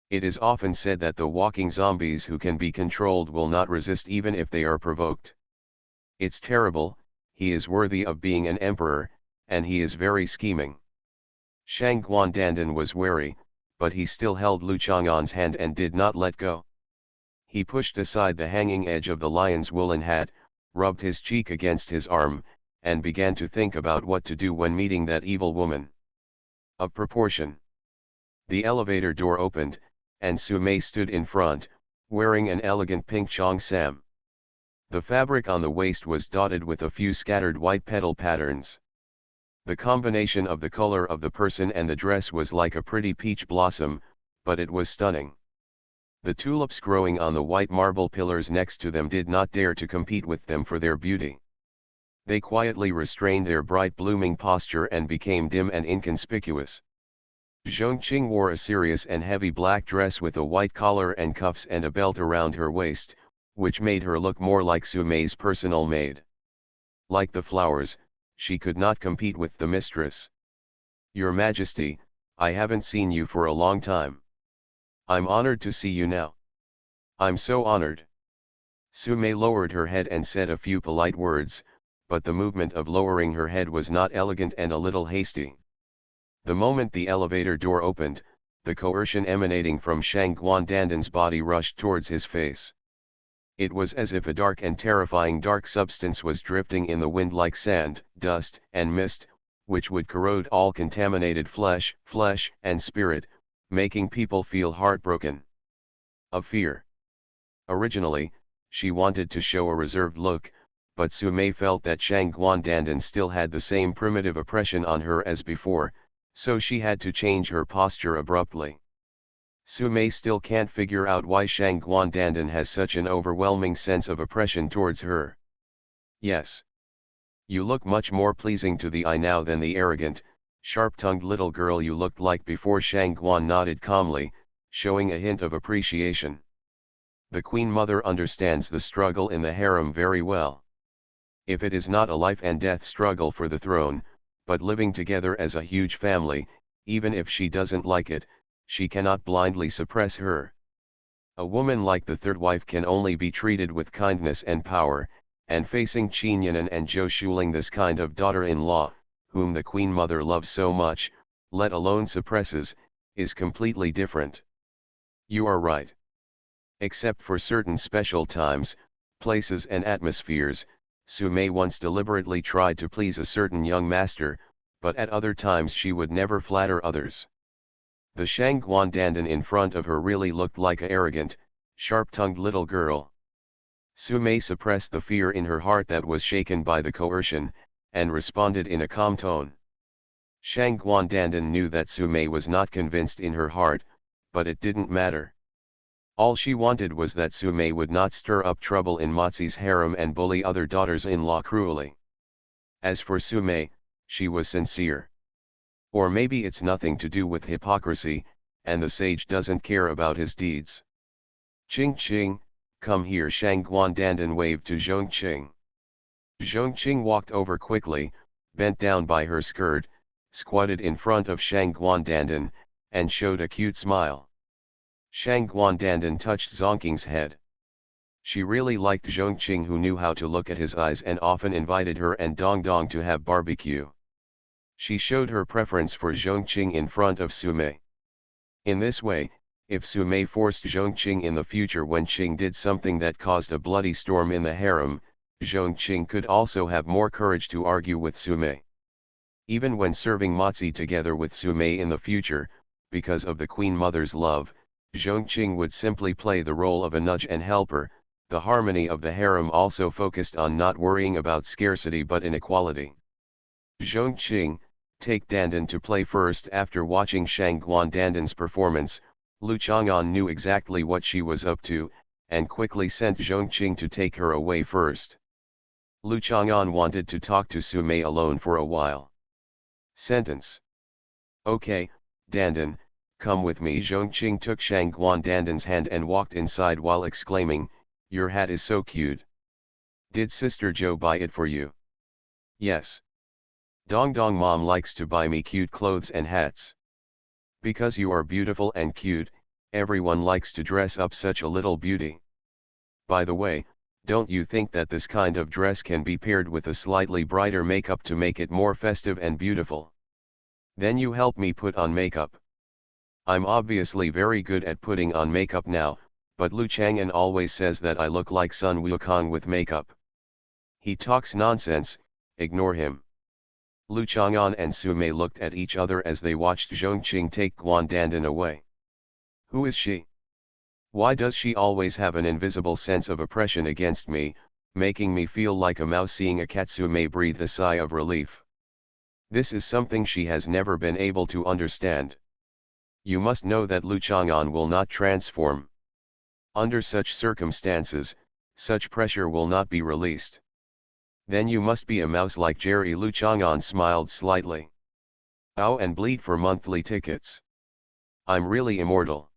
It is often said that the walking zombies who can be controlled will not resist even if they are provoked. It's terrible. He is worthy of being an emperor, and he is very scheming. Shang Guandandan was wary, but he still held Lu Chang'an's hand and did not let go. He pushed aside the hanging edge of the lion's woolen hat, rubbed his cheek against his arm, and began to think about what to do when meeting that evil woman. Of proportion. The elevator door opened, and Sumei stood in front, wearing an elegant pink cheongsam. The fabric on the waist was dotted with a few scattered white petal patterns. The combination of the color of the person and the dress was like a pretty peach blossom, but it was stunning. The tulips growing on the white marble pillars next to them did not dare to compete with them for their beauty. They quietly restrained their bright blooming posture and became dim and inconspicuous. Zhongqing wore a serious and heavy black dress with a white collar and cuffs and a belt around her waist, which made her look more like Sumei's personal maid. Like the flowers, she could not compete with the mistress. Your Majesty, I haven't seen you for a long time. I'm honored to see you now. I'm so honored. Sume lowered her head and said a few polite words, but the movement of lowering her head was not elegant and a little hasty. The moment the elevator door opened, the coercion emanating from Shang Guandandan's body rushed towards his face. It was as if a dark and terrifying dark substance was drifting in the wind like sand, dust, and mist, which would corrode all contaminated flesh and spirit, making people feel heartbroken. Of fear. Originally, she wanted to show a reserved look, but Sume felt that Shang Guandandan still had the same primitive oppression on her as before, so she had to change her posture abruptly. Sume still can't figure out why Shang Guandandan has such an overwhelming sense of oppression towards her. Yes. You look much more pleasing to the eye now than the arrogant, sharp-tongued little girl you looked like before. Shang Guan nodded calmly, showing a hint of appreciation. The Queen Mother understands the struggle in the harem very well. If it is not a life and death struggle for the throne, but living together as a huge family, even if she doesn't like it, she cannot blindly suppress her. A woman like the third wife can only be treated with kindness and power, and facing Qin Yanan and Zhou Shuling, this kind of daughter-in-law, whom the Queen Mother loves so much, let alone suppresses, is completely different. You are right. Except for certain special times, places and atmospheres, Sume once deliberately tried to please a certain young master, but at other times she would never flatter others. The Shang Guandandan in front of her really looked like a arrogant, sharp-tongued little girl. Sume suppressed the fear in her heart that was shaken by the coercion, and responded in a calm tone. Shang Guandandan knew that Sume was not convinced in her heart, but it didn't matter. All she wanted was that Sume would not stir up trouble in Mozi's harem and bully other daughters-in-law cruelly. As for Sume, she was sincere. Or maybe it's nothing to do with hypocrisy, and the sage doesn't care about his deeds. Ching Ching, come here. Shang Guandandan waved to Zhongqing. Zhongqing walked over quickly, bent down by her skirt, squatted in front of Shang Guandandan, and showed a cute smile. Shang Guandandan touched Zhongqing's head. She really liked Zhongqing, who knew how to look at his eyes and often invited her and Dong Dong to have barbecue. She showed her preference for Zhongqing in front of Sume. In this way, if Sume forced Zhongqing in the future when Qing did something that caused a bloody storm in the harem, Zhongqing could also have more courage to argue with Sume. Even when serving Mozi together with Sume in the future, because of the Queen Mother's love, Zhongqing would simply play the role of a nudge and helper. The harmony of the harem also focused on not worrying about scarcity but inequality. Zhongqing, take Dandan to play first. After watching Shang Guandandan's performance, Lu Chang'an knew exactly what she was up to, and quickly sent Zhongqing to take her away first. Lu Chang'an wanted to talk to Sume alone for a while. Sentence. Okay, Dandan, come with me. Zhongqing took Shang Guandandan's hand and walked inside while exclaiming, your hat is so cute. Did Sister Zhou buy it for you? Yes. Dong Dong mom likes to buy me cute clothes and hats. Because you are beautiful and cute, everyone likes to dress up such a little beauty. By the way, don't you think that this kind of dress can be paired with a slightly brighter makeup to make it more festive and beautiful? Then you help me put on makeup. I'm obviously very good at putting on makeup now, but Lu Chang'an always says that I look like Sun Wukong with makeup. He talks nonsense, ignore him. Lu Chang'an and Sume looked at each other as they watched Zhongqing take Guandandan away. Who is she? Why does she always have an invisible sense of oppression against me, making me feel like a mouse seeing a cat? Sume breathed a sigh of relief. This is something she has never been able to understand. You must know that Lu Chang'an will not transform. Under such circumstances, such pressure will not be released. Then you must be a mouse like Jerry. Lu Chang'an smiled slightly. Ow, and bleed for monthly tickets. I'm really immortal.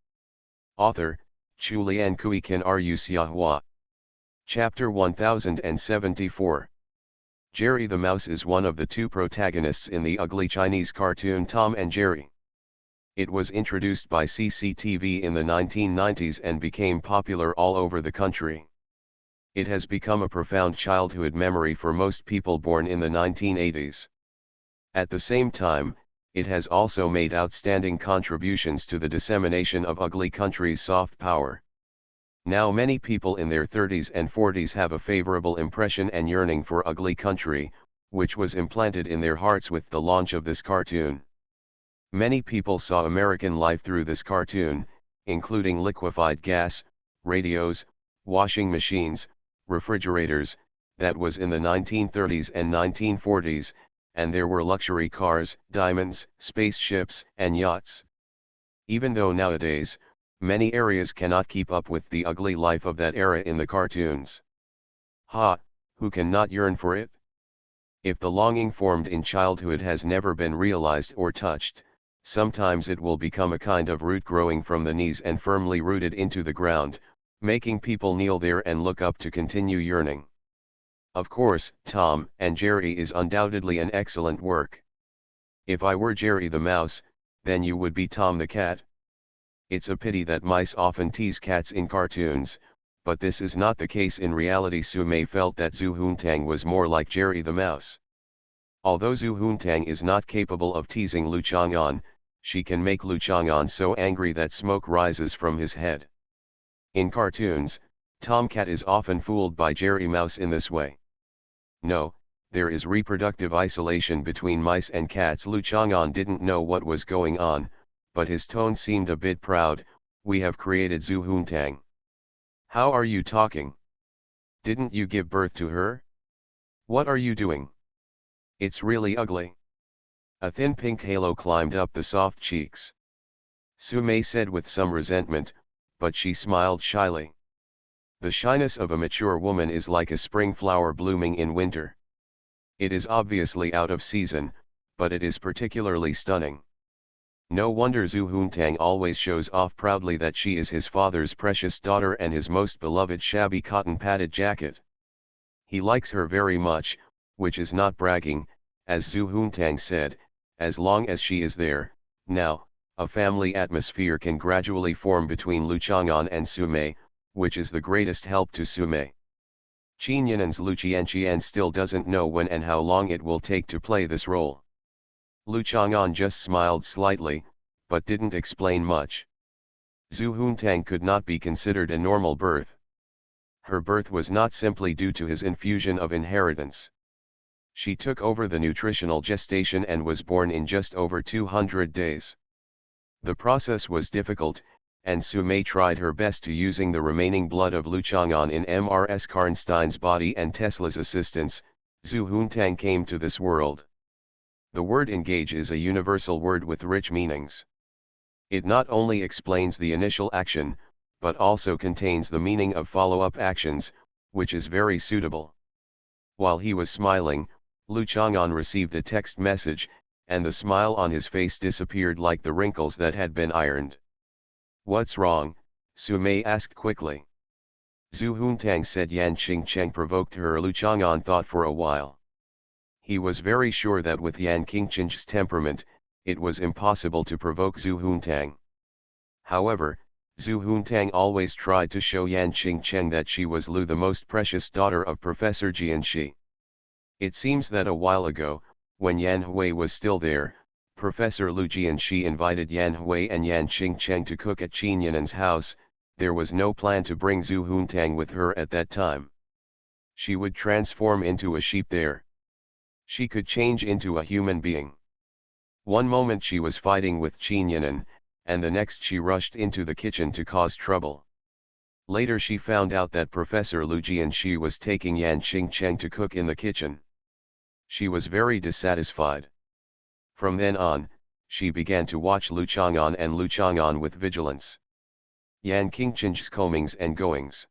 Author, Chulian Kui Kan Ru Xiahua. Chapter 1074. Jerry the Mouse is one of the two protagonists in the ugly Chinese cartoon Tom and Jerry. It was introduced by CCTV in the 1990s and became popular all over the country. It has become a profound childhood memory for most people born in the 1980s. At the same time, it has also made outstanding contributions to the dissemination of ugly country's soft power. Now many people in their 30s and 40s have a favorable impression and yearning for ugly country, which was implanted in their hearts with the launch of this cartoon. Many people saw American life through this cartoon, including liquefied gas, radios, washing machines, refrigerators. That was in the 1930s and 1940s, and there were luxury cars, diamonds, spaceships, and yachts. Even though nowadays, many areas cannot keep up with the ugly life of that era in the cartoons. Who can not yearn for it? If the longing formed in childhood has never been realized or touched, sometimes it will become a kind of root growing from the knees and firmly rooted into the ground, making people kneel there and look up to continue yearning. Of course, Tom and Jerry is undoubtedly an excellent work. If I were Jerry the Mouse, then you would be Tom the Cat. It's a pity that mice often tease cats in cartoons, but this is not the case in reality. Su Mei felt that Zhu Huntang was more like Jerry the Mouse. Although Zhu Huntang is not capable of teasing Lu Chang'an, she can make Lu Chang'an so angry that smoke rises from his head. In cartoons, Tomcat is often fooled by Jerry Mouse in this way. No, there is reproductive isolation between mice and cats. Lu Chang'an didn't know what was going on, but his tone seemed a bit proud. We have created Zhu Huntang. How are you talking? Didn't you give birth to her? What are you doing? It's really ugly. A thin pink halo climbed up the soft cheeks. Su Mei said with some resentment, but she smiled shyly. The shyness of a mature woman is like a spring flower blooming in winter. It is obviously out of season, but it is particularly stunning. No wonder Zhu Huntang always shows off proudly that she is his father's precious daughter and his most beloved shabby cotton padded jacket. He likes her very much, which is not bragging, as Zhu Huntang said. As long as she is there, now, a family atmosphere can gradually form between Lu Chang'an and Su Mei, which is the greatest help to Su Mei. Qin Yinan's Lu Qianqian still doesn't know when and how long it will take to play this role. Lu Chang'an just smiled slightly, but didn't explain much. Zhu Huntang could not be considered a normal birth. Her birth was not simply due to his infusion of inheritance. She took over the nutritional gestation and was born in just over 200 days. The process was difficult, and Su Mei tried her best to using the remaining blood of Lu Chang'an in Mrs. Karnstein's body and Tesla's assistance. Zhu Huntang came to this world. The word engage is a universal word with rich meanings. It not only explains the initial action, but also contains the meaning of follow-up actions, which is very suitable. While he was smiling, Lu Chang'an received a text message, and the smile on his face disappeared like the wrinkles that had been ironed. What's wrong? Su Mei asked quickly. Zhu Huntang said Yan Qingcheng provoked her. Lu Chang'an thought for a while. He was very sure that with Yan Qingcheng's temperament, it was impossible to provoke Zhu Huntang. However, Zhu Huntang always tried to show Yan Qingcheng that she was Lu, the most precious daughter of Professor Jianxi. It seems that a while ago, when Yan Hui was still there, Professor Lu Jianxi invited Yan Hui and Yan Qingcheng to cook at Qin Yinan's house. There was no plan to bring Zhu Huntang with her at that time. She would transform into a sheep there. She could change into a human being. One moment she was fighting with Qin Yinan, and the next she rushed into the kitchen to cause trouble. Later she found out that Professor Lu Jianxi was taking Yan Qingcheng to cook in the kitchen. She was very dissatisfied. From then on, she began to watch Lu Chang'an and Lu Chang'an with vigilance. Yan Qingcheng's comings and goings.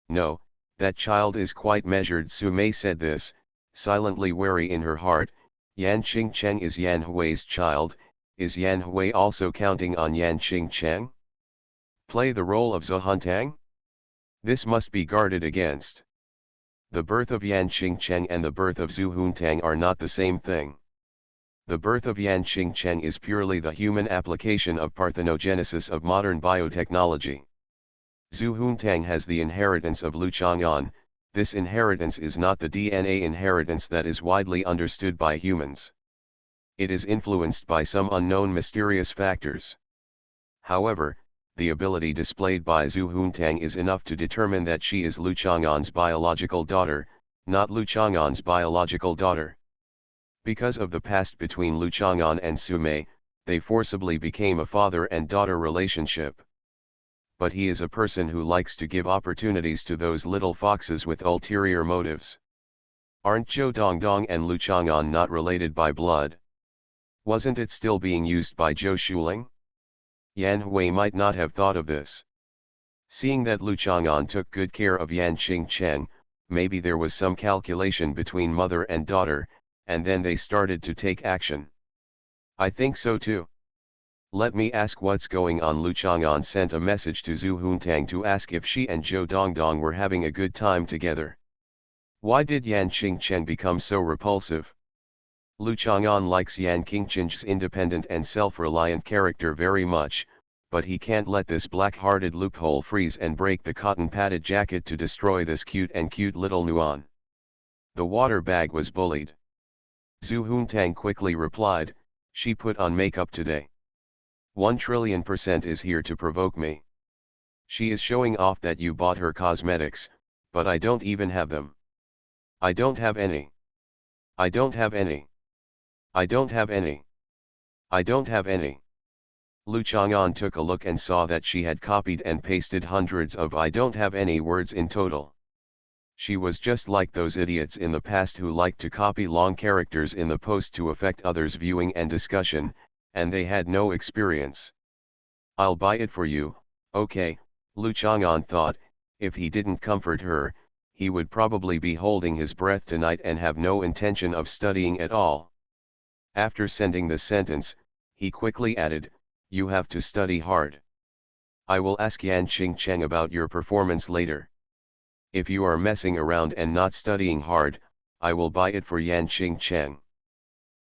No, that child is quite measured. Su Mei said this, silently wary in her heart. Yan Qingcheng is Yan Hui's child. Is Yan Hui also counting on Yan Qingcheng? Play the role of Zhu Huntang? This must be guarded against. The birth of Yan Qingcheng and the birth of Zhu Huntang are not the same thing. The birth of Yan Qingcheng is purely the human application of parthenogenesis of modern biotechnology. Zhu Huntang has the inheritance of Lu Chang'an. This inheritance is not the DNA inheritance that is widely understood by humans. It is influenced by some unknown mysterious factors. However, the ability displayed by Zhu Huntang is enough to determine that she is Lu Chang'an's biological daughter, not Lu Chang'an's biological daughter. Because of the past between Lu Chang'an and Su Mei, they forcibly became a father and daughter relationship. But he is a person who likes to give opportunities to those little foxes with ulterior motives. Aren't Zhou Dongdong and Lu Chang'an not related by blood? Wasn't it still being used by Zhou Shuling? Yan Hui might not have thought of this. Seeing that Lu Chang'an took good care of Yan Qingcheng, maybe there was some calculation between mother and daughter, and then they started to take action. I think so too. Let me ask what's going on. Lu Chang'an sent a message to Zhu Huntang to ask if she and Zhou Dongdong were having a good time together. Why did Yan Qingcheng become so repulsive? Lu Chang'an likes Yan Qingcheng's independent and self-reliant character very much, but he can't let this black-hearted loophole freeze and break the cotton-padded jacket to destroy this cute little Nuan. The water bag was bullied. Zhu Huntang quickly replied, she put on makeup today. 1,000,000,000% is here to provoke me. She is showing off that you bought her cosmetics, but I don't even have them. I don't have any. I don't have any. I don't have any. I don't have any. Lu Chang'an took a look and saw that she had copied and pasted hundreds of I don't have any words in total. She was just like those idiots in the past who liked to copy long characters in the post to affect others' viewing and discussion, and they had no experience. I'll buy it for you, okay, Lu Chang'an thought. If he didn't comfort her, he would probably be holding his breath tonight and have no intention of studying at all. After sending the sentence, he quickly added, you have to study hard. I will ask Yan Qingcheng about your performance later. If you are messing around and not studying hard, I will buy it for Yan Qingcheng.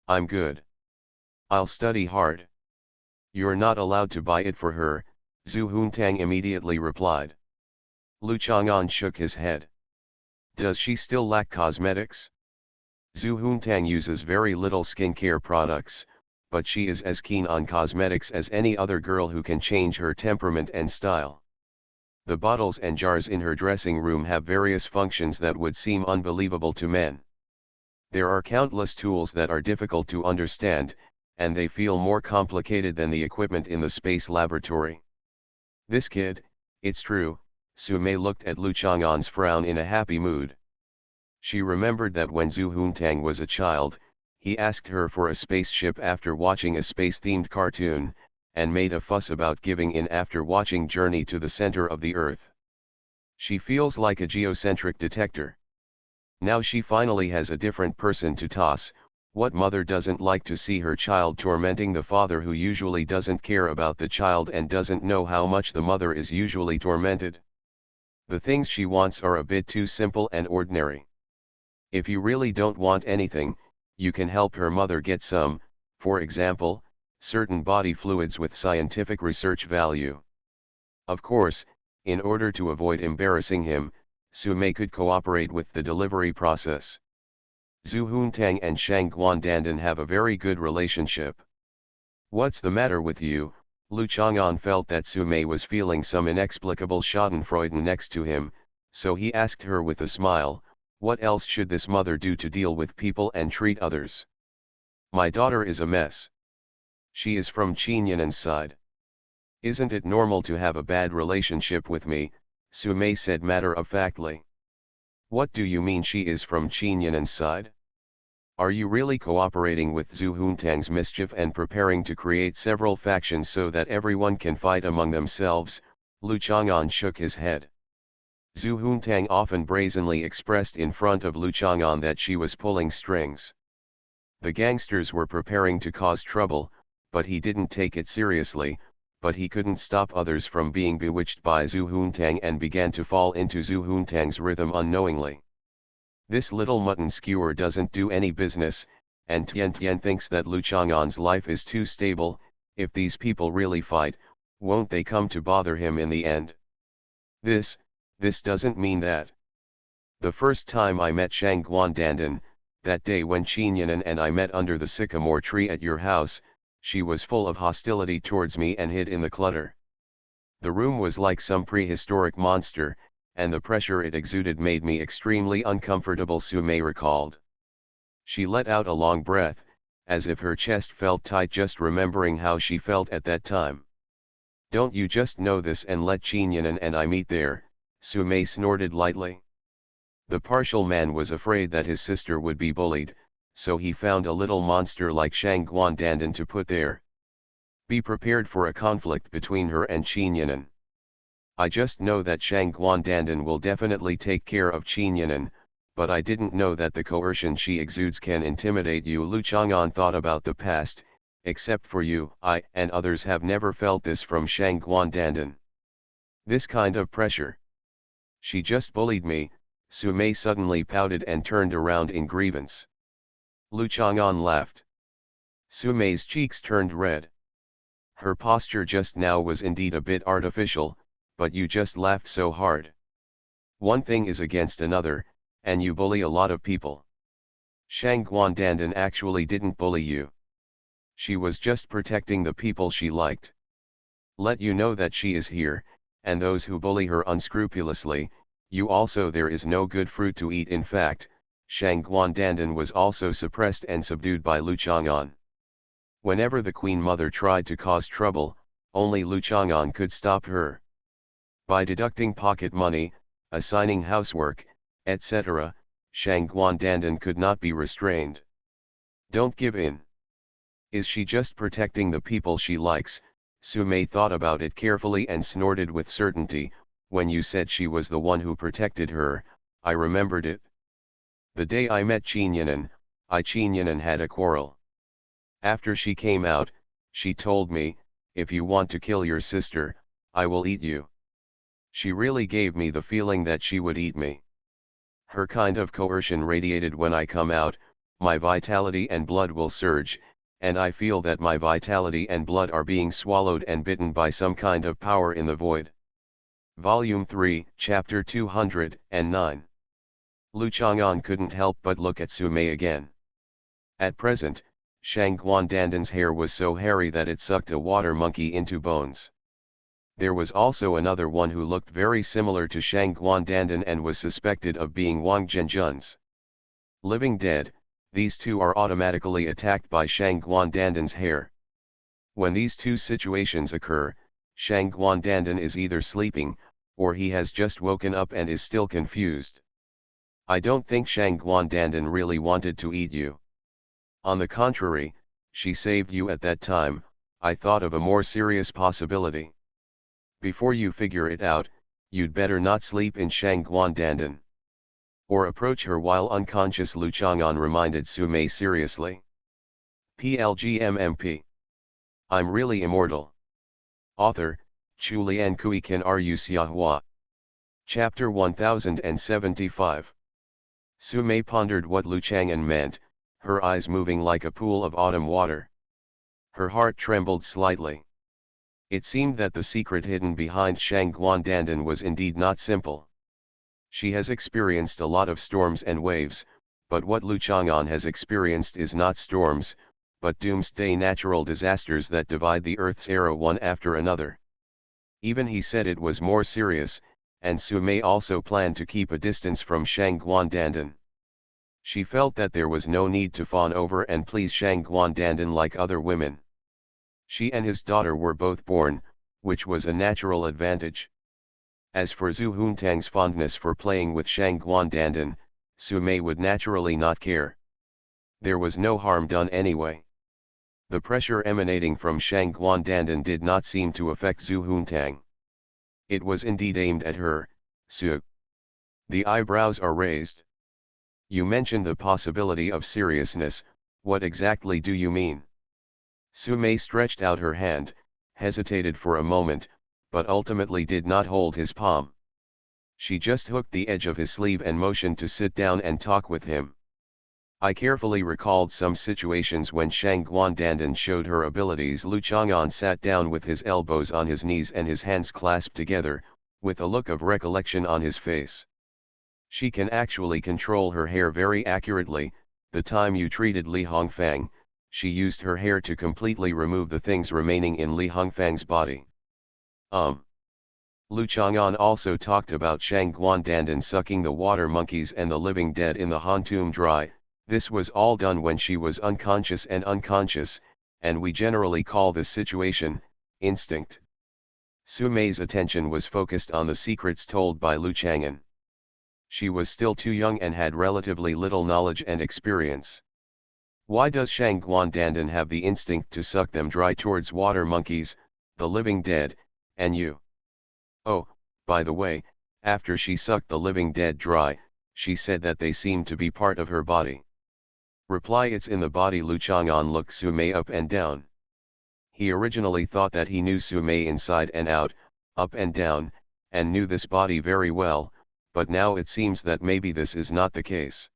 I'm good. I'll study hard. You're not allowed to buy it for her, Zhu Huntang immediately replied. Lu Chang'an shook his head. Does she still lack cosmetics? Zhu Huntang uses very little skincare products, but she is as keen on cosmetics as any other girl who can change her temperament and style. The bottles and jars in her dressing room have various functions that would seem unbelievable to men. There are countless tools that are difficult to understand, and they feel more complicated than the equipment in the space laboratory. This kid, it's true, Su Mei looked at Lu Chang'an's frown in a happy mood. She remembered that when Zhu Huntang was a child, he asked her for a spaceship after watching a space-themed cartoon, and made a fuss about giving in after watching Journey to the Center of the Earth. She feels like a geocentric detector. Now she finally has a different person to toss. What mother doesn't like to see her child tormenting the father who usually doesn't care about the child and doesn't know how much the mother is usually tormented? The things she wants are a bit too simple and ordinary. If you really don't want anything, you can help her mother get some, for example, certain body fluids with scientific research value. Of course, in order to avoid embarrassing him, Su Mei could cooperate with the delivery process. Zhu Huntang and Shang Guandandan have a very good relationship. What's the matter with you? Lu Chang'an felt that Su Mei was feeling some inexplicable schadenfreude next to him, so he asked her with a smile, what else should this mother do to deal with people and treat others? My daughter is a mess. She is from Qinyan's side. Isn't it normal to have a bad relationship with me? Su Mei said matter-of-factly. What do you mean she is from Qinyan's side? Are you really cooperating with Zhu Huntang's mischief and preparing to create several factions so that everyone can fight among themselves? Lu Chang'an shook his head. Zhu Huntang often brazenly expressed in front of Lu Chang'an that she was pulling strings. The gangsters were preparing to cause trouble, but he didn't take it seriously, but he couldn't stop others from being bewitched by Zhu Huntang and began to fall into Zhu Huntang's rhythm unknowingly. This little mutton skewer doesn't do any business, and Tian Tian thinks that Lu Chang'an's life is too stable. If these people really fight, won't they come to bother him in the end? This doesn't mean that. The first time I met Shang Guandandan, that day when Qinyanan and I met under the sycamore tree at your house, she was full of hostility towards me and hid in the clutter. The room was like some prehistoric monster, and the pressure it exuded made me extremely uncomfortable, Su Mei recalled. She let out a long breath, as if her chest felt tight just remembering how she felt at that time. Don't you just know this and let Qinyanan and I meet there, Su Mei snorted lightly. The partial man was afraid that his sister would be bullied, so he found a little monster like Shang Guandandan to put there. Be prepared for a conflict between her and Qinyanan. I just know that Shang Guandandan will definitely take care of Qinyanan, but I didn't know that the coercion she exudes can intimidate you. Lu Chang'an thought about the past. Except for you, I and others have never felt this from Shang Guandandan. This kind of pressure. She just bullied me, Su Mei suddenly pouted and turned around in grievance. Lu Chang'an laughed. Su Mei's cheeks turned red. Her posture just now was indeed a bit artificial, but you just laughed so hard. One thing is against another, and you bully a lot of people. Shang Guandandan actually didn't bully you. She was just protecting the people she liked. Let you know that she is here, and those who bully her unscrupulously, you also there is no good fruit to eat. In fact, Shang Guandandan was also suppressed and subdued by Lu Chang'an. Whenever the Queen Mother tried to cause trouble, only Lu Chang'an could stop her. By deducting pocket money, assigning housework, etc., Shang Guandandan could not be restrained. Don't give in. Is she just protecting the people she likes? Su Mei thought about it carefully and snorted with certainty. When you said she was the one who protected her, I remembered it. The day I met Qinyanan, Qinyanan had a quarrel. After she came out, she told me, if you want to kill your sister, I will eat you. She really gave me the feeling that she would eat me. Her kind of coercion radiated when I come out, my vitality and blood will surge, and I feel that my vitality and blood are being swallowed and bitten by some kind of power in the void. Volume 3, Chapter 209. Lu Chang'an couldn't help but look at Su Mei again. At present, Shang Guandandan's hair was so hairy that it sucked a water monkey into bones. There was also another one who looked very similar to Shang Guandandan and was suspected of being Wang Zhenjun's. Living dead, these two are automatically attacked by Shang Guandandan's hair. When these two situations occur, Shang Guandandan is either sleeping, or he has just woken up and is still confused. I don't think Shang Guandandan really wanted to eat you. On the contrary, she saved you at that time. I thought of a more serious possibility. Before you figure it out, you'd better not sleep in Shang Guandandan. Or approach her while unconscious, Lu Chang'an reminded Su Mei seriously. PLGMMP. I'm really immortal. Author, Chu Lian Kui Kan Ru Xiahua. Chapter 1075. Su Mei pondered what Lu Chang'an meant, her eyes moving like a pool of autumn water. Her heart trembled slightly. It seemed that the secret hidden behind Shang Guandandan was indeed not simple. She has experienced a lot of storms and waves, but what Lu Chang'an has experienced is not storms, but doomsday natural disasters that divide the Earth's era one after another. Even he said it was more serious, and Su Mei also planned to keep a distance from Shang Guandandan. She felt that there was no need to fawn over and please Shang Guandandan like other women. She and his daughter were both born, which was a natural advantage. As for Zhu Huntang's fondness for playing with Shang Guandandan, Su Mei would naturally not care. There was no harm done anyway. The pressure emanating from Shang Guandandan did not seem to affect Zhu Huntang. It was indeed aimed at her, Su. The eyebrows are raised. You mentioned the possibility of seriousness. What exactly do you mean? Su Mei stretched out her hand, hesitated for a moment, but ultimately did not hold his palm. She just hooked the edge of his sleeve and motioned to sit down and talk with him. I carefully recalled some situations when Shang Guandandan showed her abilities. Lu Chang'an sat down with his elbows on his knees and his hands clasped together, with a look of recollection on his face. She can actually control her hair very accurately. The time you treated Li Hongfang, she used her hair to completely remove the things remaining in Li Hongfang's body. Lu Chang'an also talked about Shang Guandandan sucking the water monkeys and the living dead in the Han tomb dry. This was all done when she was unconscious, and we generally call this situation instinct. Su Mei's attention was focused on the secrets told by Lu Chang'an. She was still too young and had relatively little knowledge and experience. Why does Shang Guandandan have the instinct to suck them dry towards water monkeys, the living dead, and you? Oh, by the way, after she sucked the living dead dry, she said that they seemed to be part of her body. Reply: it's in the body. Lu Chang'an looked Su Mei up and down. He originally thought that he knew Su Mei inside and out, up and down, and knew this body very well, but now it seems that maybe this is not the case.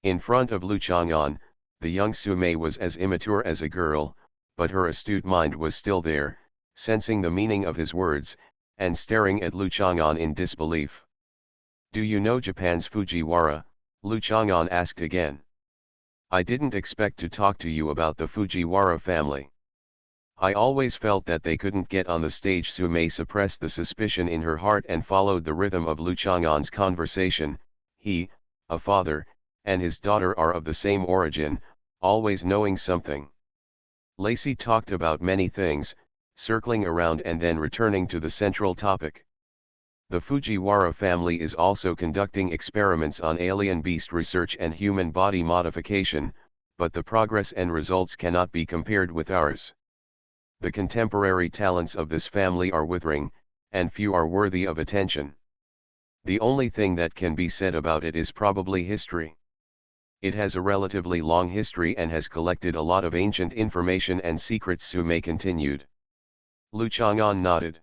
In front of Lu Chang'an, the young Su Mei was as immature as a girl, but her astute mind was still there, sensing the meaning of his words, and staring at Lu Chang'an in disbelief. Do you know Japan's Fujiwara? Lu Chang'an asked again. I didn't expect to talk to you about the Fujiwara family. I always felt that they couldn't get on the stage. Su Mei suppressed the suspicion in her heart and followed the rhythm of Lu Chang'an's conversation. He, a father, and his daughter are of the same origin, always knowing something. Lacey talked about many things, circling around and then returning to the central topic. The Fujiwara family is also conducting experiments on alien beast research and human body modification, but the progress and results cannot be compared with ours. The contemporary talents of this family are withering, and few are worthy of attention. The only thing that can be said about it is probably history. It has a relatively long history and has collected a lot of ancient information and secrets. Su Mei continued. Lu Chang'an nodded.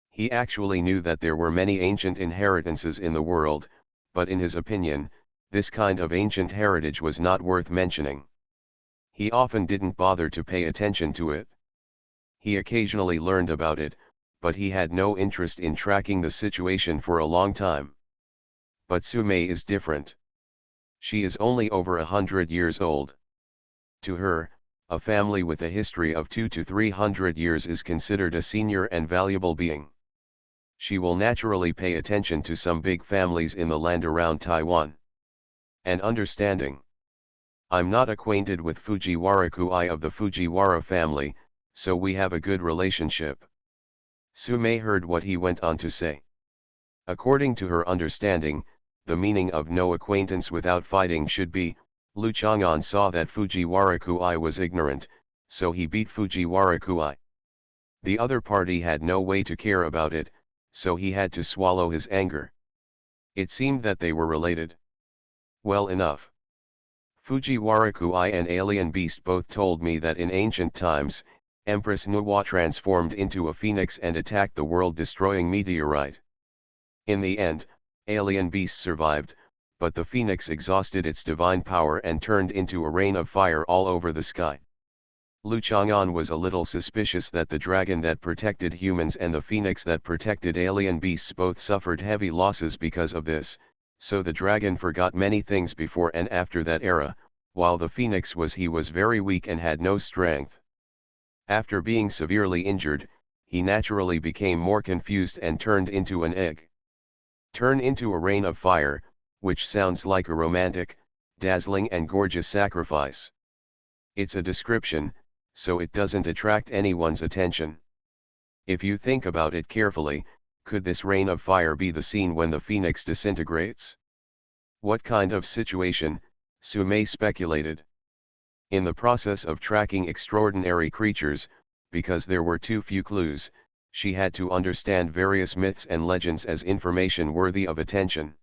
He actually knew that there were many ancient inheritances in the world, but in his opinion, this kind of ancient heritage was not worth mentioning. He often didn't bother to pay attention to it. He occasionally learned about it, but he had no interest in tracking the situation for a long time. But Su Mei is different. She is only over 100 years old. To her, a family with a history of 200 to 300 years is considered a senior and valuable being. She will naturally pay attention to some big families in the land around Taiwan. And understanding. I'm not acquainted with Fujiwara Kui of the Fujiwara family, so we have a good relationship. Su Mei heard what he went on to say. According to her understanding, the meaning of no acquaintance without fighting should be, Lu Chang'an saw that Fujiwara Kui was ignorant, so he beat Fujiwara Kui. The other party had no way to care about it, so he had to swallow his anger. It seemed that they were related. Well enough. Fujiwara Kui and Alien Beast both told me that in ancient times, Empress Nuwa transformed into a phoenix and attacked the world-destroying meteorite. In the end, Alien Beast survived, but the phoenix exhausted its divine power and turned into a rain of fire all over the sky. Lu Chang'an was a little suspicious that the dragon that protected humans and the phoenix that protected alien beasts both suffered heavy losses because of this, so the dragon forgot many things before and after that era, while the phoenix was very weak and had no strength. After being severely injured, he naturally became more confused and turned into an egg. Turn into a rain of fire, which sounds like a romantic, dazzling and gorgeous sacrifice. It's a description, so it doesn't attract anyone's attention. If you think about it carefully, could this rain of fire be the scene when the phoenix disintegrates? What kind of situation? Su Mei speculated. In the process of tracking extraordinary creatures, because there were too few clues, she had to understand various myths and legends as information worthy of attention.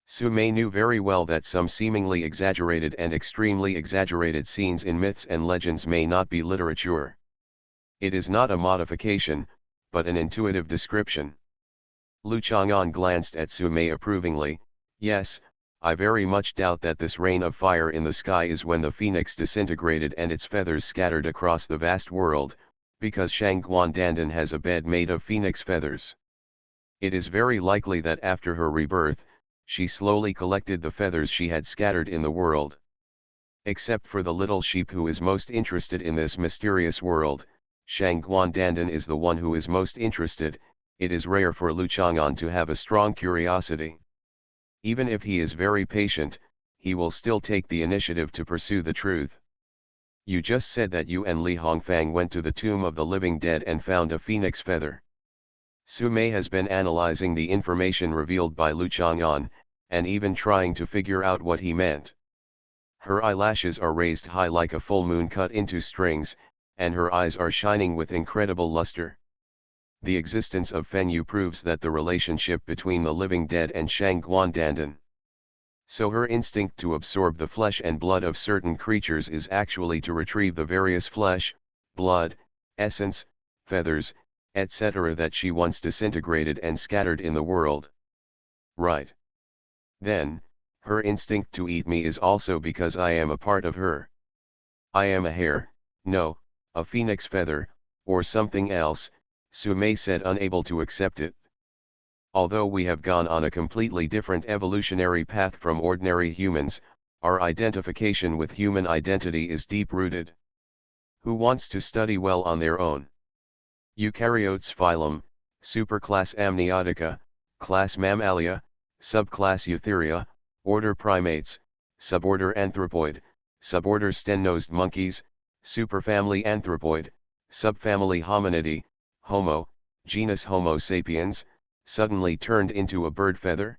Su Mei knew very well that some seemingly exaggerated and extremely exaggerated scenes in myths and legends may not be literature. It is not a modification, but an intuitive description. Lu Chang'an glanced at Sumei approvingly. Yes, I very much doubt that this rain of fire in the sky is when the phoenix disintegrated and its feathers scattered across the vast world, because Shangguan Dandan has a bed made of phoenix feathers. It is very likely that after her rebirth, she slowly collected the feathers she had scattered in the world. Except for the little sheep who is most interested in this mysterious world, Shangguan Dandan is the one who is most interested. It is rare for Lu Chang'an to have a strong curiosity. Even if he is very patient, he will still take the initiative to pursue the truth. You just said that you and Li Hongfang went to the tomb of the living dead and found a phoenix feather. Sumei has been analyzing the information revealed by Lu Chang'an, and even trying to figure out what he meant. Her eyelashes are raised high like a full moon cut into strings, and her eyes are shining with incredible luster. The existence of Fenyu proves that the relationship between the living dead and Shangguan Dandan. So her instinct to absorb the flesh and blood of certain creatures is actually to retrieve the various flesh, blood, essence, feathers, etc. that she once disintegrated and scattered in the world. Right. Then, her instinct to eat me is also because I am a part of her. I am a hair, no, a phoenix feather, or something else, Sumei said, unable to accept it. Although we have gone on a completely different evolutionary path from ordinary humans, our identification with human identity is deep-rooted. Who wants to study well on their own? Eukaryotes phylum, superclass Amniotica, class Mammalia, subclass Eutheria, order Primates, suborder Anthropoid, suborder Sten-nosed monkeys, superfamily Anthropoid, subfamily Hominidae, Homo, genus Homo sapiens, suddenly turned into a bird feather?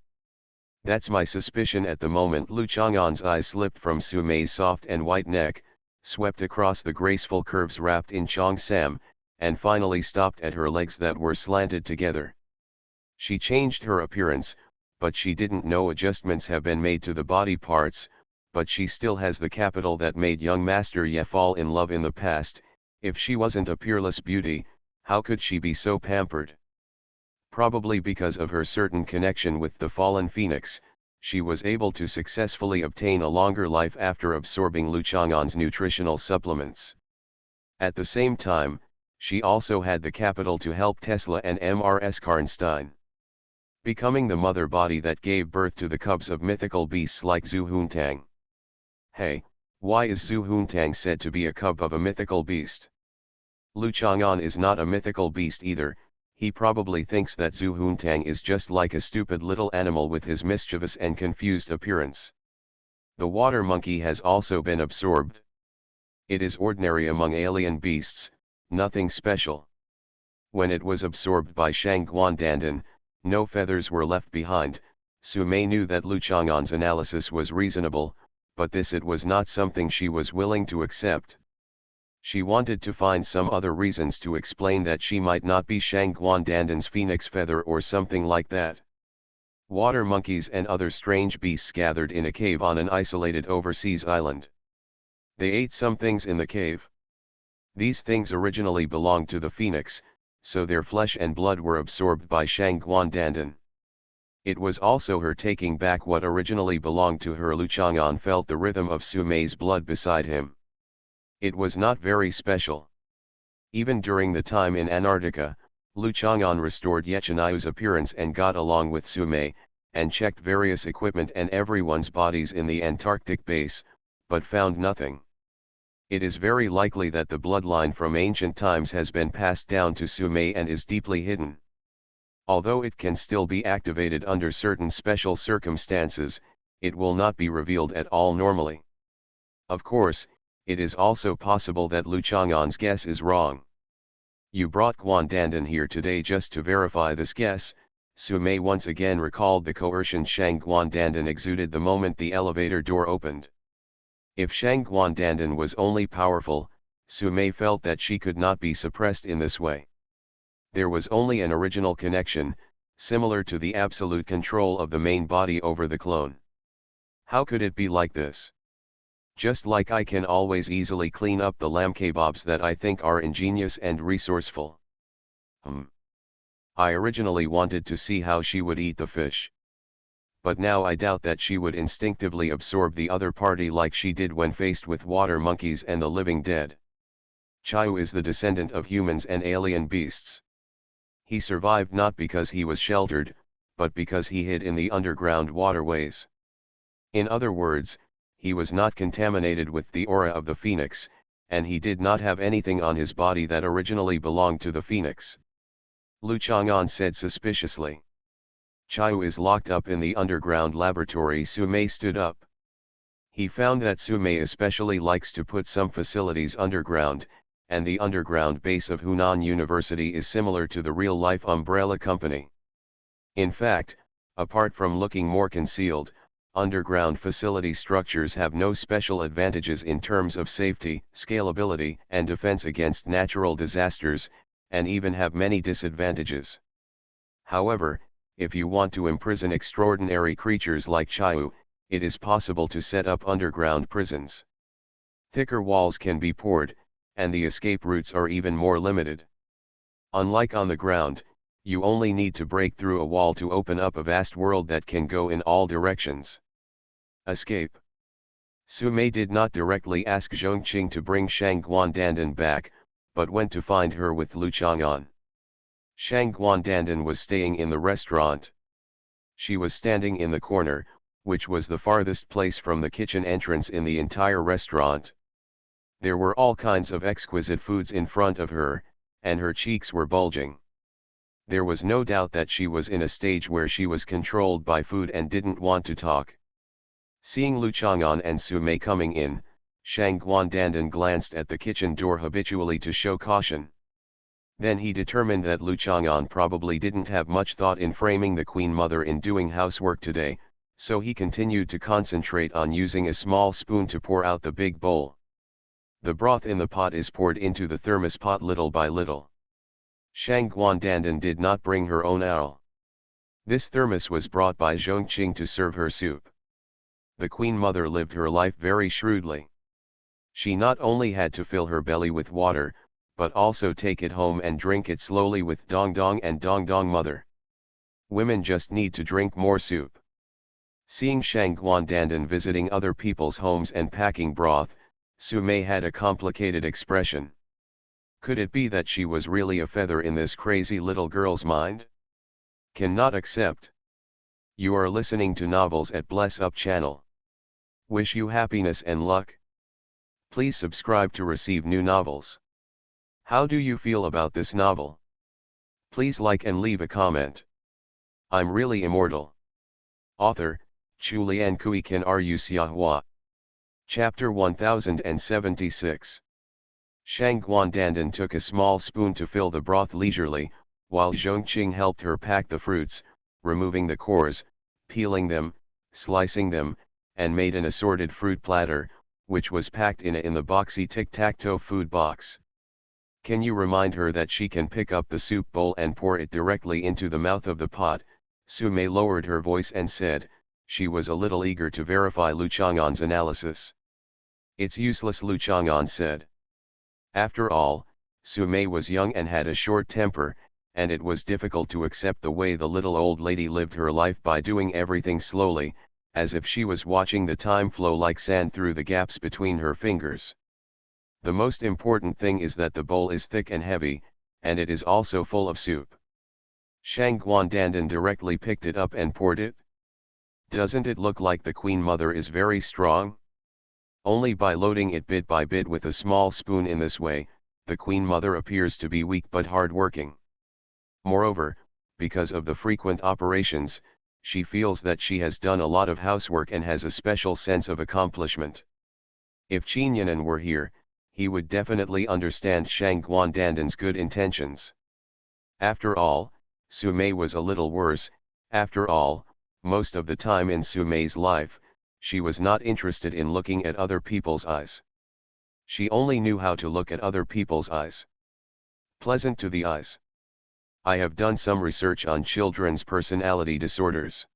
That's my suspicion at the moment. Lu Chang'an's eyes slipped from Sumei's soft and white neck, swept across the graceful curves wrapped in Cheongsam, and finally stopped at her legs that were slanted together. She changed her appearance, but she didn't know adjustments have been made to the body parts, but she still has the capital that made young Master Ye fall in love in the past. If she wasn't a peerless beauty, how could she be so pampered? Probably because of her certain connection with the fallen phoenix, she was able to successfully obtain a longer life after absorbing Lu Chang'an's nutritional supplements. At the same time, she also had the capital to help Tesla and Mrs. Karnstein. Becoming the mother body that gave birth to the cubs of mythical beasts like Zhu Huntang. Hey, why is Zhu Huntang said to be a cub of a mythical beast? Lu Chang'an is not a mythical beast either. He probably thinks that Zhu Huntang is just like a stupid little animal with his mischievous and confused appearance. The water monkey has also been absorbed. It is ordinary among alien beasts, nothing special. When it was absorbed by Shangguan Dandan, no feathers were left behind. Sumei knew that Lu Chang'an's analysis was reasonable, but this it was not something she was willing to accept. She wanted to find some other reasons to explain that she might not be Shangguan Dandan's phoenix feather or something like that. Water monkeys and other strange beasts gathered in a cave on an isolated overseas island. They ate some things in the cave. These things originally belonged to the phoenix, so their flesh and blood were absorbed by Shangguan Dandan. It was also her taking back what originally belonged to her. Lu Chang'an felt the rhythm of Sumei's blood beside him. It was not very special. Even during the time in Antarctica, Lu Chang'an restored Yechenayu's appearance and got along with Sumei, and checked various equipment and everyone's bodies in the Antarctic base, but found nothing. It is very likely that the bloodline from ancient times has been passed down to Sumei and is deeply hidden. Although it can still be activated under certain special circumstances, it will not be revealed at all normally. Of course, it is also possible that Lu Chang'an's guess is wrong. You brought Guan Dandan here today just to verify this guess. Sumei once again recalled the coercion Shangguan Dandan exuded the moment the elevator door opened. If Shangguan Dandan was only powerful, Sumei felt that she could not be suppressed in this way. There was only an original connection, similar to the absolute control of the main body over the clone. How could it be like this? Just like I can always easily clean up the lamb kebabs that I think are ingenious and resourceful. I originally wanted to see how she would eat the fish. But now I doubt that she would instinctively absorb the other party like she did when faced with water monkeys and the living dead. Chayu is the descendant of humans and alien beasts. He survived not because he was sheltered, but because he hid in the underground waterways. In other words, he was not contaminated with the aura of the phoenix, and he did not have anything on his body that originally belonged to the phoenix. Lu Chang'an said suspiciously. Chayu is locked up in the underground laboratory. Sumei stood up. He found that Sumei especially likes to put some facilities underground, and the underground base of Hunan University is similar to the real-life umbrella company. In fact, apart from looking more concealed, underground facility structures have no special advantages in terms of safety, scalability, and defense against natural disasters, and even have many disadvantages. However, if you want to imprison extraordinary creatures like Chayu, it is possible to set up underground prisons. Thicker walls can be poured, and the escape routes are even more limited. Unlike on the ground, you only need to break through a wall to open up a vast world that can go in all directions. Escape. Sumei did not directly ask Zhongqing to bring Shang Guandandan back, but went to find her with Lu Chang'an. Shang Guandandan was staying in the restaurant. She was standing in the corner, which was the farthest place from the kitchen entrance in the entire restaurant. There were all kinds of exquisite foods in front of her, and her cheeks were bulging. There was no doubt that she was in a stage where she was controlled by food and didn't want to talk. Seeing Lu Chang'an and Sumei coming in, Shang Guandandan glanced at the kitchen door habitually to show caution. Then he determined that Lu Chang'an probably didn't have much thought in framing the Queen Mother in doing housework today, so he continued to concentrate on using a small spoon to pour out the big bowl. The broth in the pot is poured into the thermos pot little by little. Shang Guandandan did not bring her own awl. This thermos was brought by Zhongqing to serve her soup. The Queen Mother lived her life very shrewdly. She not only had to fill her belly with water, but also take it home and drink it slowly with Dong Dong and Dong Dong Mother. Women just need to drink more soup. Seeing Shang Guandandan visiting other people's homes and packing broth, Sumei had a complicated expression. Could it be that she was really a feather in this crazy little girl's mind? Cannot accept. You are listening to Novels at Bless Up channel. Wish you happiness and luck. Please subscribe to receive new novels. How do you feel about this novel? Please like and leave a comment. I'm really immortal. Author, Chulian Kuikan Ru Xiahua. Chapter 1076. Shang Guandandan took a small spoon to fill the broth leisurely, while Zhongqing helped her pack the fruits, removing the cores, peeling them, slicing them, and made an assorted fruit platter, which was packed in the boxy tic-tac-toe food box. Can you remind her that she can pick up the soup bowl and pour it directly into the mouth of the pot? Sumei lowered her voice and said. She was a little eager to verify Lu Chang'an's analysis. It's useless, Lu Chang'an said. After all, Sumei was young and had a short temper, and it was difficult to accept the way the little old lady lived her life by doing everything slowly, as if she was watching the time flow like sand through the gaps between her fingers. The most important thing is that the bowl is thick and heavy, and it is also full of soup. Shang Guandandan directly picked it up and poured it. Doesn't it look like the Queen Mother is very strong? Only by loading it bit by bit with a small spoon in this way, the Queen Mother appears to be weak but hard-working. Moreover, because of the frequent operations, she feels that she has done a lot of housework and has a special sense of accomplishment. If Qin Yanan were here, he would definitely understand Shang Guandandan's good intentions. After all, Sumei was a little worse. After all, most of the time in Sumei's life, she was not interested in looking at other people's eyes. She only knew how to look at other people's eyes. Pleasant to the eyes. I have done some research on children's personality disorders.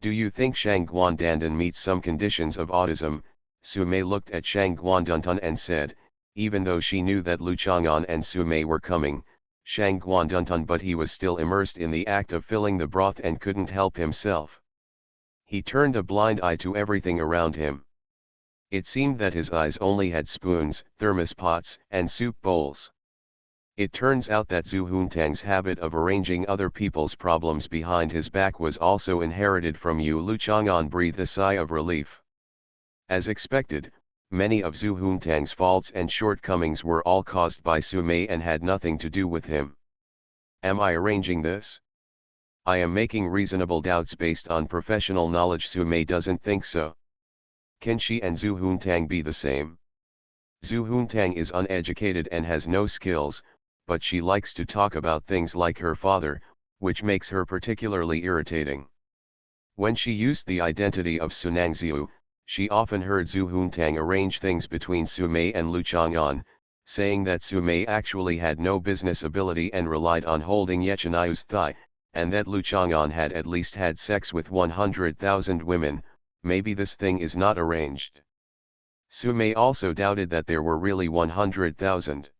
Do you think Shang Guandandan meets some conditions of autism? Sumei looked at Shang Guandandan and said, even though she knew that Lu Chang'an and Sumei were coming, Shang Guanduntun, but he was still immersed in the act of filling the broth and couldn't help himself. He turned a blind eye to everything around him. It seemed that his eyes only had spoons, thermos pots, and soup bowls. It turns out that Zhu Huntang's habit of arranging other people's problems behind his back was also inherited from Yu Lu. Chang'an breathed a sigh of relief. As expected, many of Zhu Huntang's faults and shortcomings were all caused by Su Mei and had nothing to do with him. Am I arranging this? I am making reasonable doubts based on professional knowledge. Su Mei doesn't think so. Can she and Zhu Huntang be the same? Zhu Huntang is uneducated and has no skills, but she likes to talk about things like her father, which makes her particularly irritating. When she used the identity of Sunangziu, she often heard Zhu Huntang arrange things between Su Mei and Lu Chang'an, saying that Su Mei actually had no business ability and relied on holding Ye Chenayu's thigh, and that Lu Chang'an had at least had sex with 100,000 women. Maybe this thing is not arranged. Su Mei also doubted that there were really 100,000.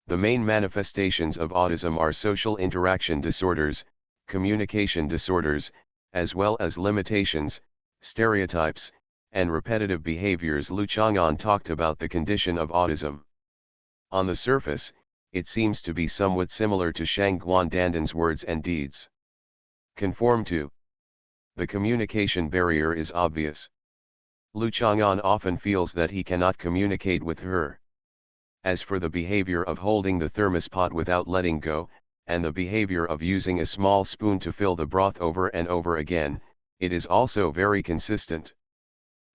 The main manifestations of autism are social interaction disorders, communication disorders, as well as limitations, stereotypes, and repetitive behaviors. Lu Chang'an talked about the condition of autism. On the surface, it seems to be somewhat similar to Shang Guandandan's words and deeds. Conform to. The communication barrier is obvious. Lu Chang'an often feels that he cannot communicate with her. As for the behavior of holding the thermos pot without letting go, and the behavior of using a small spoon to fill the broth over and over again, it is also very consistent.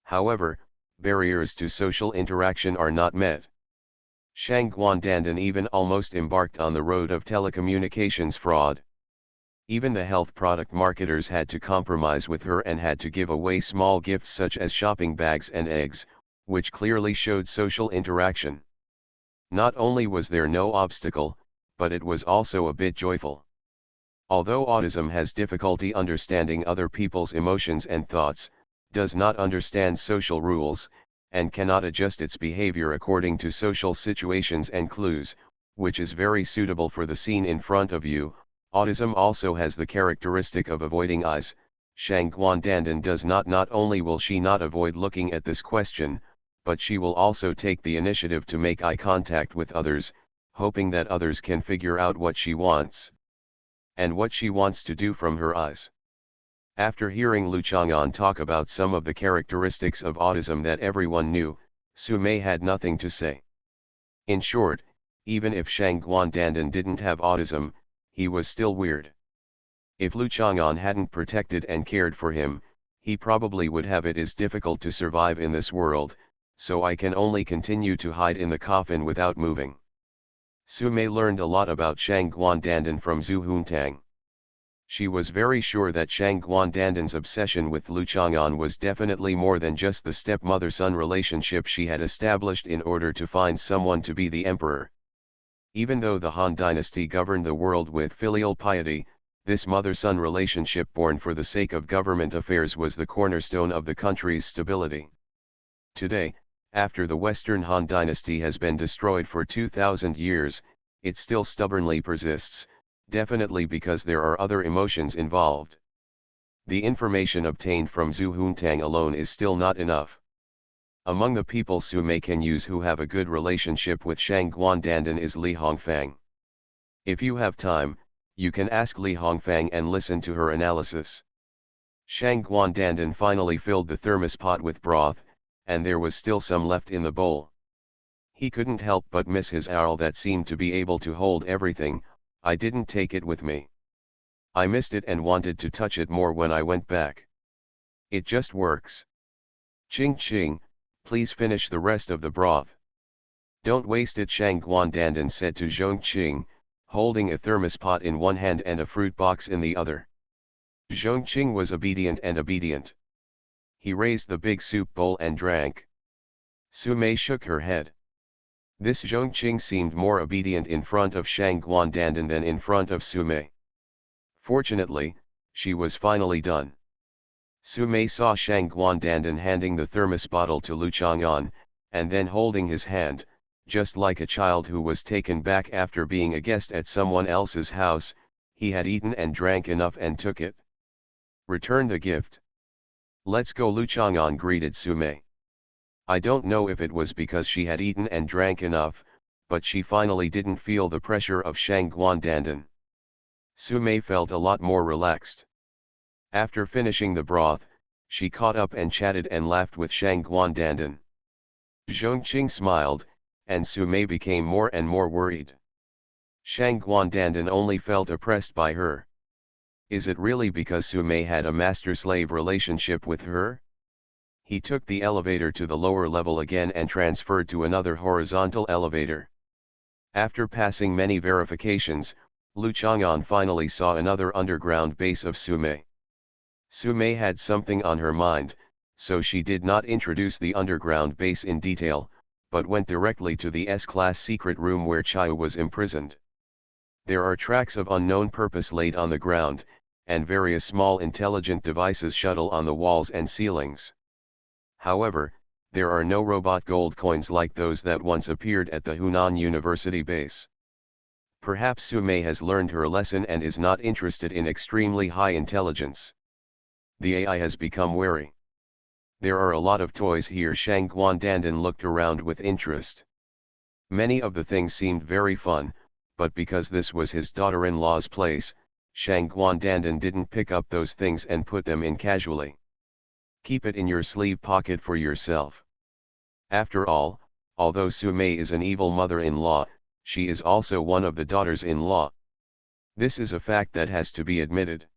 However, barriers to social interaction are not met. Shang Guandandan even almost embarked on the road of telecommunications fraud. Even the health product marketers had to compromise with her and had to give away small gifts such as shopping bags and eggs, which clearly showed social interaction. Not only was there no obstacle, but it was also a bit joyful. Although autism has difficulty understanding other people's emotions and thoughts, does not understand social rules, and cannot adjust its behavior according to social situations and clues, which is very suitable for the scene in front of you, autism also has the characteristic of avoiding eyes. Shang Guandandan does not only will she not avoid looking at this question, but she will also take the initiative to make eye contact with others, hoping that others can figure out what she wants. And what she wants to do from her eyes. After hearing Lu Chang'an talk about some of the characteristics of autism that everyone knew, Su Mei had nothing to say. In short, even if Shang Guandandan didn't have autism, he was still weird. If Lu Chang'an hadn't protected and cared for him, he probably would have. It is difficult to survive in this world, so I can only continue to hide in the coffin without moving. Su Mei learned a lot about Shang Guandandan from Zhu Huntang. She was very sure that Shang Guandandan's obsession with Lu Chang'an was definitely more than just the stepmother-son relationship she had established in order to find someone to be the emperor. Even though the Han dynasty governed the world with filial piety, this mother-son relationship born for the sake of government affairs was the cornerstone of the country's stability. Today, after the Western Han dynasty has been destroyed for 2,000 years, it still stubbornly persists, definitely because there are other emotions involved. The information obtained from Zhu Huntang alone is still not enough. Among the people Su Mei can use who have a good relationship with Shang Guandandan is Li Hongfang. If you have time, you can ask Li Hongfang and listen to her analysis. Shang Guandandan finally filled the thermos pot with broth, and there was still some left in the bowl. He couldn't help but miss his owl that seemed to be able to hold everything. I didn't take it with me. I missed it and wanted to touch it more when I went back. It just works. Ching ching, please finish the rest of the broth. Don't waste it, Shang Guandandan said to Zhong Qing, holding a thermos pot in one hand and a fruit box in the other. Zhong Qing was obedient. He raised the big soup bowl and drank. Su Mei shook her head. This Zhong Qing seemed more obedient in front of Shang Guandandan than in front of Su Mei. Fortunately, she was finally done. Su Mei saw Shang Guandandan handing the thermos bottle to Lu Chang'an, and then holding his hand, just like a child who was taken back after being a guest at someone else's house. He had eaten and drank enough and took it. Return the gift. Let's go, Lu Chang'an greeted Sumei. I don't know if it was because she had eaten and drank enough, but she finally didn't feel the pressure of Shang Guandandan. Sumei felt a lot more relaxed. After finishing the broth, she caught up and chatted and laughed with Shang Guandandan. Zhongqing smiled, and Sumei became more and more worried. Shang Guandandan only felt oppressed by her. Is it really because Sumei had a master-slave relationship with her? He took the elevator to the lower level again and transferred to another horizontal elevator. After passing many verifications, Lu Chang'an finally saw another underground base of Sumei. Sumei had something on her mind, so she did not introduce the underground base in detail, but went directly to the S-class secret room where Chayu was imprisoned. There are tracks of unknown purpose laid on the ground, and various small intelligent devices shuttle on the walls and ceilings. However, there are no robot gold coins like those that once appeared at the Hunan University base. Perhaps Sumei has learned her lesson and is not interested in extremely high intelligence. The AI has become wary. There are a lot of toys here. Shang Guandandan looked around with interest. Many of the things seemed very fun, but because this was his daughter-in-law's place, Shang Guandandan didn't pick up those things and put them in casually. Keep it in your sleeve pocket for yourself. After all, although Sumei is an evil mother-in-law, she is also one of the daughters-in-law. This is a fact that has to be admitted.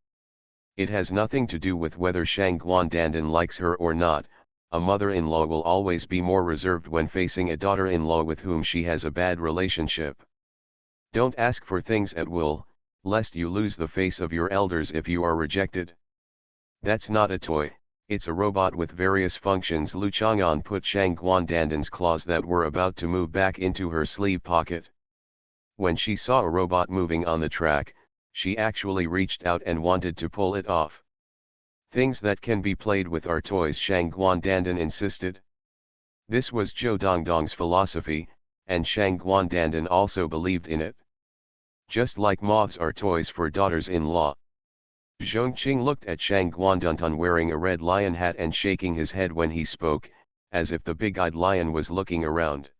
It has nothing to do with whether Shang Guandandan likes her or not. A mother-in-law will always be more reserved when facing a daughter-in-law with whom she has a bad relationship. Don't ask for things at will, lest you lose the face of your elders if you are rejected. That's not a toy, it's a robot with various functions. Lu Chang'an put Shang Guandandan's claws that were about to move back into her sleeve pocket. When she saw a robot moving on the track, she actually reached out and wanted to pull it off. Things that can be played with are toys, Shang Guandandan insisted. This was Zhou Dongdong's philosophy, and Shang Guandandan also believed in it. Just like moths are toys for daughters-in-law. Zhongqing looked at Shang Guandandan wearing a red lion hat and shaking his head when he spoke, as if the big-eyed lion was looking around.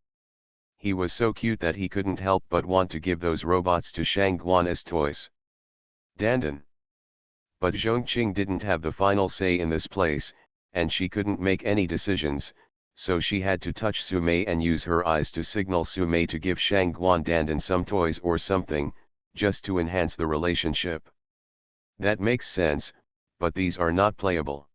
He was so cute that he couldn't help but want to give those robots to Shang Guan as toys. Dandan. But Zhongqing didn't have the final say in this place, and she couldn't make any decisions, so she had to touch Sumei and use her eyes to signal Sumei to give Shang Guandandan some toys or something, just to enhance the relationship. That makes sense, but these are not playable.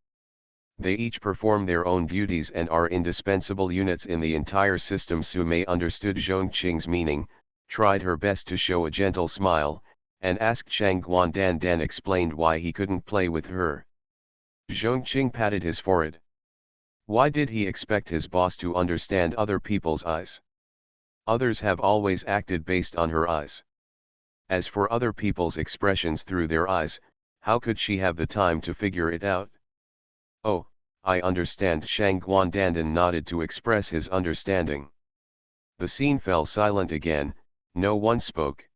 They each perform their own duties and are indispensable units in the entire system. Sumei understood Zhongqing's meaning, tried her best to show a gentle smile, and asked Shang Guandandan explained why he couldn't play with her. Zhongqing patted his forehead. Why did he expect his boss to understand other people's eyes? Others have always acted based on her eyes. As for other people's expressions through their eyes, how could she have the time to figure it out? Oh, I understand. Shang Guandandan nodded to express his understanding. The scene fell silent again, no one spoke.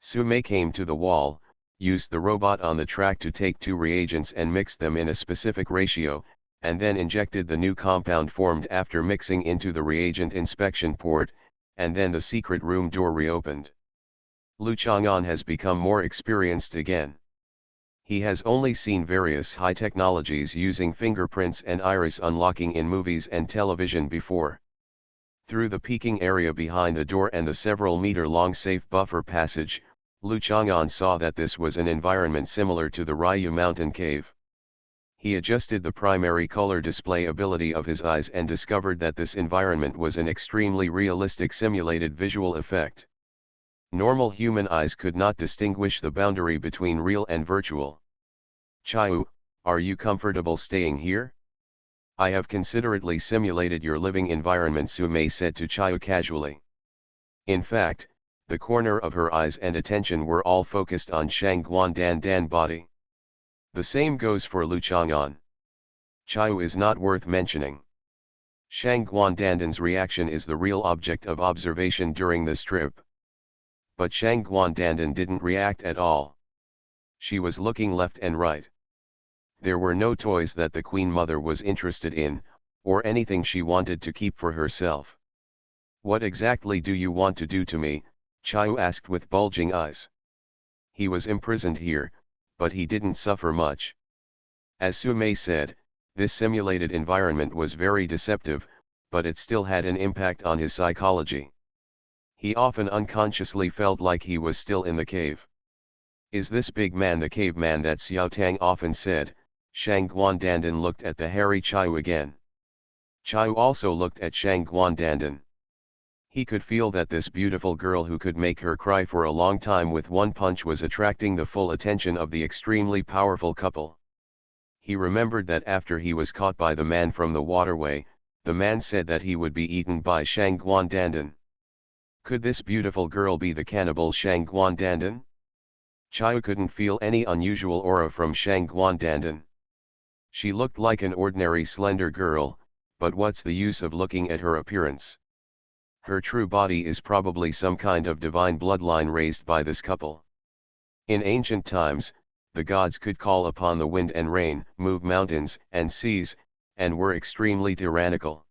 Sumei came to the wall, used the robot on the track to take two reagents and mixed them in a specific ratio, and then injected the new compound formed after mixing into the reagent inspection port, and then the secret room door reopened. Lu Chang'an has become more experienced again. He has only seen various high technologies using fingerprints and iris unlocking in movies and television before. Through the peeking area behind the door and the several meter-long safe buffer passage, Lu Chang'an saw that this was an environment similar to the Ryu mountain cave. He adjusted the primary color display ability of his eyes and discovered that this environment was an extremely realistic simulated visual effect. Normal human eyes could not distinguish the boundary between real and virtual. Chayu, are you comfortable staying here? I have considerately simulated your living environment, Sumei said to Chayu casually. In fact, the corner of her eyes and attention were all focused on Shang Guandandan's body. The same goes for Lu Chang'an. Chayu is not worth mentioning. Shang Guandandan's reaction is the real object of observation during this trip. But Shang Guandandan didn't react at all. She was looking left and right. There were no toys that the Queen Mother was interested in, or anything she wanted to keep for herself. "What exactly do you want to do to me?" Chayu asked with bulging eyes. He was imprisoned here, but he didn't suffer much. As Sumei said, this simulated environment was very deceptive, but it still had an impact on his psychology. He often unconsciously felt like he was still in the cave. "Is this big man the caveman that Xiao Tang often said?" Shang Guandandan looked at the hairy Chayu again. Chayu also looked at Shang Guandandan. He could feel that this beautiful girl who could make her cry for a long time with one punch was attracting the full attention of the extremely powerful couple. He remembered that after he was caught by the man from the waterway, the man said that he would be eaten by Shang Guandandan. Could this beautiful girl be the cannibal Shang Guandandan? Chayu couldn't feel any unusual aura from Shang Guandandan. She looked like an ordinary slender girl, but what's the use of looking at her appearance? Her true body is probably some kind of divine bloodline raised by this couple. In ancient times, the gods could call upon the wind and rain, move mountains and seas, and were extremely tyrannical.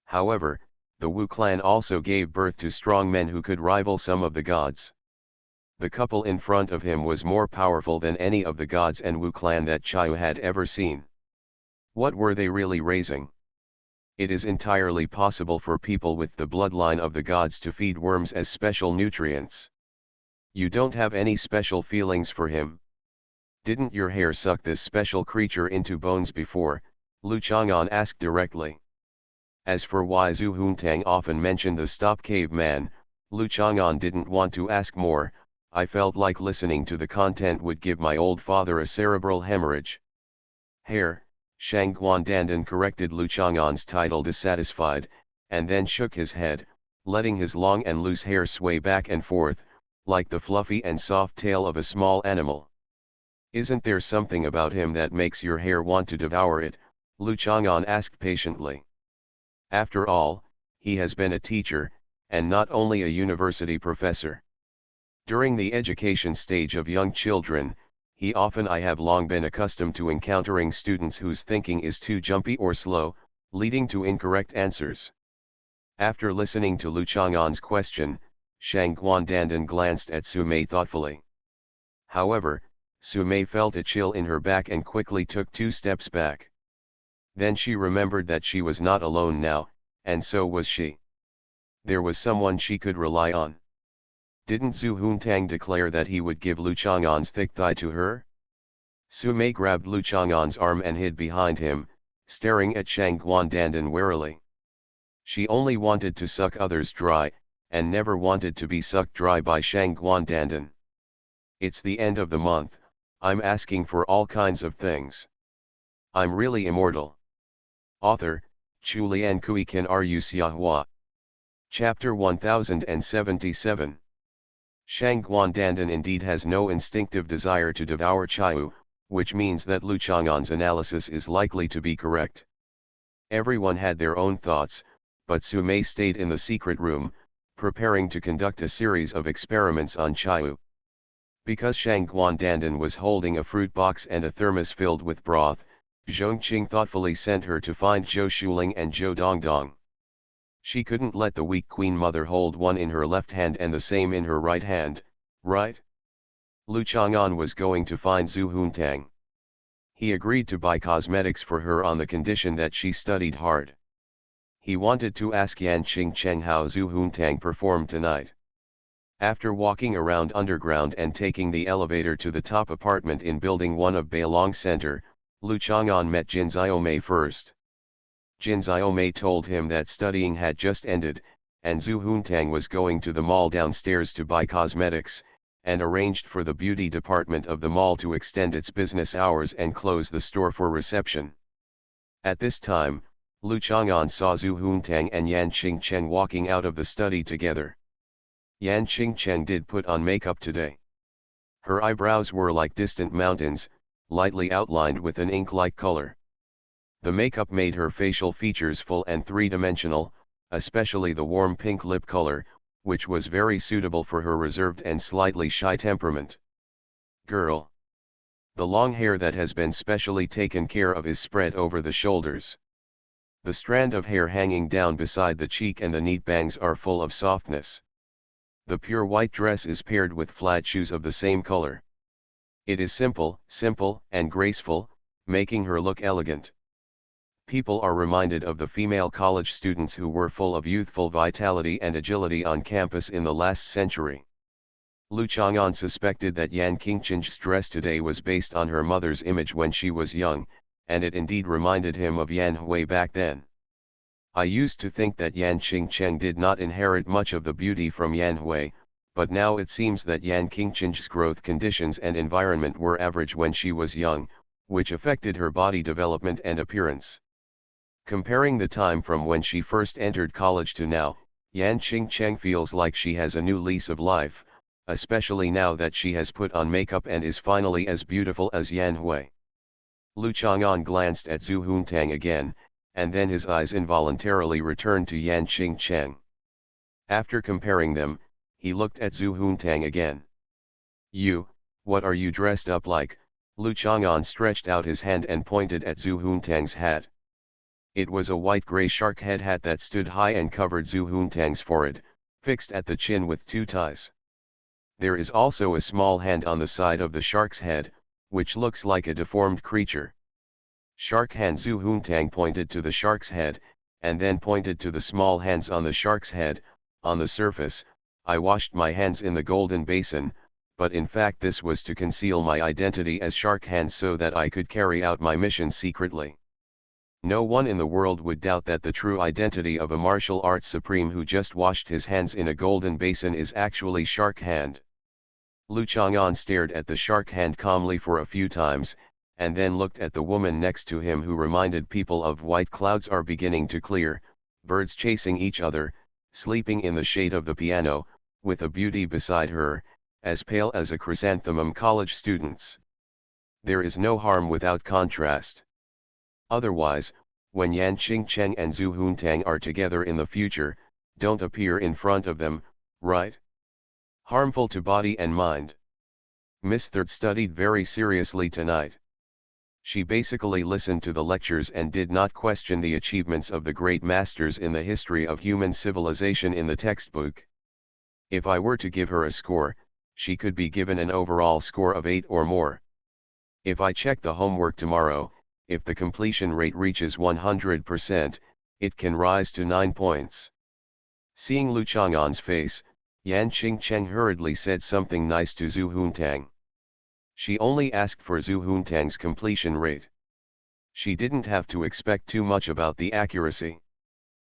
However, the Wu clan also gave birth to strong men who could rival some of the gods. The couple in front of him was more powerful than any of the gods and Wu clan that Chayu had ever seen. What were they really raising? It is entirely possible for people with the bloodline of the gods to feed worms as special nutrients. You don't have any special feelings for him? Didn't your hair suck this special creature into bones before? Lu Chang'an asked directly. As for why Zhu Huntang often mentioned the stop caveman, Lu Chang'an didn't want to ask more. "I felt like listening to the content would give my old father a cerebral hemorrhage." "Hair," Shang Guandandan corrected Lu Chang'an's title dissatisfied, and then shook his head, letting his long and loose hair sway back and forth, like the fluffy and soft tail of a small animal. "Isn't there something about him that makes your hair want to devour it?" Lu Chang'an asked patiently. "After all, he has been a teacher, and not only a university professor. During the education stage of young children, I have long been accustomed to encountering students whose thinking is too jumpy or slow, leading to incorrect answers." After listening to Lu Chang'an's question, Shang Guandandan glanced at Sumei thoughtfully. However, Sumei felt a chill in her back and quickly took 2 steps back. Then she remembered that she was not alone now, and so was she. There was someone she could rely on. Didn't Zhu Huntang declare that he would give Lu Chang'an's thick thigh to her? Sumei grabbed Lu Chang'an's arm and hid behind him, staring at Shang Guandandan warily. She only wanted to suck others dry, and never wanted to be sucked dry by Shang Guandandan. "It's the end of the month, I'm asking for all kinds of things. I'm really immortal." Author, Chulian Kui Kan Ru Xiahua. Chapter 1077. Shang Guandandan indeed has no instinctive desire to devour Chayu, which means that Lu Chang'an's analysis is likely to be correct. Everyone had their own thoughts, but Sumei stayed in the secret room, preparing to conduct a series of experiments on Chayu. Because Shang Guandandan was holding a fruit box and a thermos filled with broth, Zhongqing thoughtfully sent her to find Zhou Shuling and Zhou Dongdong. She couldn't let the weak Queen Mother hold one in her left hand and the same in her right hand, right? Lu Chang'an was going to find Zhu Huntang. He agreed to buy cosmetics for her on the condition that she studied hard. He wanted to ask Yan Qingcheng how Zhu Huntang performed tonight. After walking around underground and taking the elevator to the top apartment in Building 1 of Beilong Center, Lu Chang'an met Jin Xiaomei first. Jin Xiaomei told him that studying had just ended, and Zhu Huntang was going to the mall downstairs to buy cosmetics, and arranged for the beauty department of the mall to extend its business hours and close the store for reception. At this time, Lu Chang'an saw Zhu Huntang and Yan Qingcheng walking out of the study together. Yan Qingcheng did put on makeup today. Her eyebrows were like distant mountains, lightly outlined with an ink-like color. The makeup made her facial features full and three-dimensional, especially the warm pink lip color, which was very suitable for her reserved and slightly shy temperament. Girl. The long hair that has been specially taken care of is spread over the shoulders. The strand of hair hanging down beside the cheek and the neat bangs are full of softness. The pure white dress is paired with flat shoes of the same color. It is simple, and graceful, making her look elegant. People are reminded of the female college students who were full of youthful vitality and agility on campus in the last century. Lu Chang'an suspected that Yan Qingqing's dress today was based on her mother's image when she was young, and it indeed reminded him of Yan Hui back then. I used to think that Yan Qingqing did not inherit much of the beauty from Yan Hui, but now it seems that Yan Qingqing's growth conditions and environment were average when she was young, which affected her body development and appearance. Comparing the time from when she first entered college to now, Yan Qingqing feels like she has a new lease of life, especially now that she has put on makeup and is finally as beautiful as Yan Hui. Lu Chang'an glanced at Zhu Huntang again, and then his eyes involuntarily returned to Yan Qingqing. After comparing them, he looked at Zhu Huntang again. "You, what are you dressed up like?" Lu Chang'an stretched out his hand and pointed at Zhu Huntang's hat. It was a white-gray shark head hat that stood high and covered Zhu Huntang's forehead, fixed at the chin with two ties. There is also a small hand on the side of the shark's head, which looks like a deformed creature. Shark hand. Zhu Huntang pointed to the shark's head, and then pointed to the small hands on the shark's head. On the surface, I washed my hands in the golden basin, but in fact this was to conceal my identity as shark hand so that I could carry out my mission secretly. No one in the world would doubt that the true identity of a martial arts supreme who just washed his hands in a golden basin is actually shark hand. Lu Chang'an stared at the shark hand calmly for a few times, and then looked at the woman next to him who reminded people of white clouds are beginning to clear, birds chasing each other, sleeping in the shade of the piano, with a beauty beside her, as pale as a chrysanthemum. College students. There is no harm without contrast. Otherwise, when Yan Qingqing and Zhu Huntang are together in the future, don't appear in front of them, right? Harmful to body and mind. Miss Third studied very seriously tonight. She basically listened to the lectures and did not question the achievements of the great masters in the history of human civilization in the textbook. If I were to give her a score, she could be given an overall score of 8 or more. If I check the homework tomorrow, if the completion rate reaches 100%, it can rise to 9 points. Seeing Lu Chang'an's face, Yan Qingqing hurriedly said something nice to Zhu Huntang. She only asked for Zhu Huntang's completion rate. She didn't have to expect too much about the accuracy.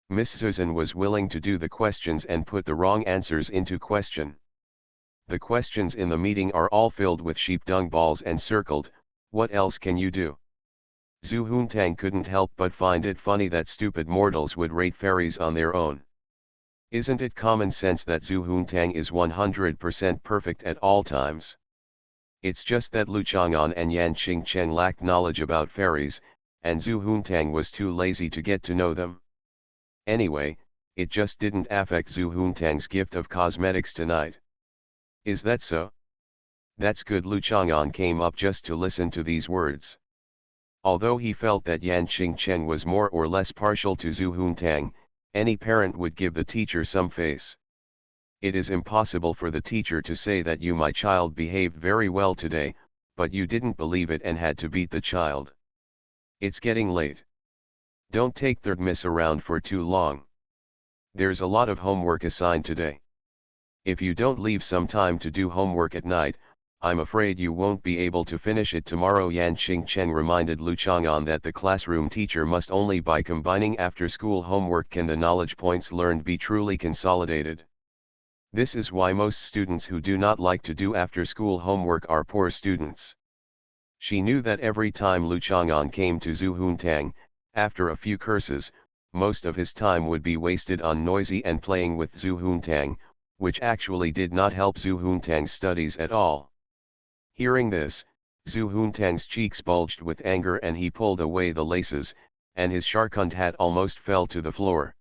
Miss Susan was willing to do the questions and put the wrong answers into question. The questions in the meeting are all filled with sheep dung balls and circled. What else can you do? Zhu Huntang couldn't help but find it funny that stupid mortals would rate fairies on their own. Isn't it common sense that Zhu Huntang is 100% perfect at all times? It's just that Lu Chang'an and Yan Qingqing lacked knowledge about fairies, and Zhu Huntang was too lazy to get to know them. Anyway, it just didn't affect Zhu Huntang's gift of cosmetics tonight. Is that so? That's good. Lu Chang'an came up just to listen to these words. Although he felt that Yan Qingqing was more or less partial to Zhu Huntang, any parent would give the teacher some face. It is impossible for the teacher to say that my child behaved very well today, but you didn't believe it and had to beat the child. It's getting late. Don't take third miss around for too long. There's a lot of homework assigned today. If you don't leave some time to do homework at night, I'm afraid you won't be able to finish it tomorrow. Yan Qingqing reminded Lu Chang'an that the classroom teacher must only by combining after-school homework can the knowledge points learned be truly consolidated. This is why most students who do not like to do after-school homework are poor students. She knew that every time Lu Chang'an came to Zhu Huntang, after a few curses, most of his time would be wasted on noisy and playing with Zhu Huntang, which actually did not help Zhu Huntang's studies at all. Hearing this, Zhu Huntang's cheeks bulged with anger and he pulled away the laces, and his Sharkund hat almost fell to the floor.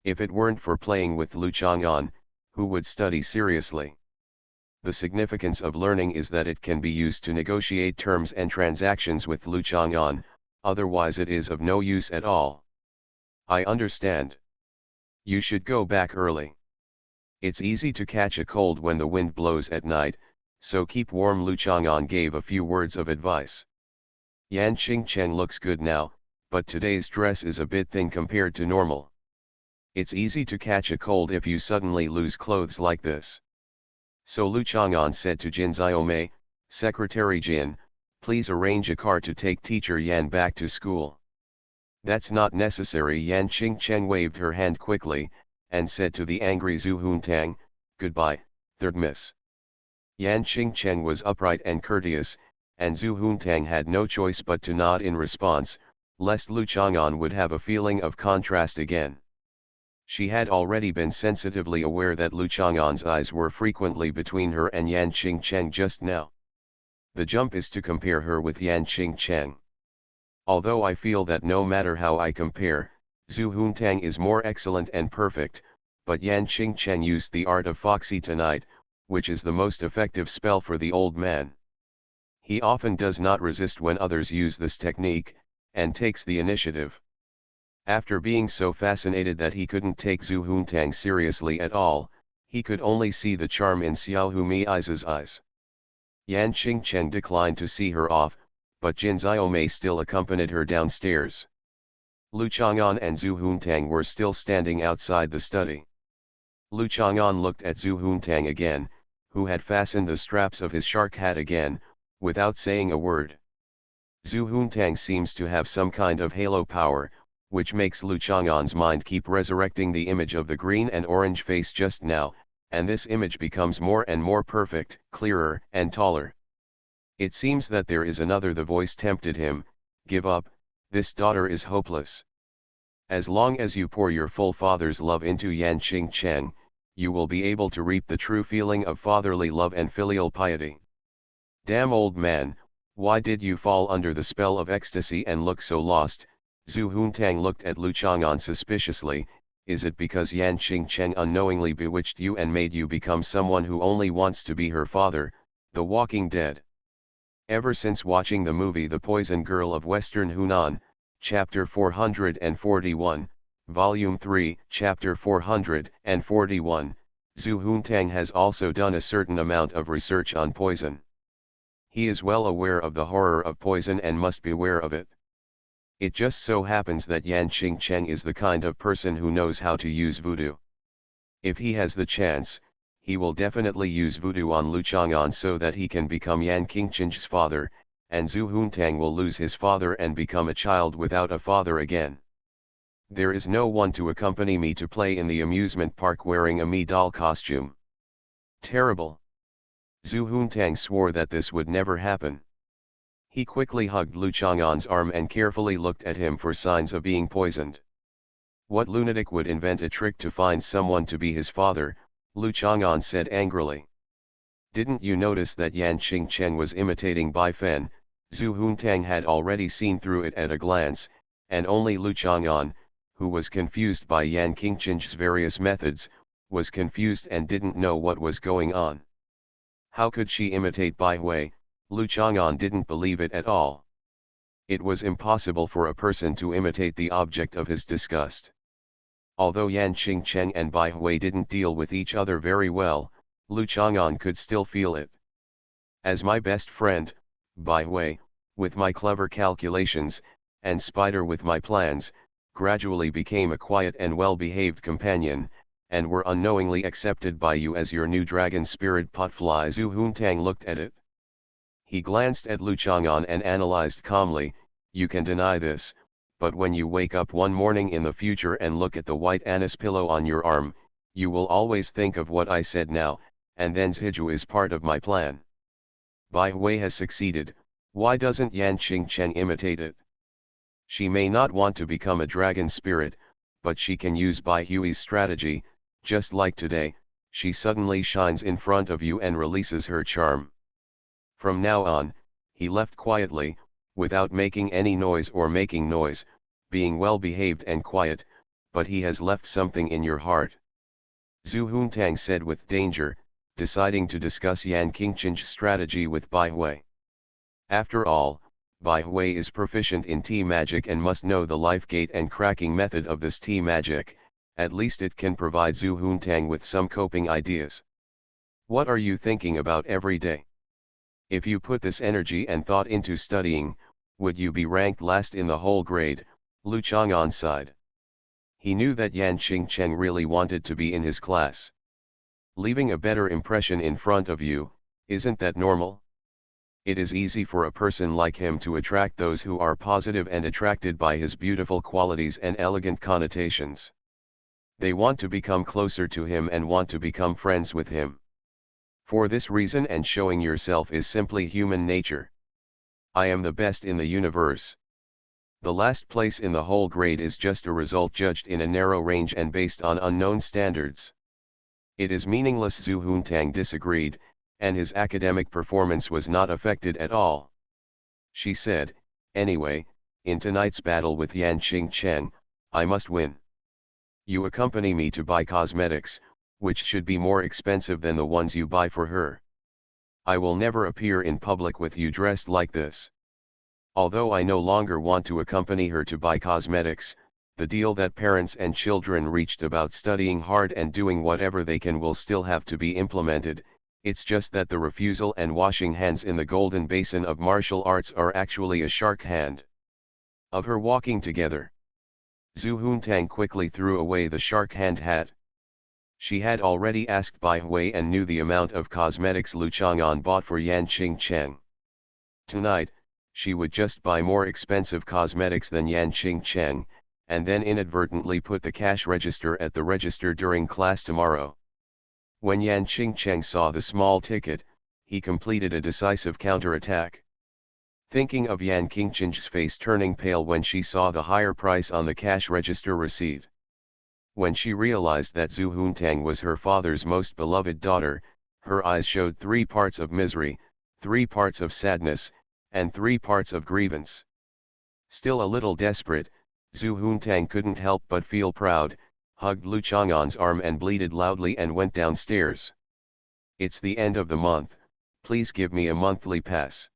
If it weren't for playing with Lu Chang'an, who would study seriously? The significance of learning is that it can be used to negotiate terms and transactions with Lu Chang'an, otherwise it is of no use at all. I understand. You should go back early. It's easy to catch a cold when the wind blows at night, so keep warm. Lu Chang'an gave a few words of advice. Yan Qingcheng looks good now, but today's dress is a bit thin compared to normal. It's easy to catch a cold if you suddenly lose clothes like this. So Lu Chang'an said to Jin Xiaomei, Secretary Jin, please arrange a car to take teacher Yan back to school. That's not necessary. Yan Qingcheng waved her hand quickly, and said to the angry Zhu Huntang, goodbye, third miss. Yan Qingcheng was upright and courteous, and Zhu Huntang had no choice but to nod in response, lest Lu Chang'an would have a feeling of contrast again. She had already been sensitively aware that Lu Chang'an's eyes were frequently between her and Yan Qingcheng just now. The jump is to compare her with Yan Qingcheng. Although I feel that no matter how I compare, Zhu Huntang is more excellent and perfect, but Yan Qingcheng used the art of Foxy tonight, which is the most effective spell for the old man. He often does not resist when others use this technique, and takes the initiative. After being so fascinated that he couldn't take Zhu Huntang seriously at all, he could only see the charm in Xiao Humi's eyes. Yan Qingcheng declined to see her off, but Jin Xiaomei still accompanied her downstairs. Lu Chang'an and Zhu Huntang were still standing outside the study. Lu Chang'an looked at Zhu Huntang again, who had fastened the straps of his shark hat again, without saying a word. Zhu Huntang seems to have some kind of halo power, which makes Lu Chang'an's mind keep resurrecting the image of the green and orange face just now, and this image becomes more and more perfect, clearer, and taller. It seems that there is another. The voice tempted him, give up, this daughter is hopeless. As long as you pour your full father's love into Yan Qingcheng, you will be able to reap the true feeling of fatherly love and filial piety. Damn old man, why did you fall under the spell of ecstasy and look so lost? Zhu Huntang looked at Lu Chang'an suspiciously. Is it because Yan Qingcheng unknowingly bewitched you and made you become someone who only wants to be her father, the Walking Dead? Ever since watching the movie The Poison Girl of Western Hunan, Chapter 441, Volume 3, Chapter 441, Zhu Huntang has also done a certain amount of research on poison. He is well aware of the horror of poison and must beware of it. It just so happens that Yan Qingcheng is the kind of person who knows how to use voodoo. If he has the chance, he will definitely use voodoo on Lu Chang'an so that he can become Yan Qingcheng's father, and Zhu Huntang will lose his father and become a child without a father again. There is no one to accompany me to play in the amusement park wearing a me doll costume. Terrible. Zhu Huntang swore that this would never happen. He quickly hugged Lu Chang'an's arm and carefully looked at him for signs of being poisoned. What lunatic would invent a trick to find someone to be his father? Lu Chang'an said angrily. Didn't you notice that Yan Qingcheng was imitating Bai Fen? Zhu Huntang had already seen through it at a glance, and only Lu Chang'an, who was confused by Yan Qingcheng's various methods, was confused and didn't know what was going on. How could she imitate Bai Hui? Lu Chang'an didn't believe it at all. It was impossible for a person to imitate the object of his disgust. Although Yan Qingcheng and Bai Hui didn't deal with each other very well, Lu Chang'an could still feel it. As my best friend, Bai Hui, with my clever calculations, and Spider with my plans, gradually became a quiet and well-behaved companion, and were unknowingly accepted by you as your new dragon spirit potfly. Zhu Huntang looked at it. He glanced at Lu Chang'an and analyzed calmly, you can deny this, but when you wake up one morning in the future and look at the white anise pillow on your arm, you will always think of what I said now, and then Zhiju is part of my plan. Bai Hui has succeeded, why doesn't Yan Qingcheng imitate it? She may not want to become a dragon spirit, but she can use Bai Hui's strategy, just like today, she suddenly shines in front of you and releases her charm. From now on, he left quietly, without making any noise or making noise, being well behaved and quiet, but he has left something in your heart. Zhu Huntang said with danger, deciding to discuss Yan Qingchen's strategy with Bai Hui. After all, Bai Hui is proficient in tea magic and must know the life gate and cracking method of this tea magic. At least it can provide Zhu Huntang with some coping ideas. What are you thinking about every day? If you put this energy and thought into studying, would you be ranked last in the whole grade? Lu Chang'an sighed. He knew that Yan Qingchen really wanted to be in his class. Leaving a better impression in front of you, isn't that normal? It is easy for a person like him to attract those who are positive and attracted by his beautiful qualities and elegant connotations. They want to become closer to him and want to become friends with him. For this reason, and showing yourself is simply human nature. I am the best in the universe. The last place in the whole grade is just a result judged in a narrow range and based on unknown standards. It is meaningless. Zhu Huntang disagreed, and his academic performance was not affected at all. She said, anyway, in tonight's battle with Yan Qingchen, I must win. You accompany me to buy cosmetics, which should be more expensive than the ones you buy for her. I will never appear in public with you dressed like this. Although I no longer want to accompany her to buy cosmetics, the deal that parents and children reached about studying hard and doing whatever they can will still have to be implemented. It's just that the refusal and washing hands in the golden basin of martial arts are actually a shark hand. Of her walking together. Zhu Huntang quickly threw away the shark hand hat. She had already asked Bai Hui and knew the amount of cosmetics Lu Chang'an bought for Yan Qingchen. Tonight, she would just buy more expensive cosmetics than Yan Qingchen, and then inadvertently put the cash register at the register during class tomorrow. When Yan Qingchen saw the small ticket, he completed a decisive counterattack. Thinking of Yan Qingchen's face turning pale when she saw the higher price on the cash register receipt. When she realized that Zhu Huntang was her father's most beloved daughter, her eyes showed 3 parts of misery, 3 parts of sadness, and 3 parts of grievance. Still a little desperate, Zhu Huntang couldn't help but feel proud, hugged Lu Chang'an's arm and bleated loudly and went downstairs. It's the end of the month, please give me a monthly pass.